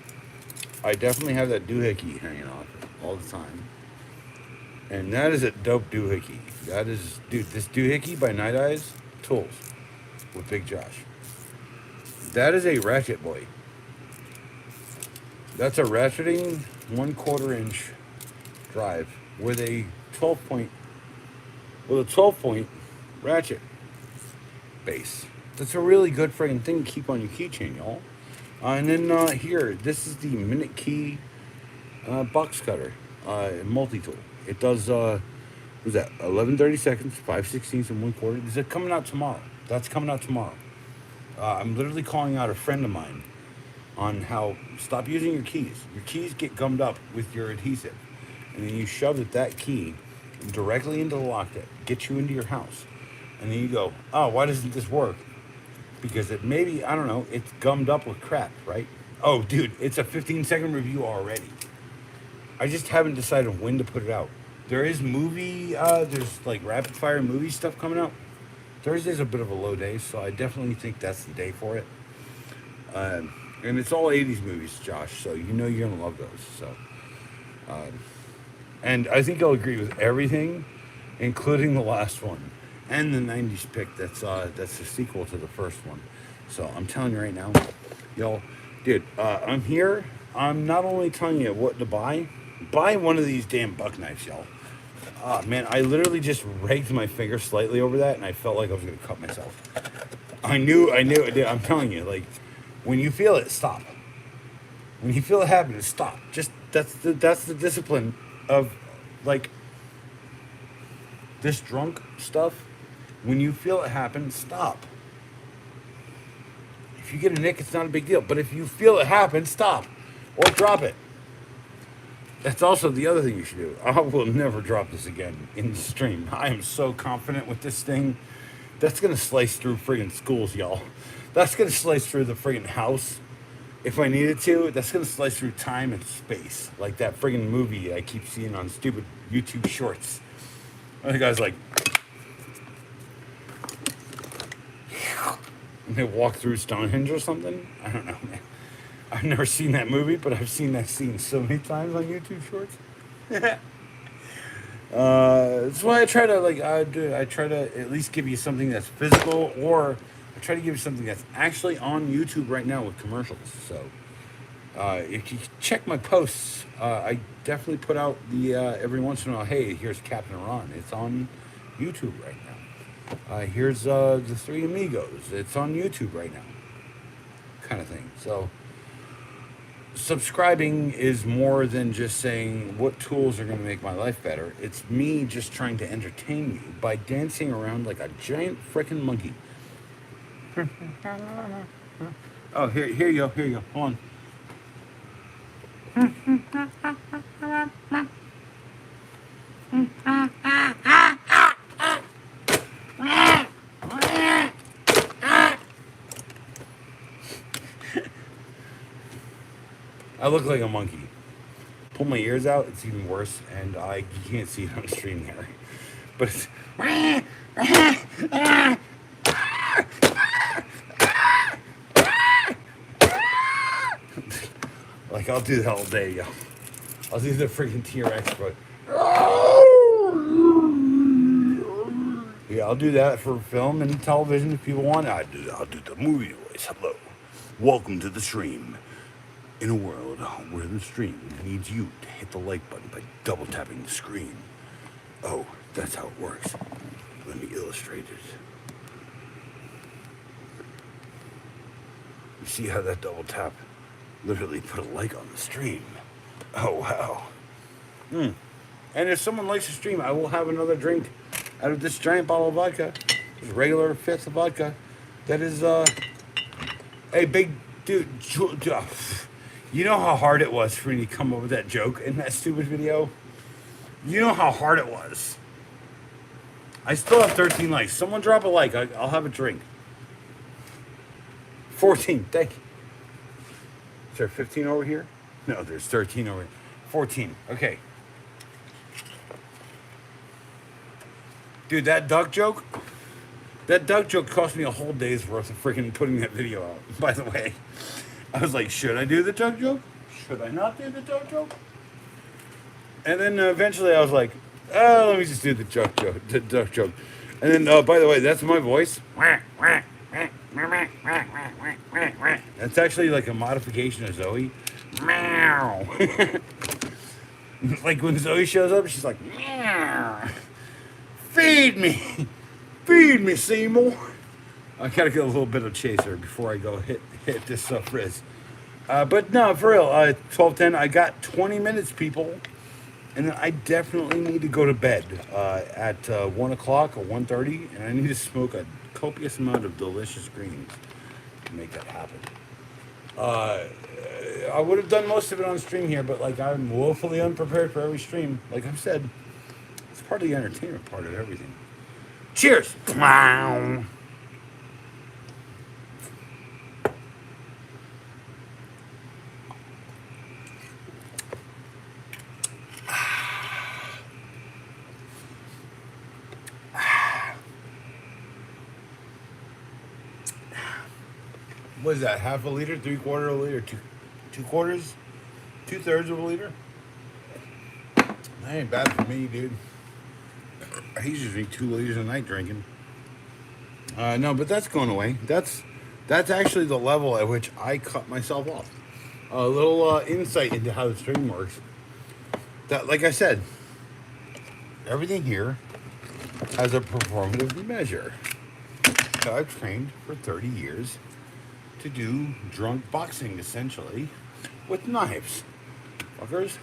I definitely have that doohickey hanging off all the time. And that is a dope doohickey. That is, dude, this doohickey by Night Eyes Tools with Big Josh. That is a ratchet boy. That's a ratcheting 1/4 inch drive with a 12 point ratchet base. That's a really good friggin' thing to keep on your keychain, y'all. And then here, this is the Minute Key box cutter multi-tool. It does, what was that, 11/32, 5/16 and 1/4. Is it coming out tomorrow? That's coming out tomorrow. I'm literally calling out a friend of mine on how, stop using your keys. Your keys get gummed up with your adhesive. And then you shove that key directly into the lock that gets you into your house. And then you go, oh, why doesn't this work? Because it maybe, I don't know, it's gummed up with crap, right? Oh, dude, it's a 15-second review already. I just haven't decided when to put it out. There is there's like rapid fire movie stuff coming out. Thursday's a bit of a low day, so I definitely think that's the day for it. And it's all 80s movies, Josh, so you know you're going to love those. So, and I think you'll agree with everything, including the last one. And the 90s pick that's a sequel to the first one. So I'm telling you right now, y'all, dude, I'm here. I'm not only telling you what to buy one of these damn buck knives, y'all. Man, I literally just raked my finger slightly over that, and I felt like I was going to cut myself. I knew it did. I'm telling you, like, when you feel it, stop. When you feel it happen, stop. Just, that's the discipline of, like, this drunk stuff. When you feel it happen, stop. If you get a nick, it's not a big deal. But if you feel it happen, stop. Or drop it. That's also the other thing you should do. I will never drop this again in the stream. I am so confident with this thing. That's going to slice through friggin' schools, y'all. That's going to slice through the friggin' house. If I needed to, that's going to slice through time and space. Like that friggin' movie I keep seeing on stupid YouTube shorts. The guy's like... and they walk through Stonehenge or something. I don't know, man. I've never seen that movie, but I've seen that scene so many times on YouTube Shorts. That's why I try to I try to at least give you something that's physical, or I try to give you something that's actually on YouTube right now with commercials. So if you check my posts, I definitely put out the every once in a while. Hey, here's Captain Ron. It's on YouTube right now. Here's the Three Amigos. It's on YouTube right now, kind of thing. So subscribing is more than just saying what tools are going to make my life better. It's me just trying to entertain you by dancing around like a giant freaking monkey. Oh, here you go. Here you go. Hold on. I look like a monkey. Pull my ears out, it's even worse, and you can't see it on the stream there. But it's like I'll do that all day, yo. I'll do the freaking T-Rex, but yeah, I'll do that for film and television if people want. I'll do the movie voice. Hello, welcome to the stream. In a world where the stream needs you to hit the like button by double tapping the screen. Oh, that's how it works. Let me illustrate it. You see how that double tap literally put a like on the stream? Oh, wow. And if someone likes the stream, I will have another drink out of this giant bottle of vodka. Just regular fifth of vodka. That is, hey, big dude. You know how hard it was for me to come up with that joke in that stupid video? You know how hard it was. I still have 13 likes. Someone drop a like. I'll have a drink. 14. Thank you. Is there 15 over here? No, there's 13 over here. 14. Okay. Dude, that duck joke cost me a whole day's worth of freaking putting that video out, by the way. I was like, should I do the duck joke? Should I not do the duck joke? And then eventually I was like, oh, let me just do the duck joke. And then, by the way, that's my voice. That's actually like a modification of Zoe. Meow. Like when Zoe shows up, she's like, meow. Feed me, Seymour. I gotta get a little bit of chaser before I go hit this frizz. But no, for real, 12:10. I got 20 minutes, people, and then I definitely need to go to bed at 1 o'clock or 1:30, and I need to smoke a copious amount of delicious greens to make that happen. I would have done most of it on stream here, but like I'm woefully unprepared for every stream. Like I've said, it's part of the entertainment part of everything. Cheers! Wow. What is that? Half a liter, 3/4 of a liter, two quarters, 2/3 of a liter? That ain't bad for me, dude. I usually drink 2 liters a night drinking. No, but that's going away. That's actually the level at which I cut myself off. A little insight into how the stream works. That, like I said, everything here has a performative measure. I've trained for 30 years to do drunk boxing, essentially, with knives. Fuckers.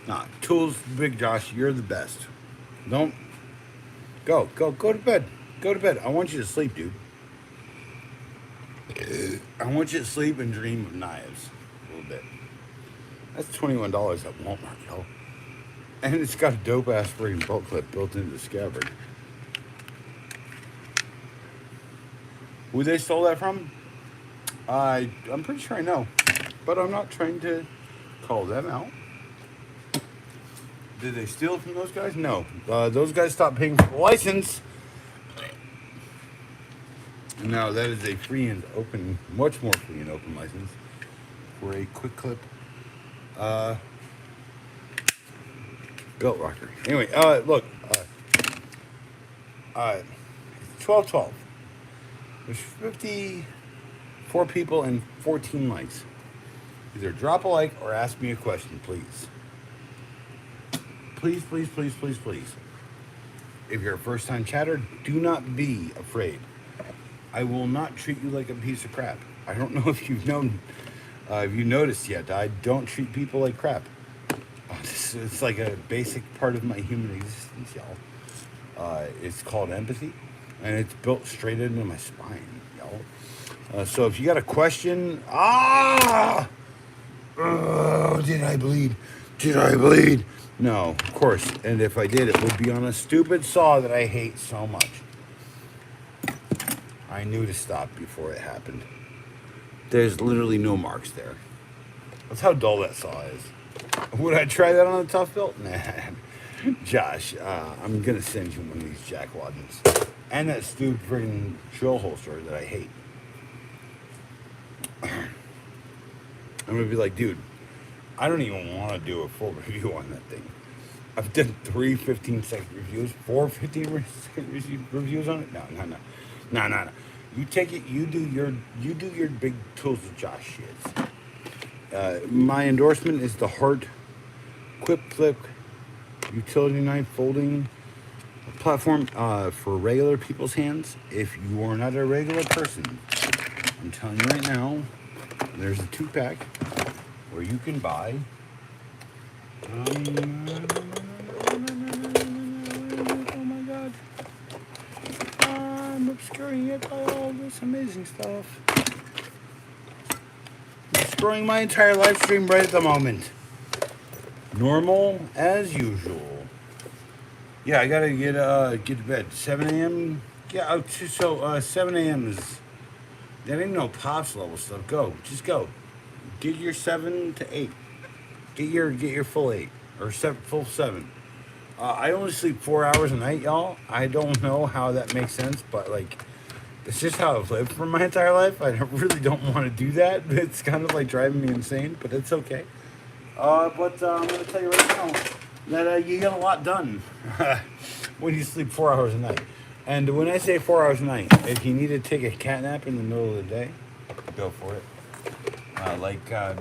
Nah, tools, Big Josh, you're the best. Don't. Go to bed. Go to bed. I want you to sleep, dude. I want you to sleep and dream of knives a little bit. That's $21 at Walmart, yo. And it's got a dope-ass freaking bolt clip built into the scabbard. Who they stole that from? I'm pretty sure I know. But I'm not trying to call them out. Did they steal it from those guys? No. Those guys stopped paying for the license. No, that is a free and open, much more free and open license for a quick clip belt rocker. Anyway, look, it's 12:12. There's 54 people and 14 likes. Either drop a like or ask me a question, please. Please, please, please, please, please. If you're a first time chatter, do not be afraid. I will not treat you like a piece of crap. I don't know if you've known, if you noticed yet. I don't treat people like crap. It's like a basic part of my human existence, y'all. It's called empathy, and it's built straight into my spine, y'all. So if you got a question, did I bleed? Did I bleed? No, of course. And if I did, it would be on a stupid saw that I hate so much. I knew to stop before it happened. There's literally no marks there. That's how dull that saw is. Would I try that on a tough belt? Nah. Josh, I'm gonna send you one of these jackwaddens. And that stupid friggin' drill holster that I hate. I'm gonna be like, dude, I don't even want to do a full review on that thing. I've done 3 15-second reviews, 4 15-second reviews on it. No. You take it. You do your big tools of Josh shits. My endorsement is the Hard Quick Flip utility knife folding platform for regular people's hands. If you are not a regular person, I'm telling you right now, there's a 2-pack where you can buy. Oh my god. I'm obscuring it by all this amazing stuff. I'm destroying my entire live stream right at the moment. Normal as usual. Yeah, I gotta get to bed. 7 a.m. Yeah, so 7 a.m. is that ain't no pops level stuff. Go, just go. Get your 7 to 8. Get your full 8 or full 7. I only sleep 4 hours a night, y'all. I don't know how that makes sense, but like, it's just how I've lived for my entire life. I really don't want to do that. It's kind of like driving me insane, but it's okay. But I'm gonna tell you right now that you get a lot done when you sleep 4 hours a night. And when I say 4 hours a night, if you need to take a cat nap in the middle of the day, go for it.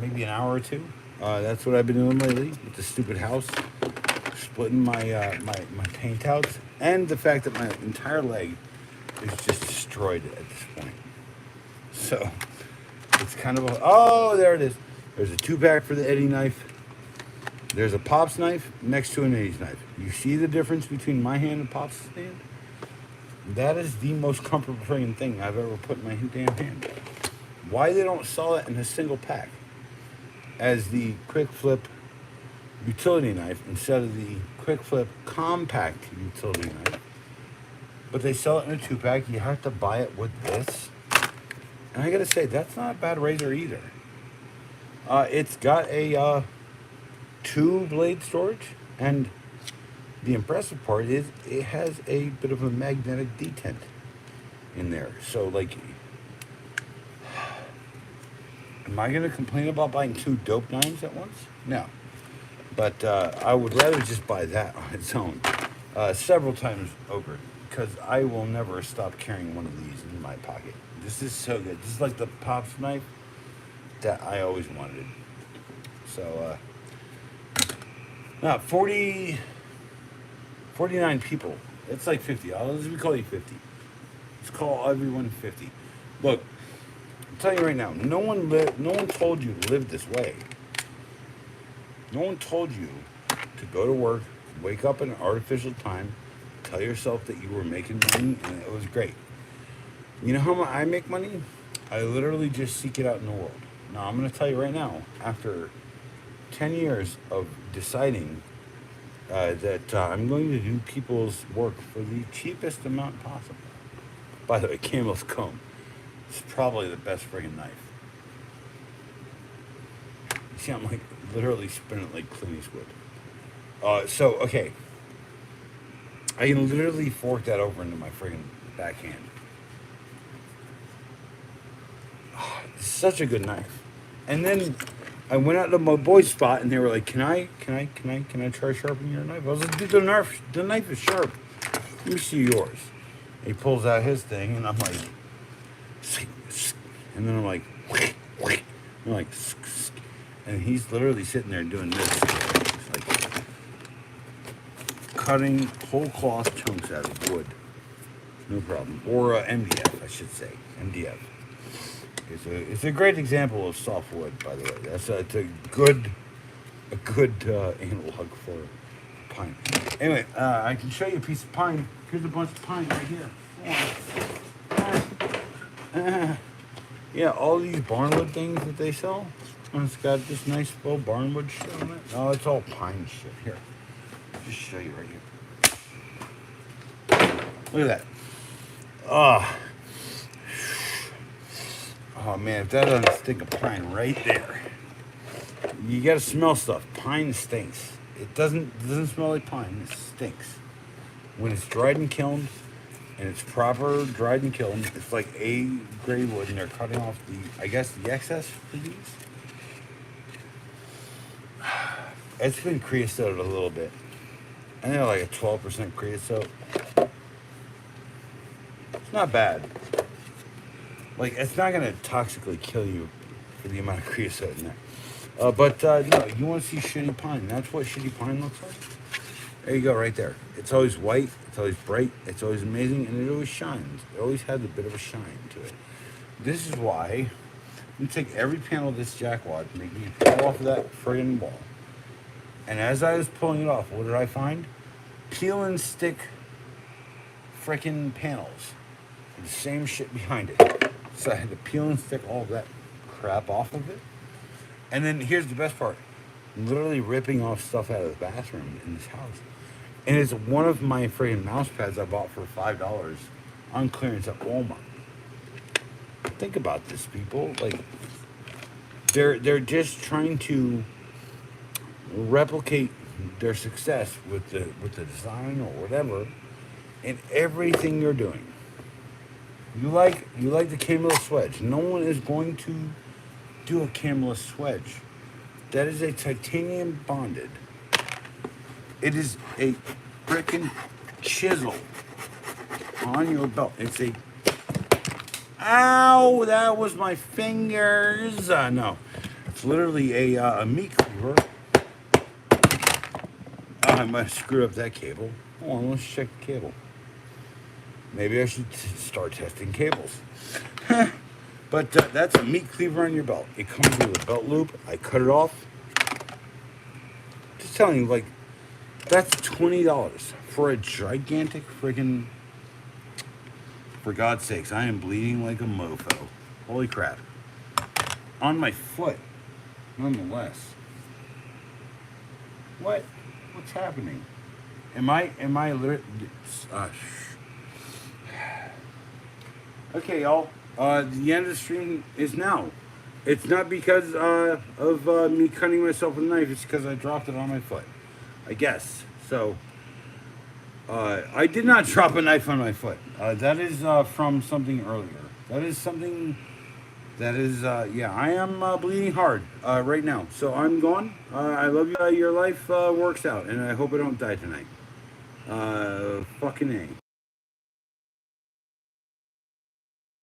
Maybe an hour or two. That's what I've been doing lately with the stupid house, splitting my paint outs, and the fact that my entire leg is just destroyed at this point. So it's kind of there it is. There's a 2-pack for the Eddie knife. There's a Pops knife next to an Eddie's knife. You see the difference between my hand and Pops' hand? That is the most comfortable friggin' thing I've ever put in my damn hand. Why they don't sell it in a single pack as the Quick Flip utility knife instead of the Quick Flip compact utility knife? But they sell it in a 2-pack. You have to buy it with this. And I gotta say, that's not a bad razor either. It's got a 2-blade storage, and the impressive part is it has a bit of a magnetic detent in there. So, like, am I going to complain about buying 2 dope knives at once? No. But I would rather just buy that on its own several times over, because I will never stop carrying one of these in my pocket. This is so good. This is like the Pops knife that I always wanted. So, now 49 people. It's like 50. We call you 50. Let's call everyone 50. Look, I'm telling you right now, no one told you to live this way. No one told you to go to work, wake up at an artificial time, tell yourself that you were making money, and it was great. You know how I make money? I literally just seek it out in the world. Now, I'm going to tell you right now, after 10 years of deciding that I'm going to do people's work for the cheapest amount possible. By the way, Camel's Comb. It's probably the best friggin' knife. You see, I'm like literally spinning it like Clint Eastwood. Okay. I can literally fork that over into my friggin' backhand. It's such a good knife. And then I went out to my boy's spot, and they were like, "Can I try sharpening your knife?" I was like, "Dude, the knife is sharp. Let me see yours." He pulls out his thing, and I'm like, and then I'm like, And he's literally sitting there doing this. It's like cutting whole cloth chunks out of wood. No problem. Or MDF, I should say. MDF. It's a great example of soft wood, by the way. It's a good analog for pine. Anyway, I can show you a piece of pine. Here's a bunch of pine right here. Yeah, all these barnwood things that they sell. And it's got this nice little barnwood shit on it. No, it's all pine shit. Here, I'll just show you right here. Look at that. Oh man, if that doesn't stick a pine right there. You gotta smell stuff. Pine stinks. It doesn't smell like pine. It stinks. When it's dried and kilned, and it's proper dried and kilned, it's like A grade wood, and they're cutting off the excess for these. It's been creosoted a little bit. I think like a 12% creosote. It's not bad. Like, it's not gonna toxically kill you for the amount of creosote in there. But no, you want to see shitty pine. That's what shitty pine looks like. There you go, right there. It's always white. It's always bright. It's always amazing, and it always shines. It always has a bit of a shine to it. This is why you take every panel of this jackwad, make me pull off of that friggin' wall. And as I was pulling it off, what did I find? Peel and stick frickin' panels. The same shit behind it. So I had to peel and stick all of that crap off of it. And then here's the best part. I'm literally ripping off stuff out of the bathroom in this house. And it's one of my friggin' mouse pads I bought for $5 on clearance at Walmart. Think about this, people. Like, they're just trying to replicate their success with the design or whatever in everything you're doing. You like the cameless wedge. No one is going to do a cameless wedge. That is a titanium bonded. It is a frickin' chisel on your belt. It's a... Ow! That was my fingers. No. It's literally a meat cleaver. Oh, I might have screwed up that cable. Hold on, let's check the cable. Maybe I should start testing cables. But that's a meat cleaver on your belt. It comes with a belt loop. I cut it off. Just telling you, like, that's $20 for a gigantic friggin'... For God's sakes, I am bleeding like a mofo. Holy crap. On my foot, nonetheless. What's happening? Am I literally... Okay, y'all. The end of the stream is now. It's not because of me cutting myself with a knife. It's because I dropped it on my foot. I guess. So, I did not drop a knife on my foot. That is from something earlier. That is something that is, yeah, I am bleeding hard right now. So I'm gone. I love you. Your life works out, and I hope I don't die tonight. Fucking A.